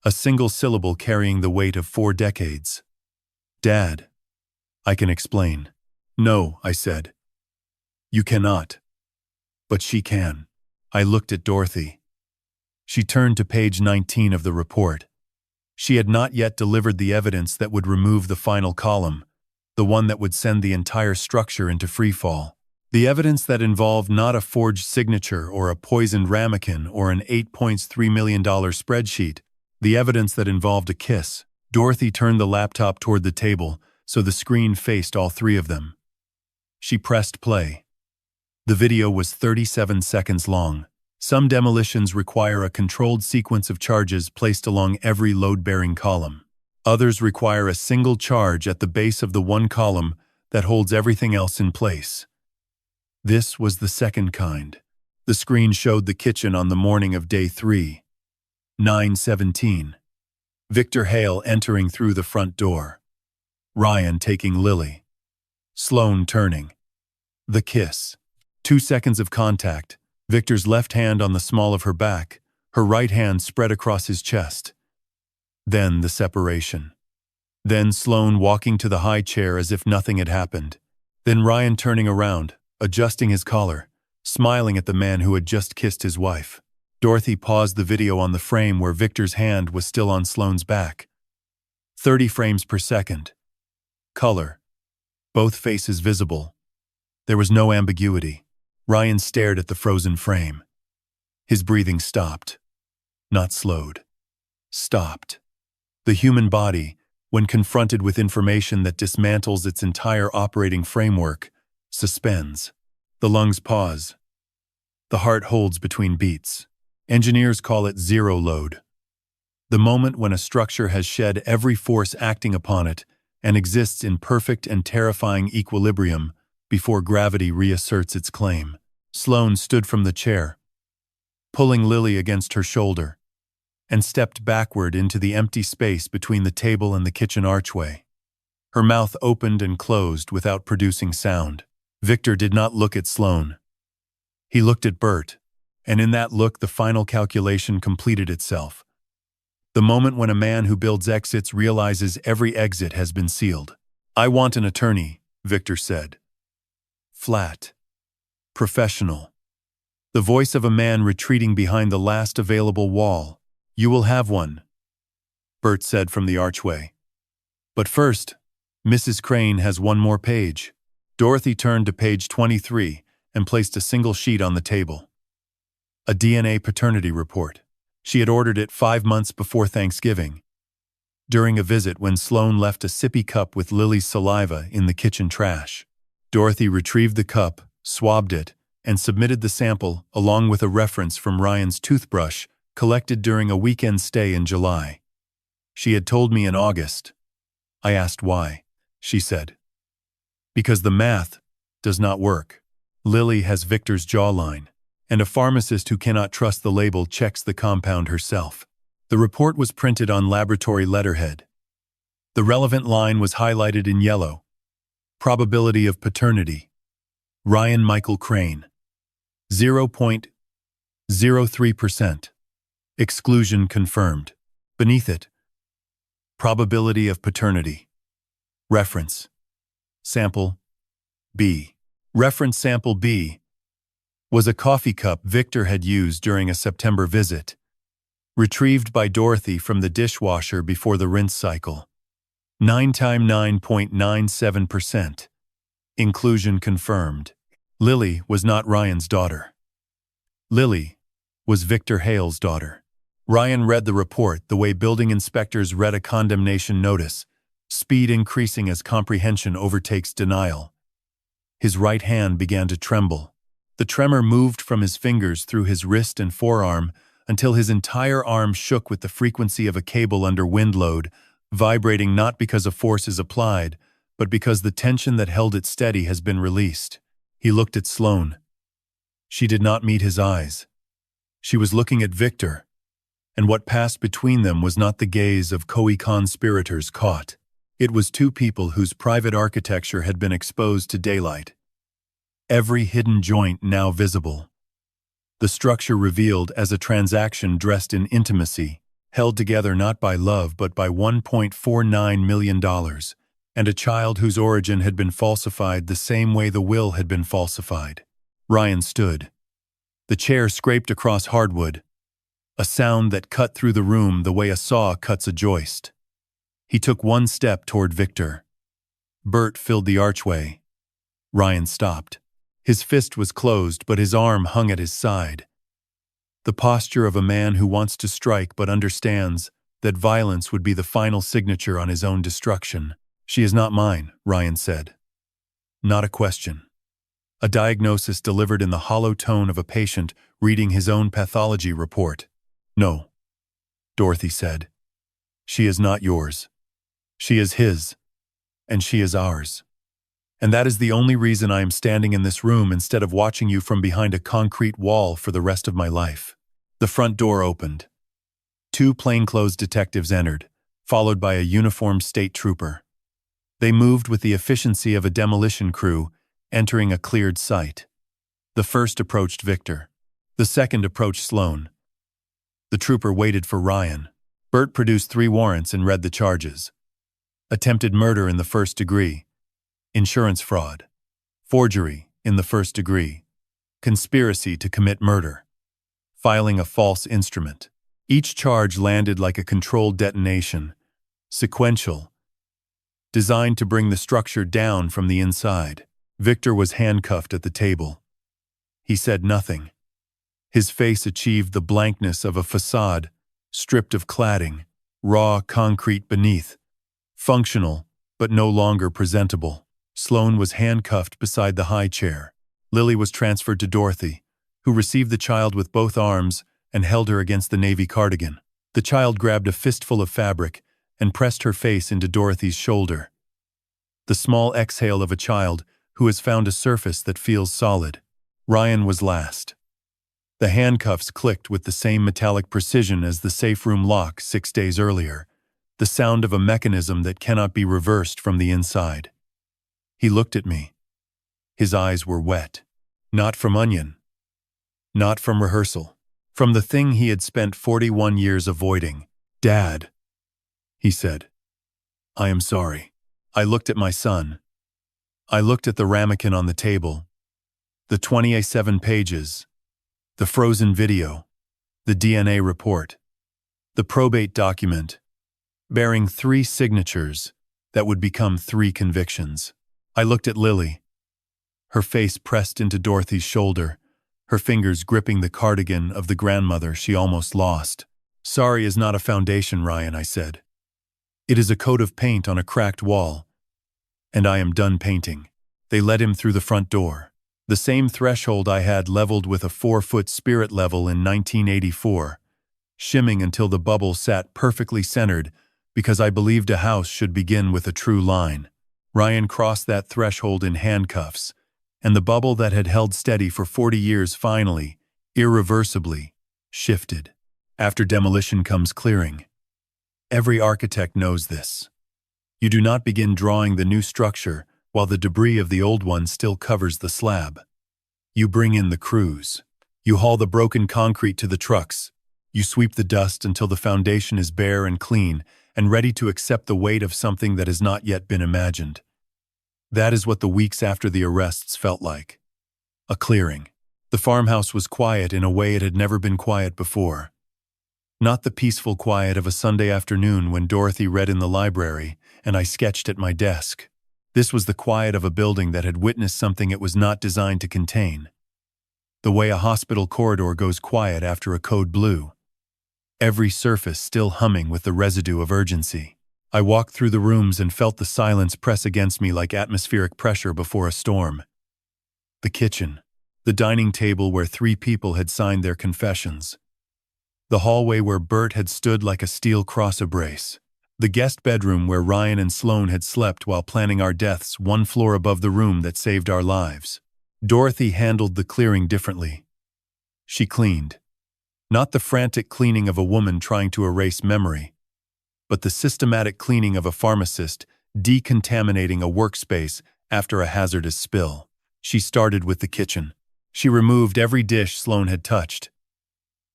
a single syllable carrying the weight of 4 decades. Dad. I can explain. No, I said. You cannot. But she can. I looked at Dorothy. She turned to page 19 of the report. She had not yet delivered the evidence that would remove the final column, the one that would send the entire structure into freefall. The evidence that involved not a forged signature or a poisoned ramekin or an $8.3 million spreadsheet, the evidence that involved a kiss. Dorothy turned the laptop toward the table so the screen faced all 3 of them. She pressed play. The video was 37 seconds long. Some demolitions require a controlled sequence of charges placed along every load-bearing column. Others require a single charge at the base of the one column that holds everything else in place. This was the second kind. The screen showed the kitchen on the morning of day 3. 9:17. Victor Hale entering through the front door. Ryan taking Lily. Sloane turning. The kiss. 2 seconds of contact, Victor's left hand on the small of her back, her right hand spread across his chest. Then the separation. Then Sloane walking to the high chair as if nothing had happened. Then Ryan turning around, adjusting his collar, smiling at the man who had just kissed his wife. Dorothy paused the video on the frame where Victor's hand was still on Sloane's back. 30 frames per second. Color. Both faces visible. There was no ambiguity. Ryan stared at the frozen frame. His breathing stopped. Not slowed. Stopped. The human body, when confronted with information that dismantles its entire operating framework, suspends. The lungs pause. The heart holds between beats. Engineers call it zero load. The moment when a structure has shed every force acting upon it and exists in perfect and terrifying equilibrium before gravity reasserts its claim. Sloane stood from the chair, pulling Lily against her shoulder, and stepped backward into the empty space between the table and the kitchen archway. Her mouth opened and closed without producing sound. Victor did not look at Sloane. He looked at Bert, and in that look the final calculation completed itself. The moment when a man who builds exits realizes every exit has been sealed. "I want an attorney," Victor said. Flat. Professional. The voice of a man retreating behind the last available wall. "You will have one," Bert said from the archway. "But first, Mrs. Crane has one more page." Dorothy turned to page 23 and placed a single sheet on the table. A DNA paternity report. She had ordered it 5 months before Thanksgiving, during a visit when Sloane left a sippy cup with Lily's saliva in the kitchen trash. Dorothy retrieved the cup, swabbed it, and submitted the sample along with a reference from Ryan's toothbrush collected during a weekend stay in July. "She had told me in August." I asked why. She said, "Because the math does not work. Lily has Victor's jawline, and a pharmacist who cannot trust the label checks the compound herself." The report was printed on laboratory letterhead. The relevant line was highlighted in yellow. Probability of paternity. Ryan Michael Crane. 0.03%. Exclusion confirmed. Beneath it, probability of paternity. Reference. Sample B. Reference sample B was a coffee cup Victor had used during a September visit, retrieved by Dorothy from the dishwasher before the rinse cycle. 9 times 9.97%. Inclusion confirmed. Lily was not Ryan's daughter. Lily was Victor Hale's daughter. Ryan read the report the way building inspectors read a condemnation notice, speed increasing as comprehension overtakes denial. His right hand began to tremble. The tremor moved from his fingers through his wrist and forearm until his entire arm shook with the frequency of a cable under wind load, vibrating not because a force is applied, but because the tension that held it steady has been released. He looked at Sloane. She did not meet his eyes. She was looking at Victor, and what passed between them was not the gaze of conspirators caught. It was two people whose private architecture had been exposed to daylight. Every hidden joint now visible. The structure revealed as a transaction dressed in intimacy, held together not by love but by $1.49 million, and a child whose origin had been falsified the same way the will had been falsified. Ryan stood. The chair scraped across hardwood, a sound that cut through the room the way a saw cuts a joist. He took one step toward Victor. Bert filled the archway. Ryan stopped. His fist was closed, but his arm hung at his side. The posture of a man who wants to strike but understands that violence would be the final signature on his own destruction. "She is not mine," Ryan said. Not a question. A diagnosis delivered in the hollow tone of a patient reading his own pathology report. "No," Dorothy said. "She is not yours. She is his, and she is ours. And that is the only reason I am standing in this room instead of watching you from behind a concrete wall for the rest of my life." The front door opened. 2 plainclothes detectives entered, followed by a uniformed state trooper. They moved with the efficiency of a demolition crew, entering a cleared site. The first approached Victor. The second approached Sloane. The trooper waited for Ryan. Bert produced 3 warrants and read the charges. Attempted murder in the first degree. Insurance fraud. Forgery in the first degree. Conspiracy to commit murder. Filing a false instrument. Each charge landed like a controlled detonation. Sequential. Designed to bring the structure down from the inside. Victor was handcuffed at the table. He said nothing. His face achieved the blankness of a facade, stripped of cladding, raw concrete beneath. Functional, but no longer presentable. Sloane was handcuffed beside the high chair. Lily was transferred to Dorothy, who received the child with both arms and held her against the navy cardigan. The child grabbed a fistful of fabric and pressed her face into Dorothy's shoulder. The small exhale of a child who has found a surface that feels solid. Ryan was last. The handcuffs clicked with the same metallic precision as the safe room lock 6 days earlier, the sound of a mechanism that cannot be reversed from the inside. He looked at me. His eyes were wet. Not from onion. Not from rehearsal. From the thing he had spent 41 years avoiding. "Dad," he said. "I am sorry." I looked at my son. I looked at the ramekin on the table, the 27 pages, the frozen video, the DNA report, the probate document, bearing 3 signatures that would become 3 convictions. I looked at Lily, her face pressed into Dorothy's shoulder, her fingers gripping the cardigan of the grandmother she almost lost. "Sorry is not a foundation, Ryan," I said. "It is a coat of paint on a cracked wall, and I am done painting." They led him through the front door. The same threshold I had leveled with a 4-foot spirit level in 1984, shimming until the bubble sat perfectly centered because I believed a house should begin with a true line. Ryan crossed that threshold in handcuffs, and the bubble that had held steady for 40 years finally, irreversibly, shifted. After demolition comes clearing. Every architect knows this. You do not begin drawing the new structure while the debris of the old one still covers the slab. You bring in the crews. You haul the broken concrete to the trucks. You sweep the dust until the foundation is bare and clean and ready to accept the weight of something that has not yet been imagined. That is what the weeks after the arrests felt like. A clearing. The farmhouse was quiet in a way it had never been quiet before. Not the peaceful quiet of a Sunday afternoon when Dorothy read in the library and I sketched at my desk. This was the quiet of a building that had witnessed something it was not designed to contain. The way a hospital corridor goes quiet after a code blue. Every surface still humming with the residue of urgency. I walked through the rooms and felt the silence press against me like atmospheric pressure before a storm. The kitchen. The dining table where 3 people had signed their confessions. The hallway where Bert had stood like a steel cross-brace. The guest bedroom where Ryan and Sloane had slept while planning our deaths 1 floor above the room that saved our lives. Dorothy handled the clearing differently. She cleaned. Not the frantic cleaning of a woman trying to erase memory, but the systematic cleaning of a pharmacist decontaminating a workspace after a hazardous spill. She started with the kitchen. She removed every dish Sloane had touched,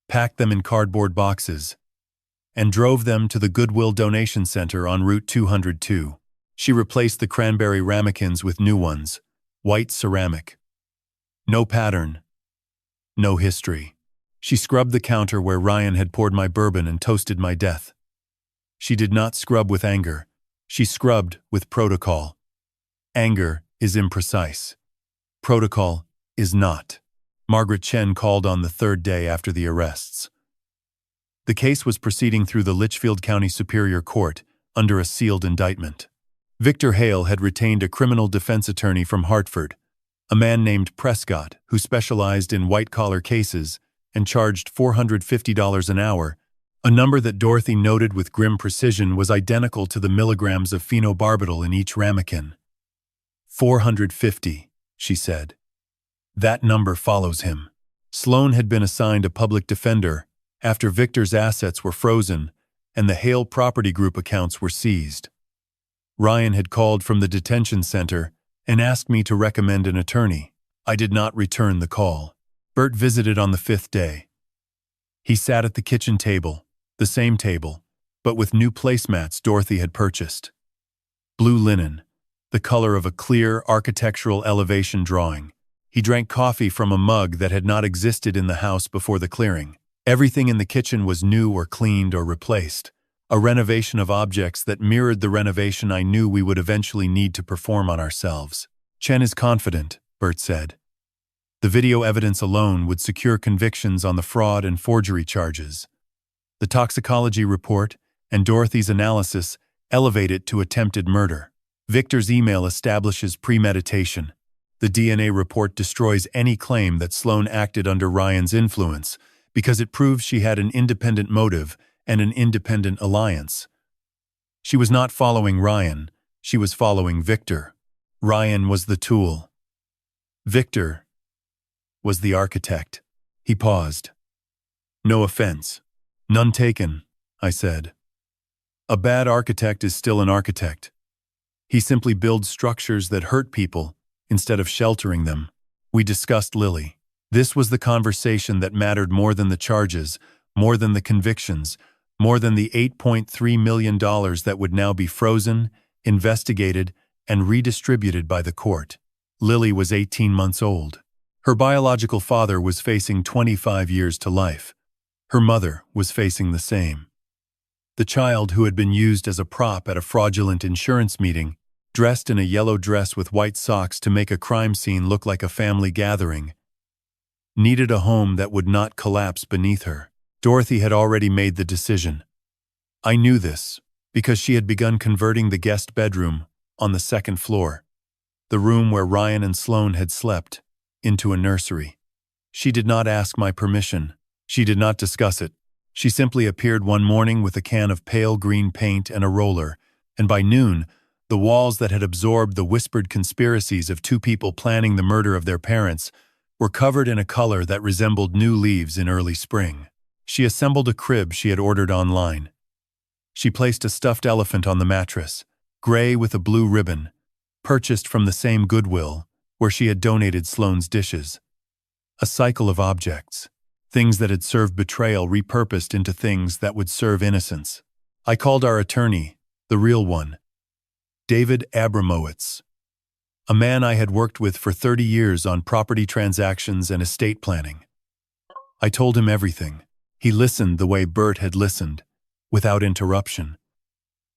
packed them in cardboard boxes, and drove them to the Goodwill Donation Center on Route 202. She replaced the cranberry ramekins with new ones, white ceramic. No pattern, no history. She scrubbed the counter where Ryan had poured my bourbon and toasted my death. She did not scrub with anger. She scrubbed with protocol. Anger is imprecise. Protocol is not. Margaret Chen called on the 3rd day after the arrests. The case was proceeding through the Litchfield County Superior Court under a sealed indictment. Victor Hale had retained a criminal defense attorney from Hartford, a man named Prescott who specialized in white-collar cases and charged $450 an hour, a number that Dorothy noted with grim precision was identical to the milligrams of phenobarbital in each ramekin. 450, she said. That number follows him. Sloane had been assigned a public defender after Victor's assets were frozen and the Hale Property Group accounts were seized. Ryan had called from the detention center and asked me to recommend an attorney. I did not return the call. Bert visited on the 5th day. He sat at the kitchen table, the same table, but with new placemats Dorothy had purchased. Blue linen, the color of a clear architectural elevation drawing. He drank coffee from a mug that had not existed in the house before the clearing. Everything in the kitchen was new or cleaned or replaced, a renovation of objects that mirrored the renovation I knew we would eventually need to perform on ourselves. Chen is confident, Bert said. The video evidence alone would secure convictions on the fraud and forgery charges. The toxicology report and Dorothy's analysis elevate it to attempted murder. Victor's email establishes premeditation. The DNA report destroys any claim that Sloan acted under Ryan's influence because it proves she had an independent motive and an independent alliance. She was not following Ryan, she was following Victor. Ryan was the tool. Victor was the architect. He paused. No offense. None taken, I said. A bad architect is still an architect. He simply builds structures that hurt people instead of sheltering them. We discussed Lily. This was the conversation that mattered more than the charges, more than the convictions, more than the $8.3 million that would now be frozen, investigated, and redistributed by the court. Lily was 18 months old. Her biological father was facing 25 years to life. Her mother was facing the same. The child who had been used as a prop at a fraudulent insurance meeting, dressed in a yellow dress with white socks to make a crime scene look like a family gathering, needed a home that would not collapse beneath her. Dorothy had already made the decision. I knew this because she had begun converting the guest bedroom on the 2nd floor, the room where Ryan and Sloan had slept, into a nursery. She did not ask my permission. She did not discuss it. She simply appeared one morning with a can of pale green paint and a roller, and by noon, the walls that had absorbed the whispered conspiracies of 2 people planning the murder of their parents were covered in a color that resembled new leaves in early spring. She assembled a crib she had ordered online. She placed a stuffed elephant on the mattress, gray with a blue ribbon, purchased from the same Goodwill where she had donated Sloan's dishes. A cycle of objects, things that had served betrayal repurposed into things that would serve innocence. I called our attorney, the real one, David Abramowitz, a man I had worked with for 30 years on property transactions and estate planning. I told him everything. He listened the way Bert had listened, without interruption.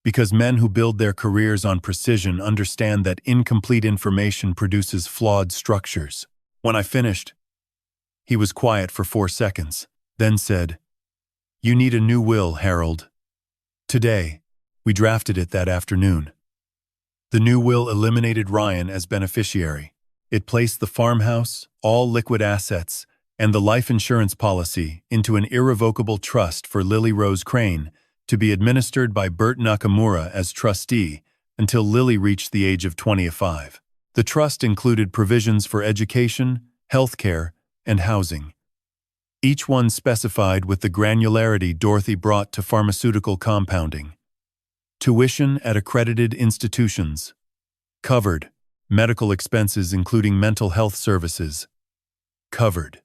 Because men who build their careers on precision understand that incomplete information produces flawed structures. When I finished, he was quiet for 4 seconds, then said, "You need a new will, Harold." Today, we drafted it that afternoon. The new will eliminated Ryan as beneficiary. It placed the farmhouse, all liquid assets, and the life insurance policy into an irrevocable trust for Lily Rose Crane, to be administered by Bert Nakamura as trustee until Lily reached the age of 25. The trust included provisions for education, healthcare, and housing. Each one specified with the granularity Dorothy brought to pharmaceutical compounding. Tuition at accredited institutions. Covered. Medical expenses including mental health services. Covered.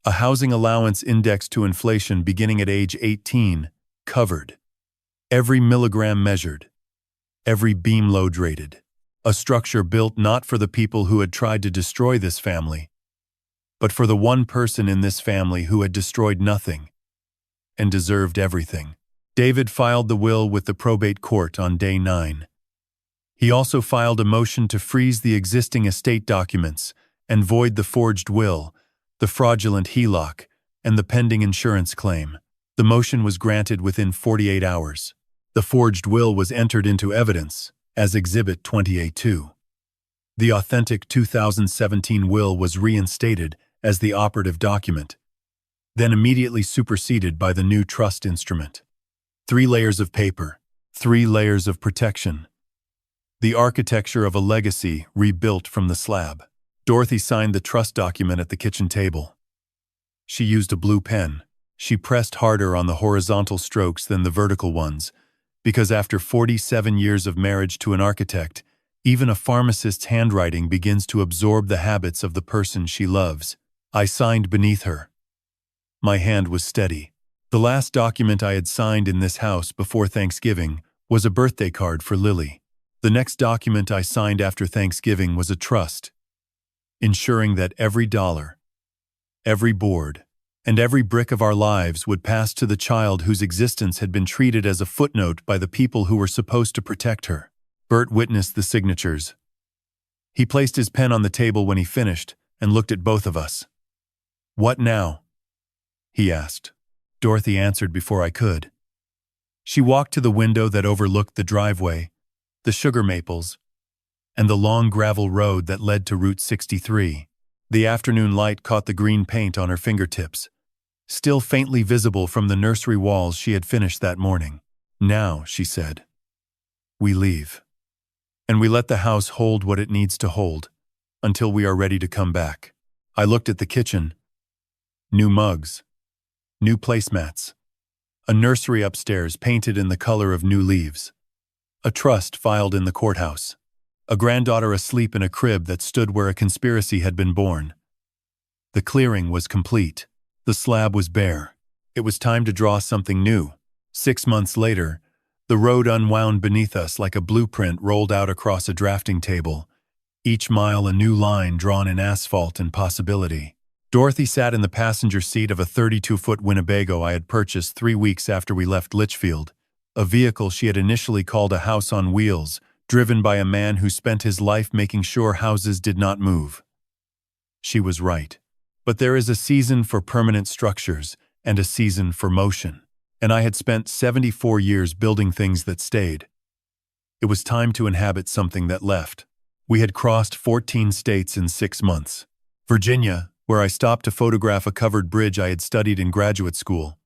A housing allowance indexed to inflation beginning at age 18. Covered. Every milligram measured. Every beam load rated. A structure built not for the people who had tried to destroy this family, but for the one person in this family who had destroyed nothing and deserved everything. David filed the will with the probate court on day 9. He also filed a motion to freeze the existing estate documents and void the forged will, the fraudulent HELOC, and the pending insurance claim. The motion was granted within 48 hours. The forged will was entered into evidence as Exhibit 28-2. The authentic 2017 will was reinstated as the operative document, then immediately superseded by the new trust instrument. 3 layers of paper, 3 layers of protection. The architecture of a legacy rebuilt from the slab. Dorothy signed the trust document at the kitchen table. She used a blue pen. She pressed harder on the horizontal strokes than the vertical ones, because after 47 years of marriage to an architect, even a pharmacist's handwriting begins to absorb the habits of the person she loves. I signed beneath her. My hand was steady. The last document I had signed in this house before Thanksgiving was a birthday card for Lily. The next document I signed after Thanksgiving was a trust, ensuring that every dollar, every board, and every brick of our lives would pass to the child whose existence had been treated as a footnote by the people who were supposed to protect her. Bert witnessed the signatures. He placed his pen on the table when he finished and looked at both of us. "What now?" he asked. Dorothy answered before I could. She walked to the window that overlooked the driveway, the sugar maples, and the long gravel road that led to Route 63. The afternoon light caught the green paint on her fingertips, still faintly visible from the nursery walls she had finished that morning. "Now," she said, "we leave. And we let the house hold what it needs to hold, until we are ready to come back." I looked at the kitchen. New mugs, new placemats, a nursery upstairs painted in the color of new leaves, a trust filed in the courthouse, a granddaughter asleep in a crib that stood where a conspiracy had been born. The clearing was complete. The slab was bare. It was time to draw something new. 6 months later, the road unwound beneath us like a blueprint rolled out across a drafting table, each mile a new line drawn in asphalt and possibility. Dorothy sat in the passenger seat of a 32-foot Winnebago I had purchased 3 weeks after we left Litchfield, a vehicle she had initially called a house on wheels, driven by a man who spent his life making sure houses did not move. She was right. But there is a season for permanent structures and a season for motion, and I had spent 74 years building things that stayed. It was time to inhabit something that left. We had crossed 14 states in 6 months. Virginia, where I stopped to photograph a covered bridge I had studied in graduate school.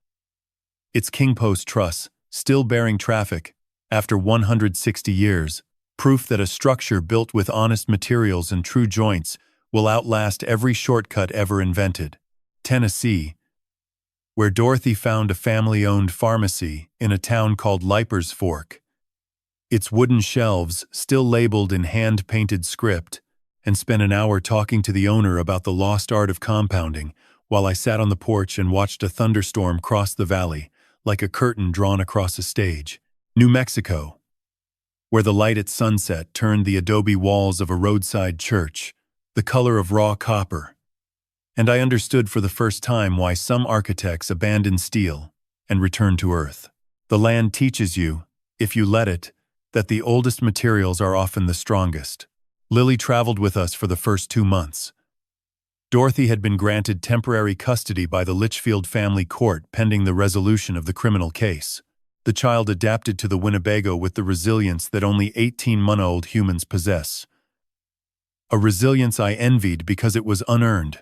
Its king post truss, still bearing traffic, after 160 years, proof that a structure built with honest materials and true joints will outlast every shortcut ever invented. Tennessee, where Dorothy found a family-owned pharmacy in a town called Leiper's Fork. Its wooden shelves still labeled in hand-painted script, and spent an hour talking to the owner about the lost art of compounding while I sat on the porch and watched a thunderstorm cross the valley like a curtain drawn across a stage. New Mexico, where the light at sunset turned the adobe walls of a roadside church the color of raw copper, and I understood for the first time why some architects abandon steel and return to earth. The land teaches you, if you let it, that the oldest materials are often the strongest. Lily traveled with us for the first 2 months. Dorothy had been granted temporary custody by the Litchfield family court pending the resolution of the criminal case. The child adapted to the Winnebago with the resilience that only 18-month-old humans possess. A resilience I envied because it was unearned.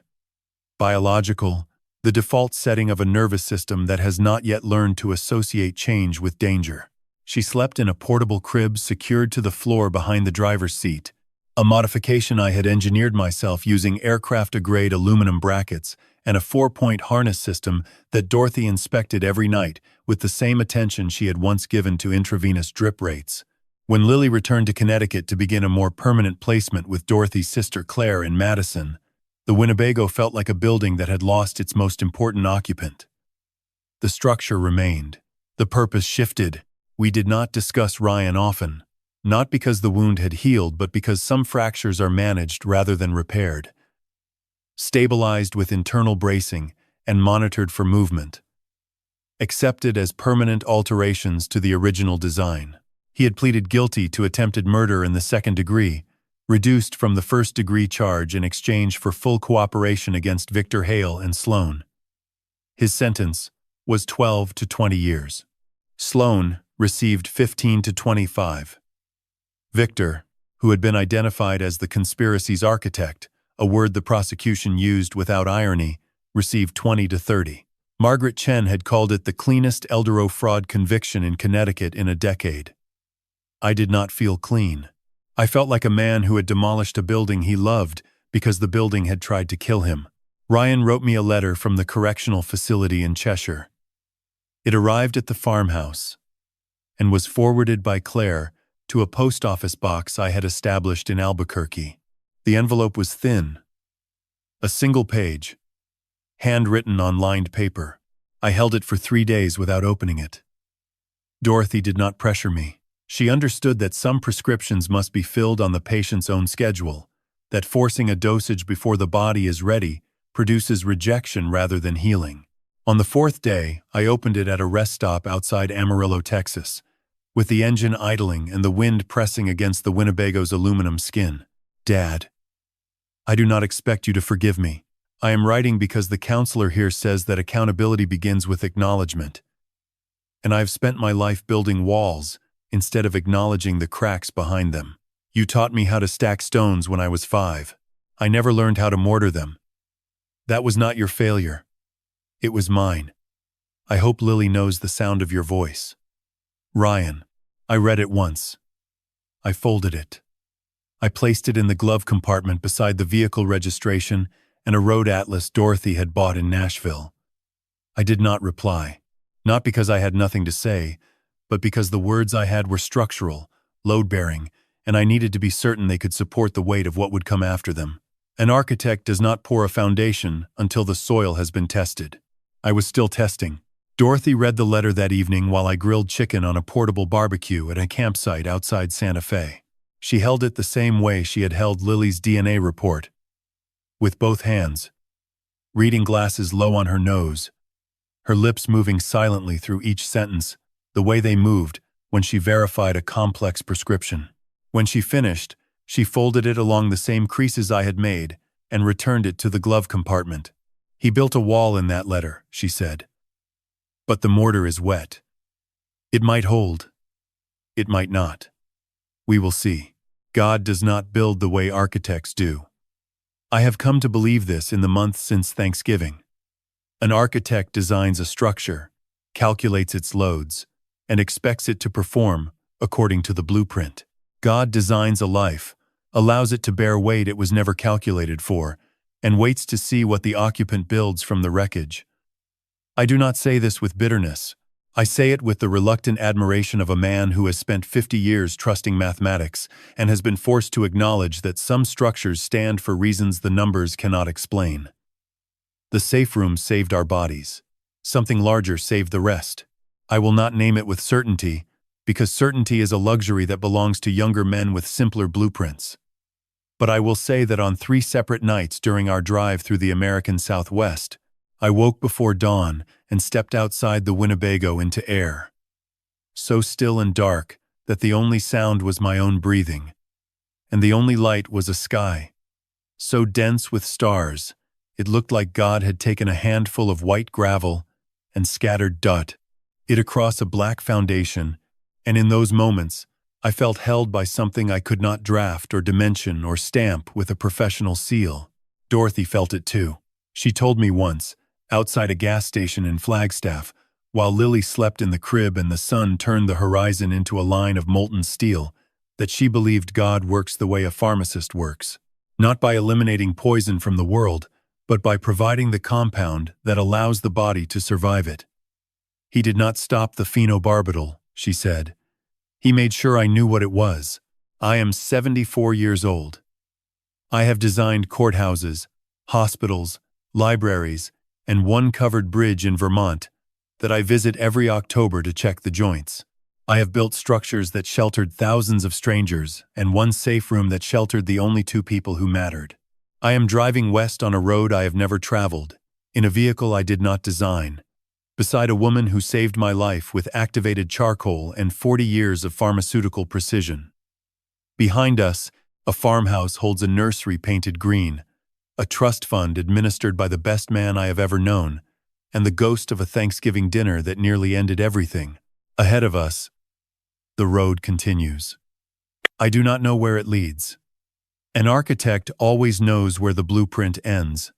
Biological, the default setting of a nervous system that has not yet learned to associate change with danger. She slept in a portable crib secured to the floor behind the driver's seat, a modification I had engineered myself using aircraft-grade aluminum brackets and a 4-point harness system that Dorothy inspected every night with the same attention she had once given to intravenous drip rates. When Lily returned to Connecticut to begin a more permanent placement with Dorothy's sister Claire in Madison, the Winnebago felt like a building that had lost its most important occupant. The structure remained. The purpose shifted. We did not discuss Ryan often, not because the wound had healed, but because some fractures are managed rather than repaired, stabilized with internal bracing and monitored for movement, accepted as permanent alterations to the original design. He had pleaded guilty to attempted murder in the 2nd degree, reduced from the 1st-degree charge in exchange for full cooperation against Victor Hale and Sloan. His sentence was 12 to 20 years. Sloan received 15 to 25. Victor, who had been identified as the conspiracy's architect, a word the prosecution used without irony, received 20 to 30. Margaret Chen had called it the cleanest Eldorado fraud conviction in Connecticut in a decade. I did not feel clean. I felt like a man who had demolished a building he loved because the building had tried to kill him. Ryan wrote me a letter from the correctional facility in Cheshire. It arrived at the farmhouse. and was forwarded by Claire to a post office box I had established in Albuquerque. The envelope was thin, a single page, handwritten on lined paper. I held it for 3 days without opening it. Dorothy did not pressure me. She understood that some prescriptions must be filled on the patient's own schedule, that forcing a dosage before the body is ready produces rejection rather than healing. On the 4th day, I opened it at a rest stop outside Amarillo, Texas, with the engine idling and the wind pressing against the Winnebago's aluminum skin. Dad, I do not expect you to forgive me. I am writing because the counselor here says that accountability begins with acknowledgement. And I have spent my life building walls instead of acknowledging the cracks behind them. You taught me how to stack stones when I was 5. I never learned how to mortar them. That was not your failure. It was mine. I hope Lily knows the sound of your voice. Ryan. I read it once. I folded it. I placed it in the glove compartment beside the vehicle registration and a road atlas Dorothy had bought in Nashville. I did not reply, not because I had nothing to say, but because the words I had were structural, load-bearing, and I needed to be certain they could support the weight of what would come after them. An architect does not pour a foundation until the soil has been tested. I was still testing. Dorothy read the letter that evening while I grilled chicken on a portable barbecue at a campsite outside Santa Fe. She held it the same way she had held Lily's DNA report, with both hands, reading glasses low on her nose, her lips moving silently through each sentence, the way they moved when she verified a complex prescription. When she finished, she folded it along the same creases I had made and returned it to the glove compartment. He built a wall in that letter, she said. But the mortar is wet. It might hold. It might not. We will see. God does not build the way architects do. I have come to believe this in the months since Thanksgiving. An architect designs a structure, calculates its loads, and expects it to perform according to the blueprint. God designs a life, allows it to bear weight it was never calculated for, and waits to see what the occupant builds from the wreckage. I do not say this with bitterness. I say it with the reluctant admiration of a man who has spent 50 years trusting mathematics and has been forced to acknowledge that some structures stand for reasons the numbers cannot explain. The safe room saved our bodies. Something larger saved the rest. I will not name it with certainty, because certainty is a luxury that belongs to younger men with simpler blueprints. But I will say that on 3 separate nights during our drive through the American Southwest, I woke before dawn and stepped outside the Winnebago into air, so still and dark that the only sound was my own breathing, and the only light was a sky, so dense with stars it looked like God had taken a handful of white gravel and scattered it across a black foundation, and in those moments I felt held by something I could not draft or dimension or stamp with a professional seal. Dorothy felt it too. She told me once, outside a gas station in Flagstaff, while Lily slept in the crib and the sun turned the horizon into a line of molten steel, that she believed God works the way a pharmacist works, not by eliminating poison from the world, but by providing the compound that allows the body to survive it. He did not stop the phenobarbital, she said. He made sure I knew what it was. I am 74 years old. I have designed courthouses, hospitals, libraries, and one covered bridge in Vermont that I visit every October to check the joints. I have built structures that sheltered thousands of strangers and one safe room that sheltered the only 2 people who mattered. I am driving west on a road I have never traveled, in a vehicle I did not design, beside a woman who saved my life with activated charcoal and 40 years of pharmaceutical precision. Behind us, a farmhouse holds a nursery painted green, a trust fund administered by the best man I have ever known, and the ghost of a Thanksgiving dinner that nearly ended everything. Ahead of us, the road continues. I do not know where it leads. An architect always knows where the blueprint ends.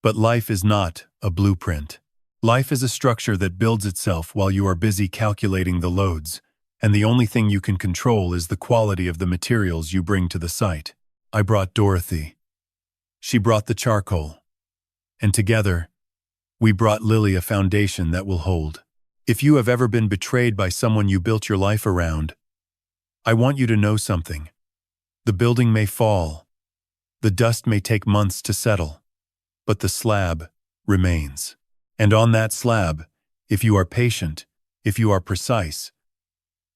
But life is not a blueprint. Life is a structure that builds itself while you are busy calculating the loads, and the only thing you can control is the quality of the materials you bring to the site. I brought Dorothy. She brought the charcoal. And together, we brought Lily a foundation that will hold. If you have ever been betrayed by someone you built your life around, I want you to know something. The building may fall, the dust may take months to settle, but the slab remains. And on that slab, if you are patient, if you are precise,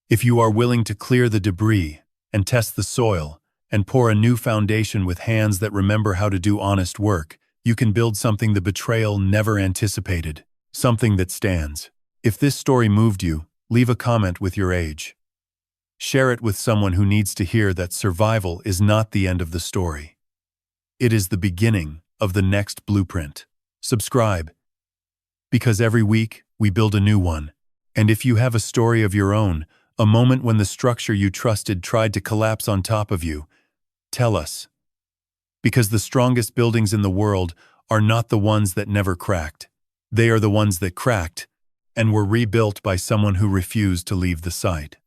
if you are willing to clear the debris and test the soil and pour a new foundation with hands that remember how to do honest work, you can build something the betrayal never anticipated, something that stands. If this story moved you, leave a comment with your age. Share it with someone who needs to hear that survival is not the end of the story. It is the beginning of the next blueprint. Subscribe, because every week we build a new one. And if you have a story of your own, a moment when the structure you trusted tried to collapse on top of you, tell us. Because the strongest buildings in the world are not the ones that never cracked. They are the ones that cracked and were rebuilt by someone who refused to leave the site.